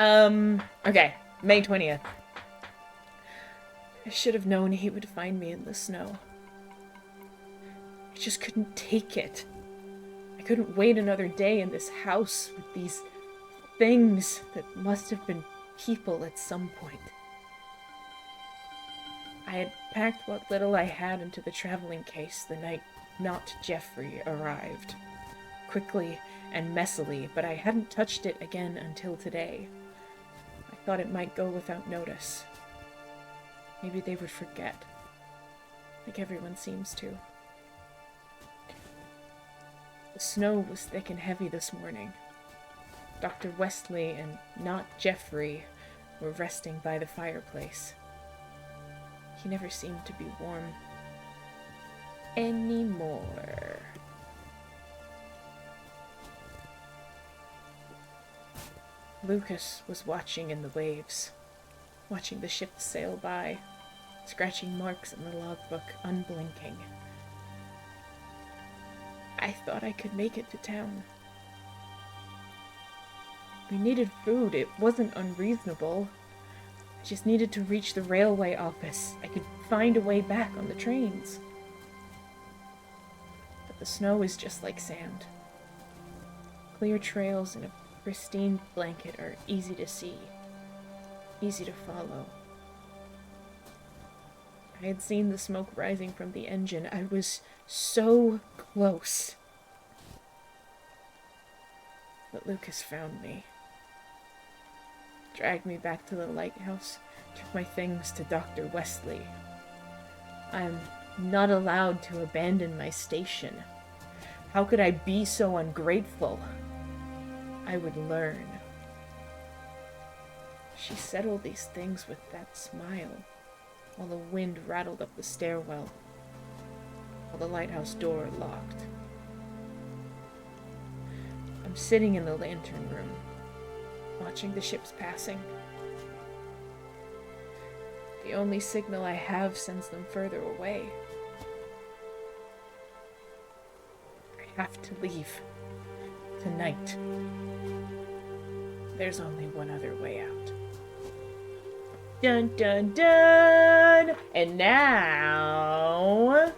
Okay. May 20th. I should have known he would find me in the snow. I just couldn't take it. I couldn't wait another day in this house with these things that must have been people at some point. I had packed what little I had into the traveling case the night not Jeffrey arrived. Quickly and messily, but I hadn't touched it again until today. I thought it might go without notice. Maybe they would forget. Like everyone seems to. The snow was thick and heavy this morning. Dr. Wesley and not Jeffrey were resting by the fireplace. He never seemed to be warm anymore. Lucas was watching in the waves, watching the ship sail by, scratching marks in the logbook, unblinking. I thought I could make it to town. We needed food. It wasn't unreasonable. I just needed to reach the railway office. I could find a way back on the trains. But the snow is just like sand. Clear trails in a pristine blanket are easy to see, easy to follow. I had seen the smoke rising from the engine. I was so close. But Lucas found me. Dragged me back to the lighthouse, took my things to Dr. Wesley. I'm not allowed to abandon my station. How could I be so ungrateful? I would learn. She said all these things with that smile, while the wind rattled up the stairwell, while the lighthouse door locked. I'm sitting in the lantern room, watching the ships passing. The only signal I have sends them further away. I have to leave tonight. There's only one other way out. Dun dun dun! And now...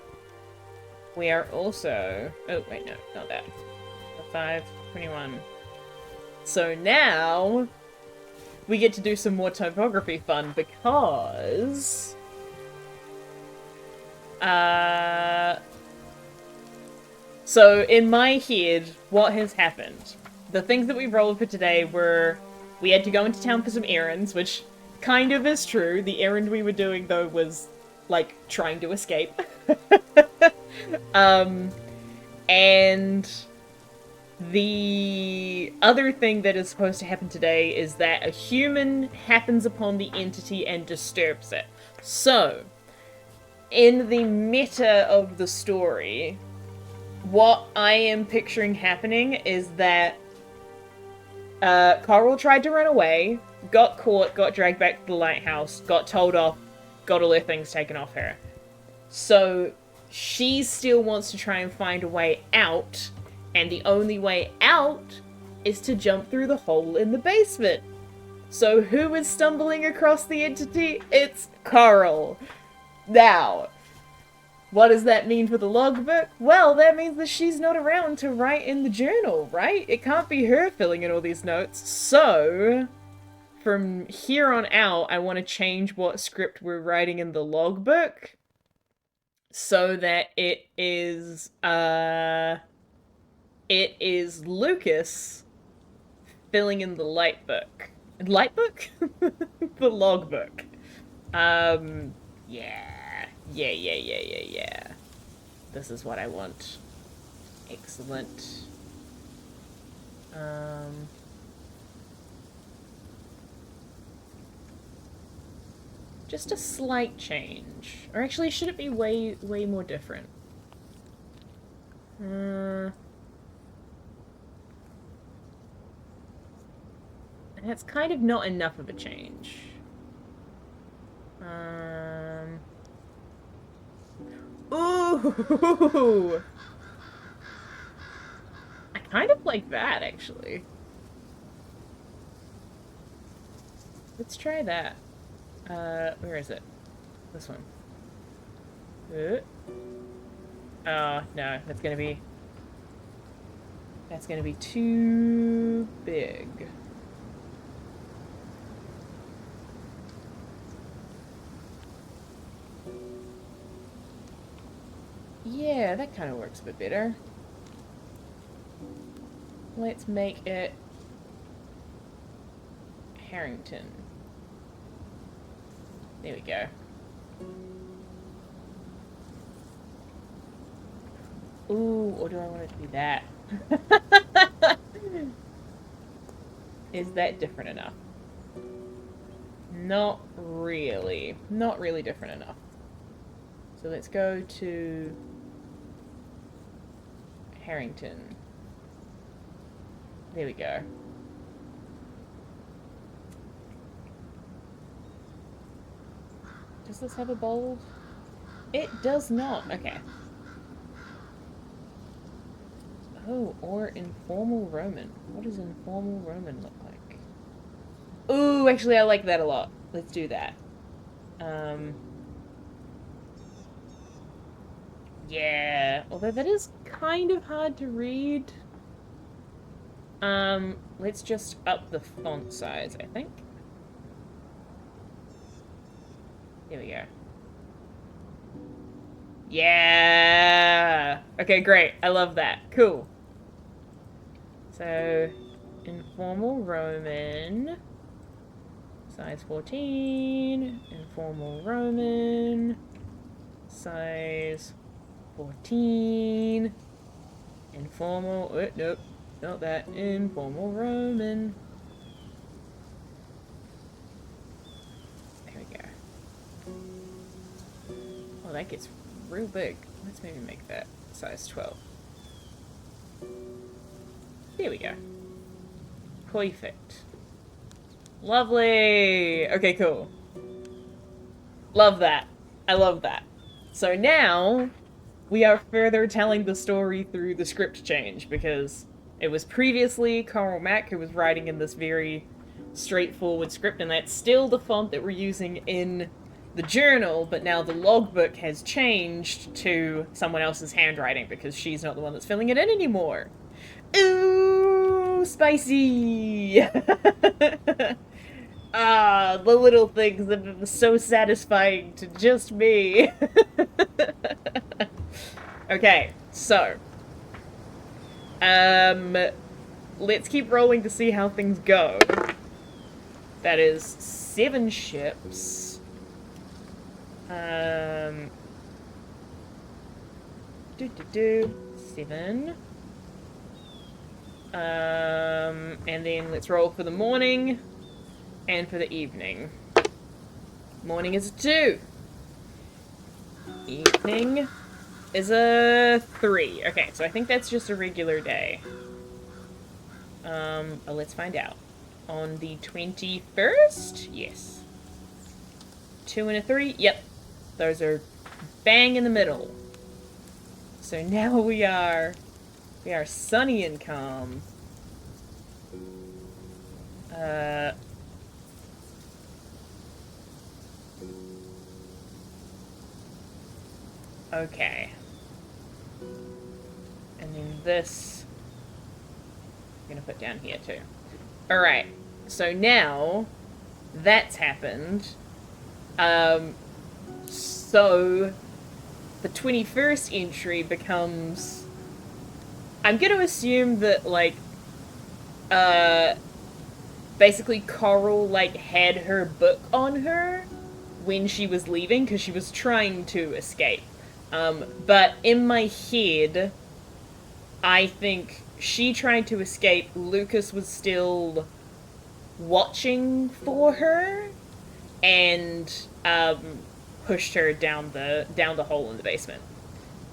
we are also... oh, wait, no, not that. 5:21. So now... we get to do some more typography fun because... so in my head, what has happened? The things that we rolled for today were... we had to go into town for some errands, which kind of is true. The errand we were doing, though, was, like, trying to escape. And the other thing that is supposed to happen today is that a human happens upon the entity and disturbs it. So, in the meta of the story, what I am picturing happening is that Coral tried to run away, got caught, got dragged back to the lighthouse, got told off, got all her things taken off her. So she still wants to try and find a way out, and the only way out is to jump through the hole in the basement. So who is stumbling across the entity? It's Coral. Now, what does that mean for the logbook? Well, that means that she's not around to write in the journal, right? It can't be her filling in all these notes. So, from here on out, I want to change what script we're writing in the logbook so that it is Lucas filling in the lightbook. Lightbook? The logbook. Yeah. Yeah. This is what I want. Excellent. Just a slight change. Or actually, should it be way more different? That's kind of not enough of a change. Ooh! I kind of like that, actually. Let's try that. Where is it? This one. Oh, no, that's gonna be too big. Yeah, that kind of works a bit better. Let's make it Harrington. There we go. Ooh, or do I want it to be that? Is that different enough? Not really. Not really different enough. So let's go to Harrington. There we go. Does this have a bold? It does not. Okay. Oh, or informal Roman. What does informal Roman look like? Ooh, actually I like that a lot. Let's do that. Yeah, although that is kind of hard to read. Let's just up the font size, I think. Here we go. Yeah! Okay, great. I love that. Cool. So, informal Roman, size 14, informal Roman, size 14, informal, oh, nope, not that, informal Roman. There we go. Oh, that gets real big. Let's maybe make that size 12. There we go. Perfect. Lovely! Okay, cool. Love that. I love that. So now, we are further telling the story through the script change, because It was previously Carl Mack who was writing in this very straightforward script, and that's still the font that we're using in the journal, but now the logbook has changed to someone else's handwriting because she's not the one that's filling it in anymore. Ooh, spicy! Ah, the little things that are so satisfying to just me. Okay, so let's keep rolling to see how things go. That is 7 ships. 7. And then let's roll for the morning and for the evening. Morning is a 2. Evening is a 3. Okay, so I think that's just a regular day. Let's find out. On the 21st? Yes. 2 and a 3? Yep. Those are bang in the middle. So now we are sunny and calm. Okay. And then this I'm gonna put down here too. Alright, so now that's happened. So the 21st entry becomes, I'm gonna assume that, like, basically Coral, like, had her book on her when she was leaving, because she was trying to escape. But in my head, I think she tried to escape, Lucas was still watching for her, and, pushed her down the hole in the basement.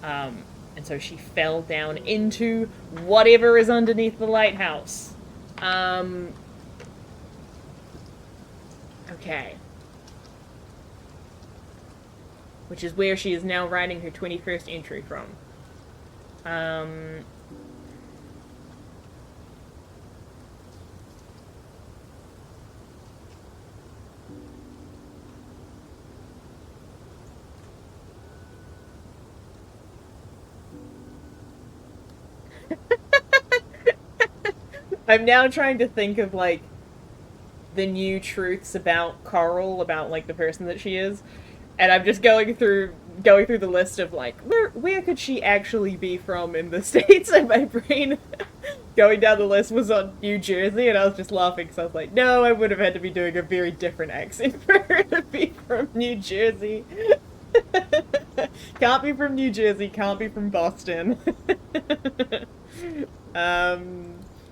And so she fell down into whatever is underneath the lighthouse. Okay. Which is where she is now writing her 21st entry from. I'm now trying to think of, like, the new truths about Coral, about, like, the person that she is. And I'm just going through the list of, like, where could she actually be from in the States? And my brain going down the list was on New Jersey, and I was just laughing because I was like, no, I would have had to be doing a very different accent for her to be from New Jersey. Can't be from New Jersey, can't be from Boston.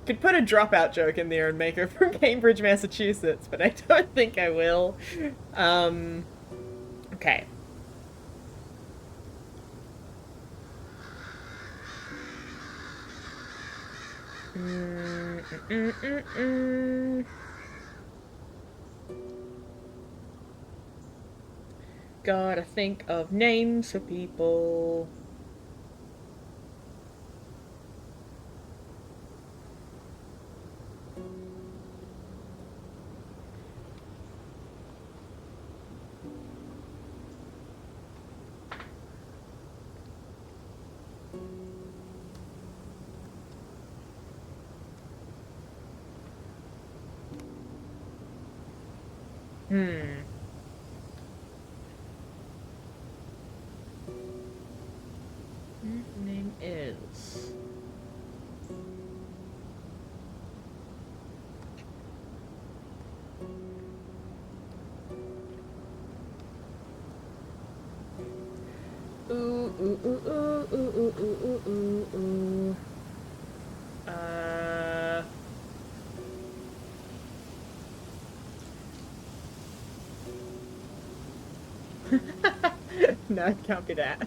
Could put a dropout joke in there and make her from Cambridge, Massachusetts, but I don't think I will. Okay. Gotta think of names for people. Name is... No, it can't be that.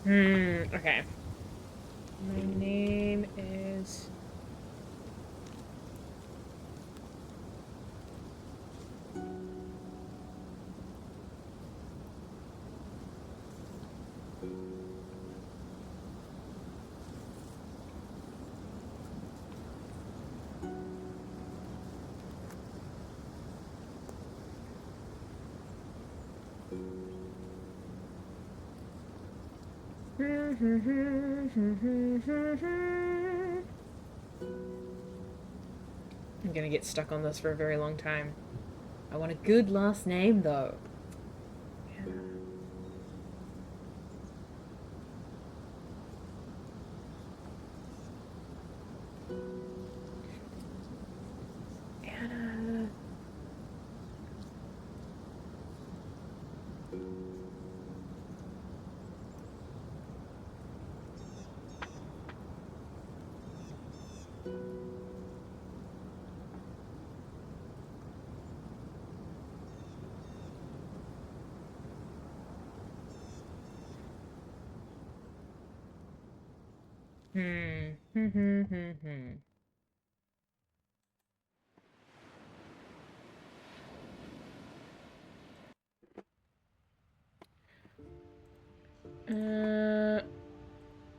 Okay. My name is... I'm gonna get stuck on this for a very long time. I want a good last name, though. Anna.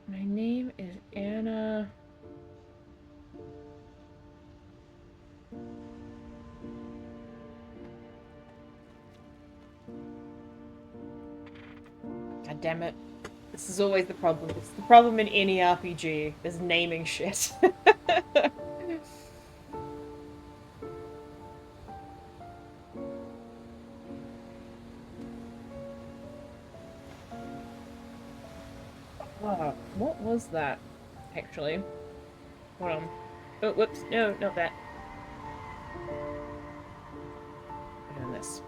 My name is Anna. God damn it. This is always the problem. It's the problem in any RPG, is naming shit. Oh, what was that, actually? Hold on. Oh, whoops. No, not that. We're doing this.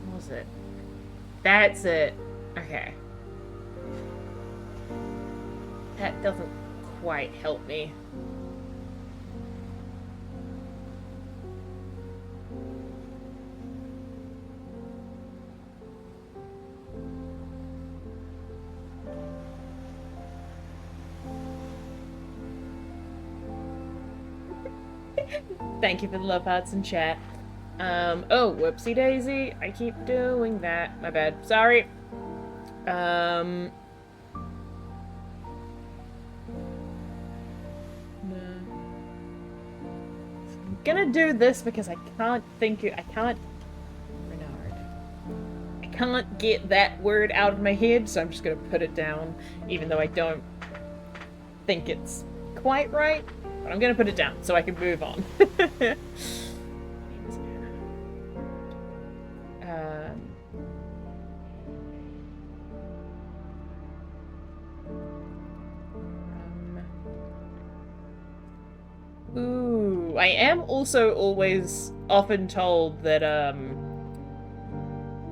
What was it? That's it. Okay. That doesn't quite help me. Thank you for the love hearts in chat. Oh, whoopsie daisy. I keep doing that. My bad. Sorry. No. I'm gonna do this because I can't Renard. I can't get that word out of my head, so I'm just gonna put it down, even though I don't think it's quite right. But I'm gonna put it down so I can move on. Ooh, I am also always often told that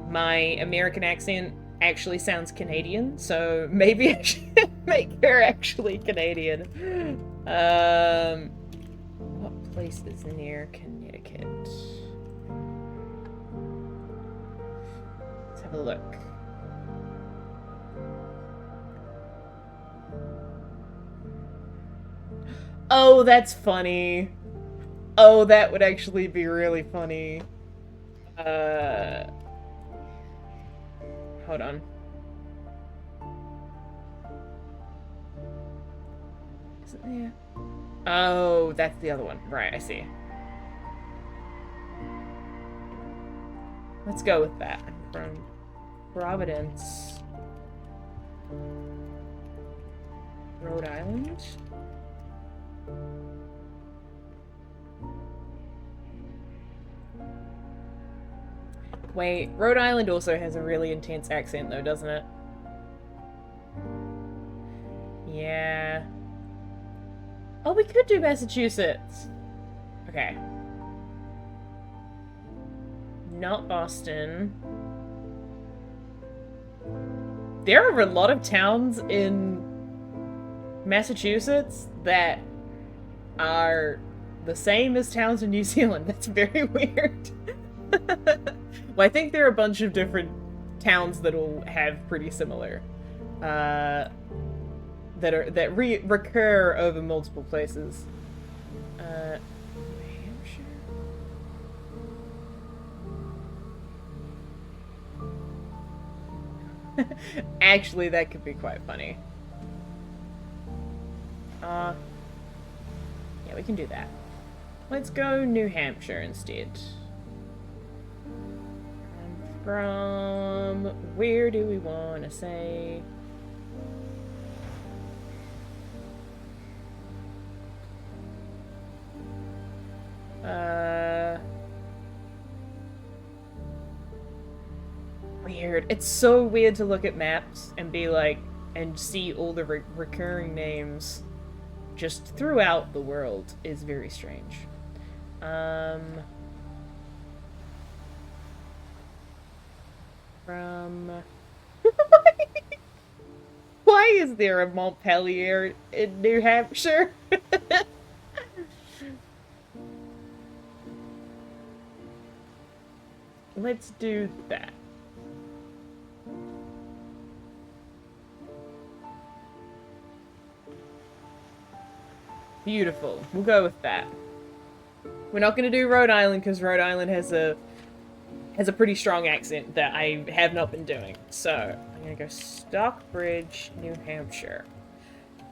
my American accent actually sounds Canadian, so maybe I should make her actually Canadian. What place is near Connecticut? Let's have a look. Oh, that's funny. Oh, that would actually be really funny. Hold on. Is it there? Oh, that's the other one. Right, I see. Let's go with that. I'm from Providence, Rhode Island. Wait, Rhode Island also has a really intense accent though, doesn't it? Yeah. Oh, we could do Massachusetts. Okay. Not Boston. There are a lot of towns in Massachusetts that are the same as towns in New Zealand. That's very weird. Well, I think there are a bunch of different towns that'll have pretty similar, that recur over multiple places. New Hampshire. Actually, that could be quite funny. Yeah, we can do that. Let's go New Hampshire instead. From where do we want to say? Weird. It's so weird to look at maps and be like, and see all the recurring names just throughout the world is very strange. From... Why is there a Montpelier in New Hampshire? Let's do that. Beautiful. We'll go with that. We're not going to do Rhode Island because Rhode Island has a pretty strong accent that I have not been doing. So I'm going to go Stockbridge, New Hampshire.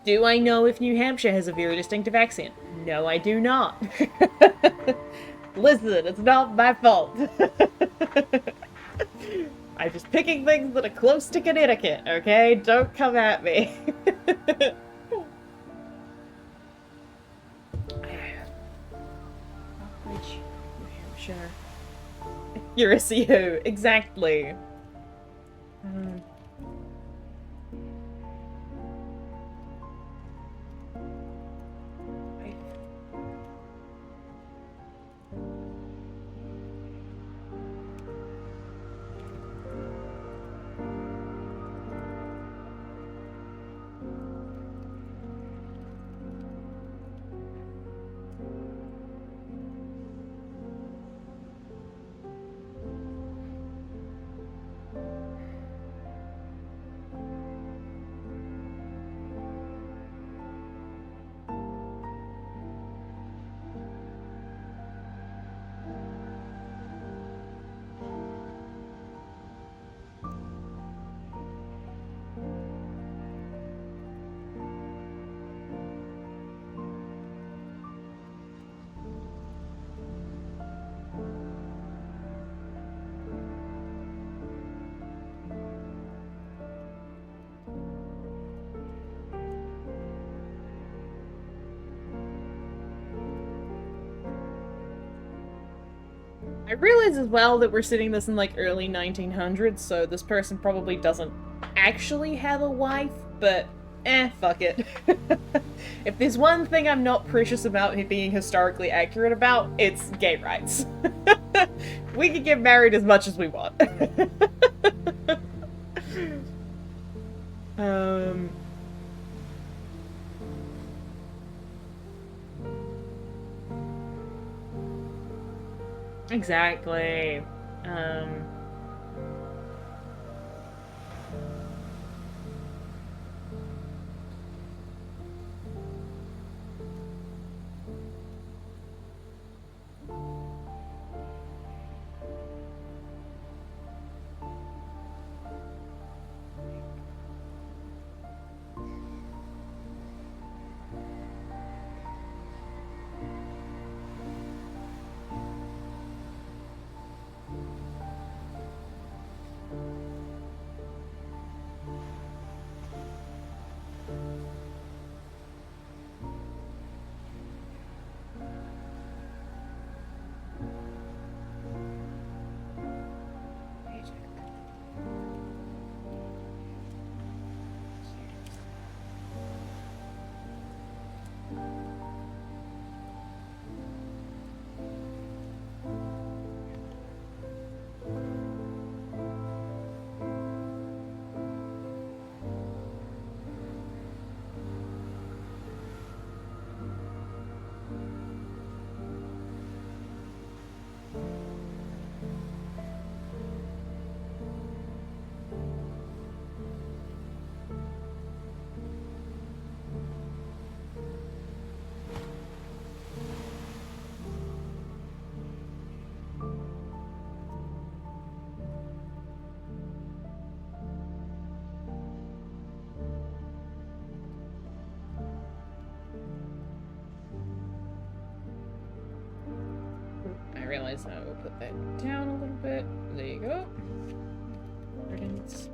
Do I know if New Hampshire has a very distinctive accent? No, I do not. Listen, it's not my fault. I'm just picking things that are close to Connecticut, okay? Don't come at me. New Hampshire. You're a CO, exactly. I realize as well that we're sitting this in like early 1900s, so this person probably doesn't actually have a wife, but fuck it. If there's one thing I'm not precious about being historically accurate about, it's gay rights. We can get married as much as we want. Exactly. realize that. We'll put that down a little bit. There you go. Riddance.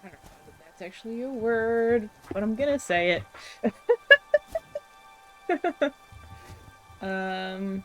I don't know that that's actually a word, but I'm gonna say it. um.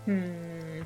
Hmm.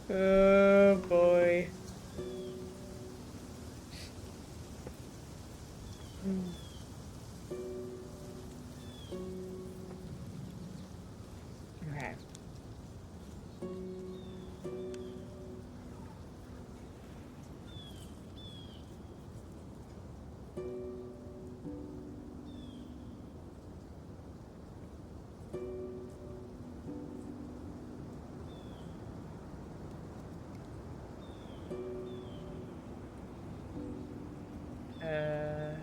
Oh boy. Okay. Uh...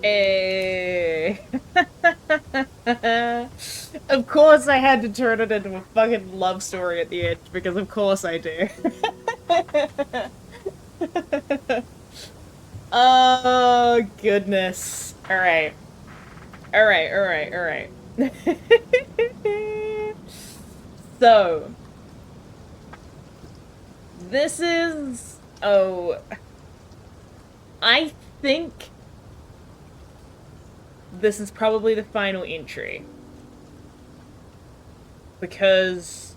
Hey. Of course I had to turn it into a fucking love story at the end, because of course I do. Oh, goodness. Alright. Alright, alright, alright. So, this is... Oh... I think this is probably the final entry. Because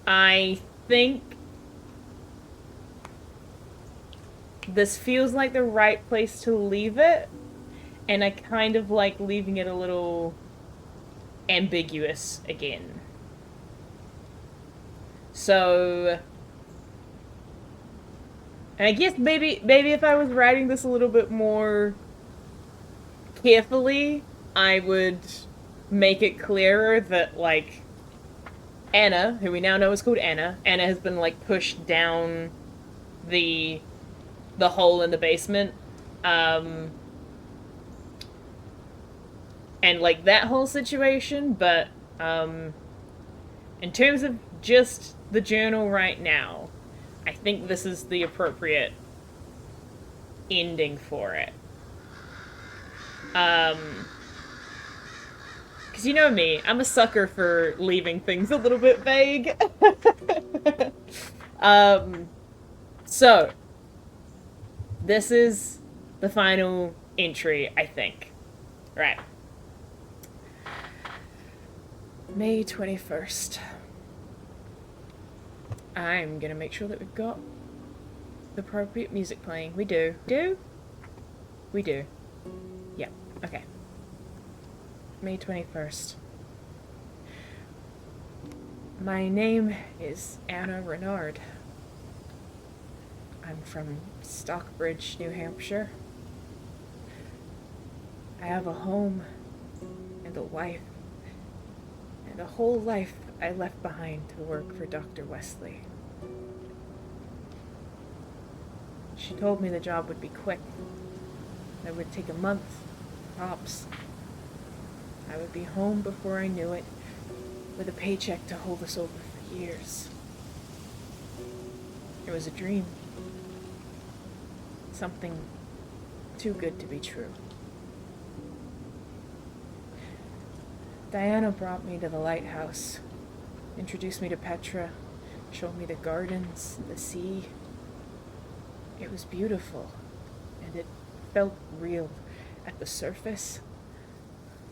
I think this feels like the right place to leave it, and I kind of like leaving it a little ambiguous again. So, and I guess maybe if I was writing this a little bit more carefully, I would make it clearer that, like, Anna, who we now know is called Anna, has been, like, pushed down the hole in the basement. And, like, that whole situation, but, in terms of just the journal right now, I think this is the appropriate ending for it. Because you know me, I'm a sucker for leaving things a little bit vague. So, this is the final entry, I think. Right. May 21st. I'm gonna make sure that we've got the appropriate music playing. We do. We do. Yeah, okay. May 21st. My name is Anna Renard. I'm from Stockbridge, New Hampshire. I have a home and a wife, and a whole life I left behind to work for Dr. Wesley. She told me the job would be quick. It would take a month, tops. I would be home before I knew it, with a paycheck to hold us over for years. It was a dream. Something too good to be true. Diana brought me to the lighthouse, introduced me to Petra, showed me the gardens, the sea. It was beautiful, and it felt real at the surface,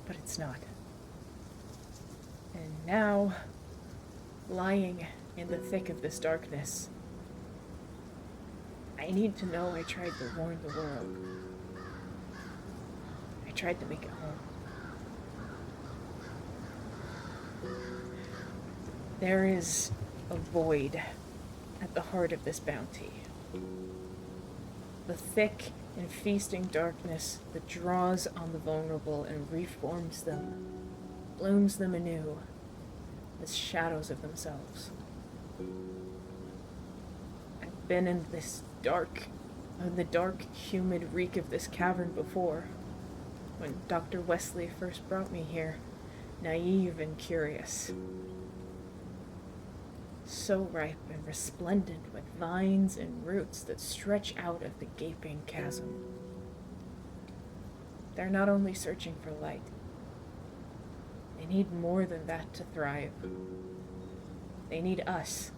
but it's not. And now, lying in the thick of this darkness, I need to know I tried to warn the world. I tried to make it home. There is a void at the heart of this bounty. The thick and feasting darkness that draws on the vulnerable and reforms them, blooms them anew as shadows of themselves. I've been in the dark, humid reek of this cavern before, when Dr. Wesley first brought me here, naive and curious. So ripe and resplendent with vines and roots that stretch out of the gaping chasm. They're not only searching for light. They need more than that to thrive. They need us,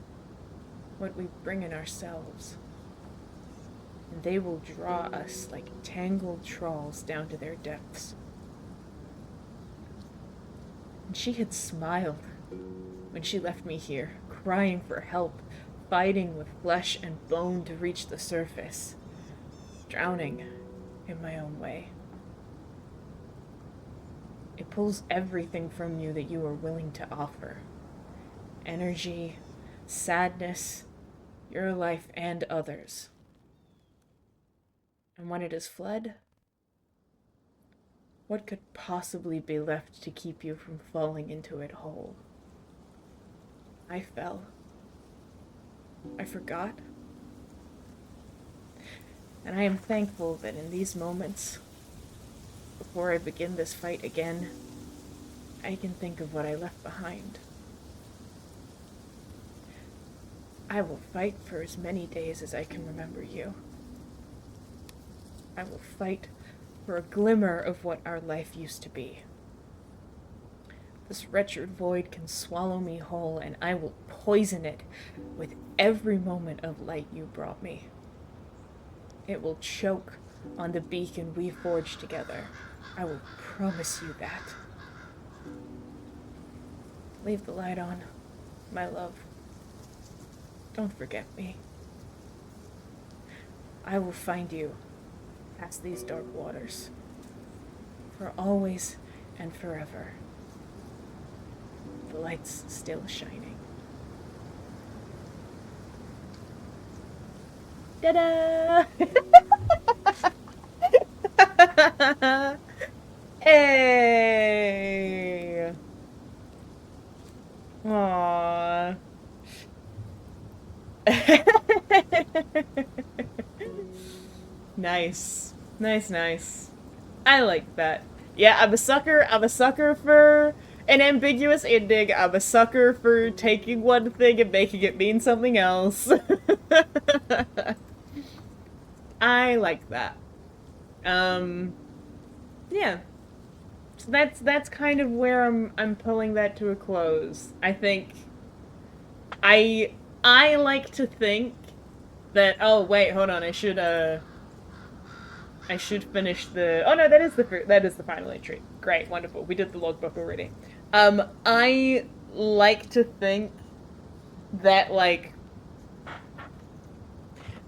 what we bring in ourselves. And they will draw us like tangled trawls down to their depths. And she had smiled when she left me here, crying for help, fighting with flesh and bone to reach the surface, drowning in my own way. It pulls everything from you that you are willing to offer. Energy, sadness, your life and others. And when it is fled, what could possibly be left to keep you from falling into it whole? I fell. I forgot. And I am thankful that in these moments, before I begin this fight again, I can think of what I left behind. I will fight for as many days as I can remember you. I will fight for a glimmer of what our life used to be. This wretched void can swallow me whole, and I will poison it with every moment of light you brought me. It will choke on the beacon we forged together. I will promise you that. Leave the light on, my love. Don't forget me. I will find you past these dark waters, for always and forever. The light's still shining. Ta-da! Hey! Aww. Nice. Nice. I like that. Yeah, I'm a sucker for an ambiguous ending. I'm a sucker for taking one thing and making it mean something else. I like that. Yeah. So that's kind of where I'm pulling that to a close. I think I like to think that, oh wait, hold on, I should finish the, oh no, that is the final entry. Great, wonderful. We did the logbook already. I like to think that, like,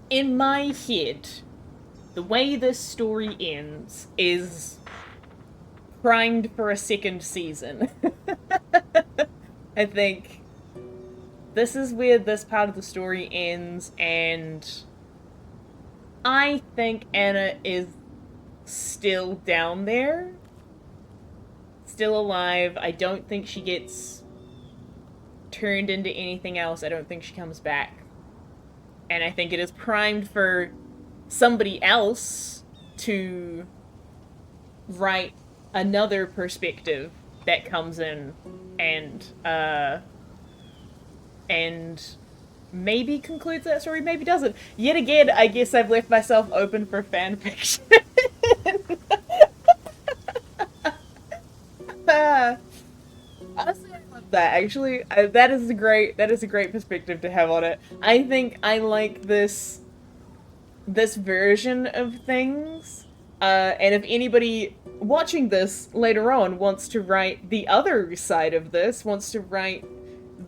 in my head, the way this story ends is primed for a second season. I think this is where this part of the story ends, and I think Anna is still down there, still alive. I don't think she gets turned into anything else. I don't think she comes back. And I think it is primed for somebody else to write another perspective that comes in and maybe concludes that story, maybe doesn't. Yet again, I guess I've left myself open for fan fiction. Honestly, I love that. Actually, that is a great perspective to have on it. I think I like this version of things. And if anybody watching this later on wants to write the other side of this, wants to write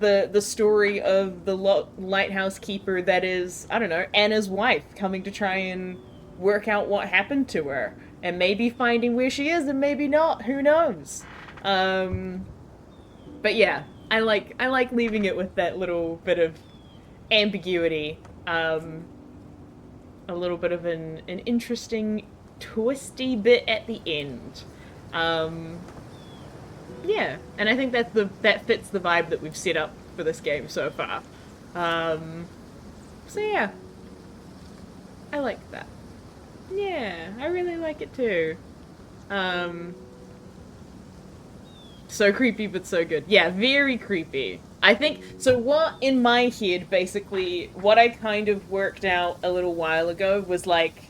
the story of the lighthouse keeper that is, I don't know, Anna's wife coming to try and work out what happened to her, and maybe finding where she is and maybe not, who knows. But yeah, I like leaving it with that little bit of ambiguity. A little bit of an interesting twisty bit at the end. Yeah, and I think that fits the vibe that we've set up for this game so far. So yeah, I like that. Yeah, I really like it too. So creepy, but so good. Yeah, very creepy. I think, so what, in my head, basically, what I kind of worked out a little while ago was, like,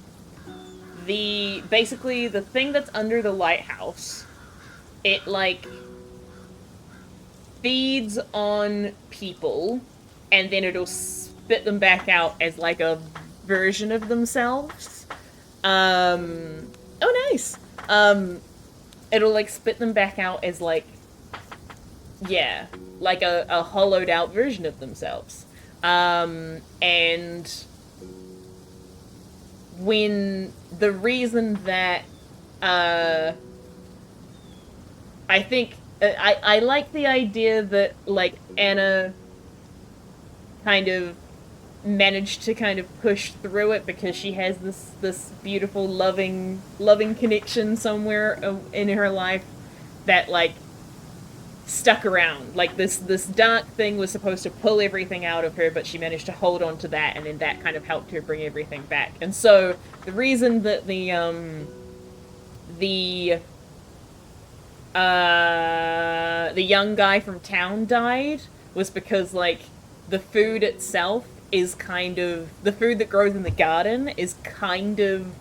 basically, the thing that's under the lighthouse, it, like, feeds on people, and then it'll spit them back out as, like, a version of themselves. Oh, nice! It'll, like, spit them back out as, like, yeah, like a hollowed out version of themselves. And when the reason that, I think, I like the idea that, like, Anna kind of managed to kind of push through it because she has this beautiful, loving connection somewhere in her life that, like, stuck around. Like, this dark thing was supposed to pull everything out of her, but she managed to hold on to that, and then that kind of helped her bring everything back. And so the reason that the young guy from town died was because, like, the food itself is kind of, the food that grows in the garden is kind of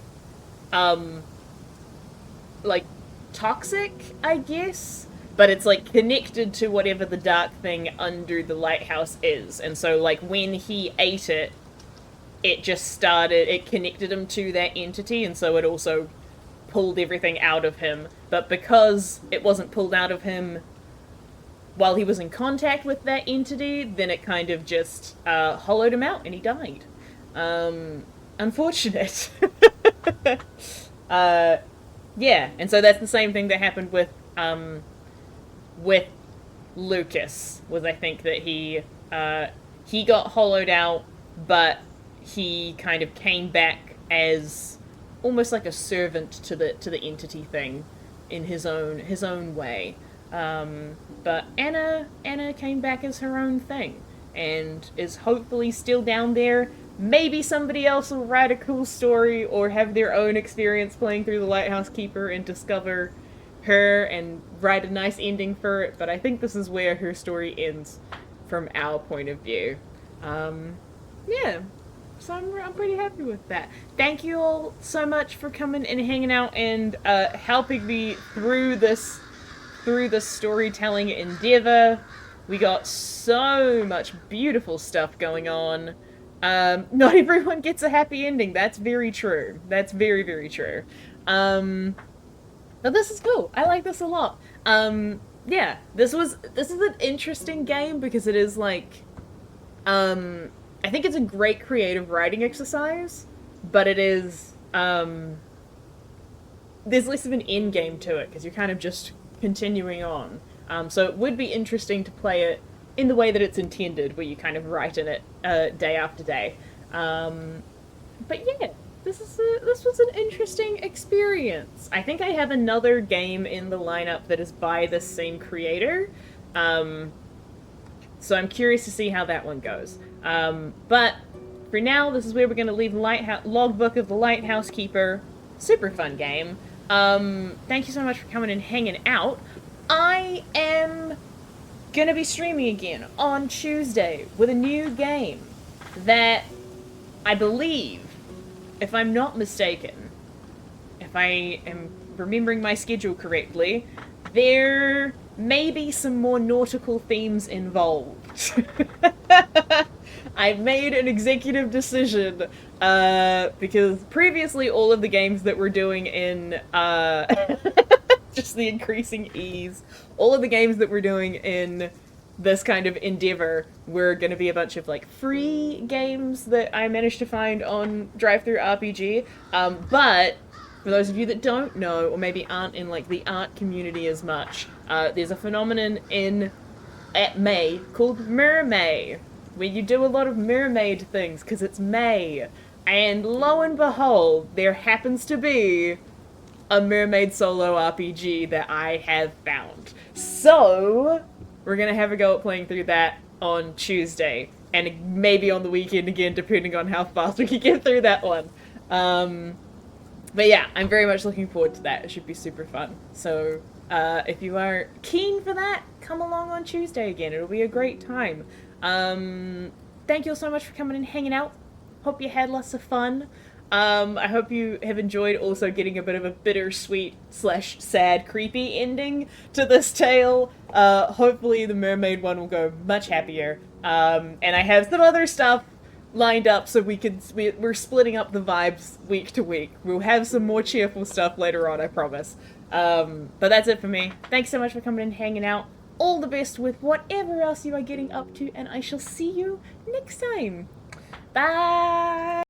like toxic, I guess, but it's, like, connected to whatever the dark thing under the lighthouse is. And so, like, when he ate it, it connected him to that entity, and so it also pulled everything out of him. But because it wasn't pulled out of him while he was in contact with that entity, then it kind of just hollowed him out, and he died. Unfortunate. Yeah, and so that's the same thing that happened with Lucas, was, I think, that he got hollowed out, but he kind of came back as almost like a servant to the entity thing in his own way. But Anna came back as her own thing, and is hopefully still down there. Maybe somebody else will write a cool story or have their own experience playing through the Lighthouse Keeper and discover her and write a nice ending for it, but I think this is where her story ends from our point of view. Yeah, so I'm pretty happy with that. Thank you all so much for coming and hanging out and helping me through this storytelling endeavor. We got so much beautiful stuff going on. Not everyone gets a happy ending. That's very true. That's very, very true. But this is cool. I like this a lot. Yeah, this is an interesting game because it is, like, I think it's a great creative writing exercise, but it is, there's less of an end game to it because you're kind of just continuing on. So it would be interesting to play it in the way that it's intended, where you kind of write in it day after day. But yeah, this was an interesting experience. I think I have another game in the lineup that is by this same creator. So I'm curious to see how that one goes. But for now, this is where we're going to leave Logbook of the Lighthouse Keeper. Super fun game. Thank you so much for coming and hanging out. I am gonna be streaming again on Tuesday with a new game. that I believe, if I'm not mistaken, if I am remembering my schedule correctly, there may be some more nautical themes involved. I made an executive decision because previously all of the games that we're doing in just the increasing ease, all of the games that we're doing in this kind of endeavor were going to be a bunch of like free games that I managed to find on DriveThruRPG. But for those of you that don't know, or maybe aren't in like the art community as much, there's a phenomenon at May called Mermay, where you do a lot of mermaid things because it's May. And lo and behold, there happens to be a mermaid solo RPG that I have found. So we're gonna have a go at playing through that on Tuesday, and maybe on the weekend again, depending on how fast we can get through that one. But yeah, I'm very much looking forward to that. It should be super fun. So if you are keen for that, come along on Tuesday again. It'll be a great time. Thank you all so much for coming and hanging out. Hope you had lots of fun. I hope you have enjoyed also getting a bit of a bittersweet / sad creepy ending to this tale. Hopefully the mermaid one will go much happier. And I have some other stuff lined up so we're splitting up the vibes week to week. We'll have some more cheerful stuff later on, I promise. But that's it for me. Thanks so much for coming and hanging out. All the best with whatever else you are getting up to, and I shall see you next time. Bye!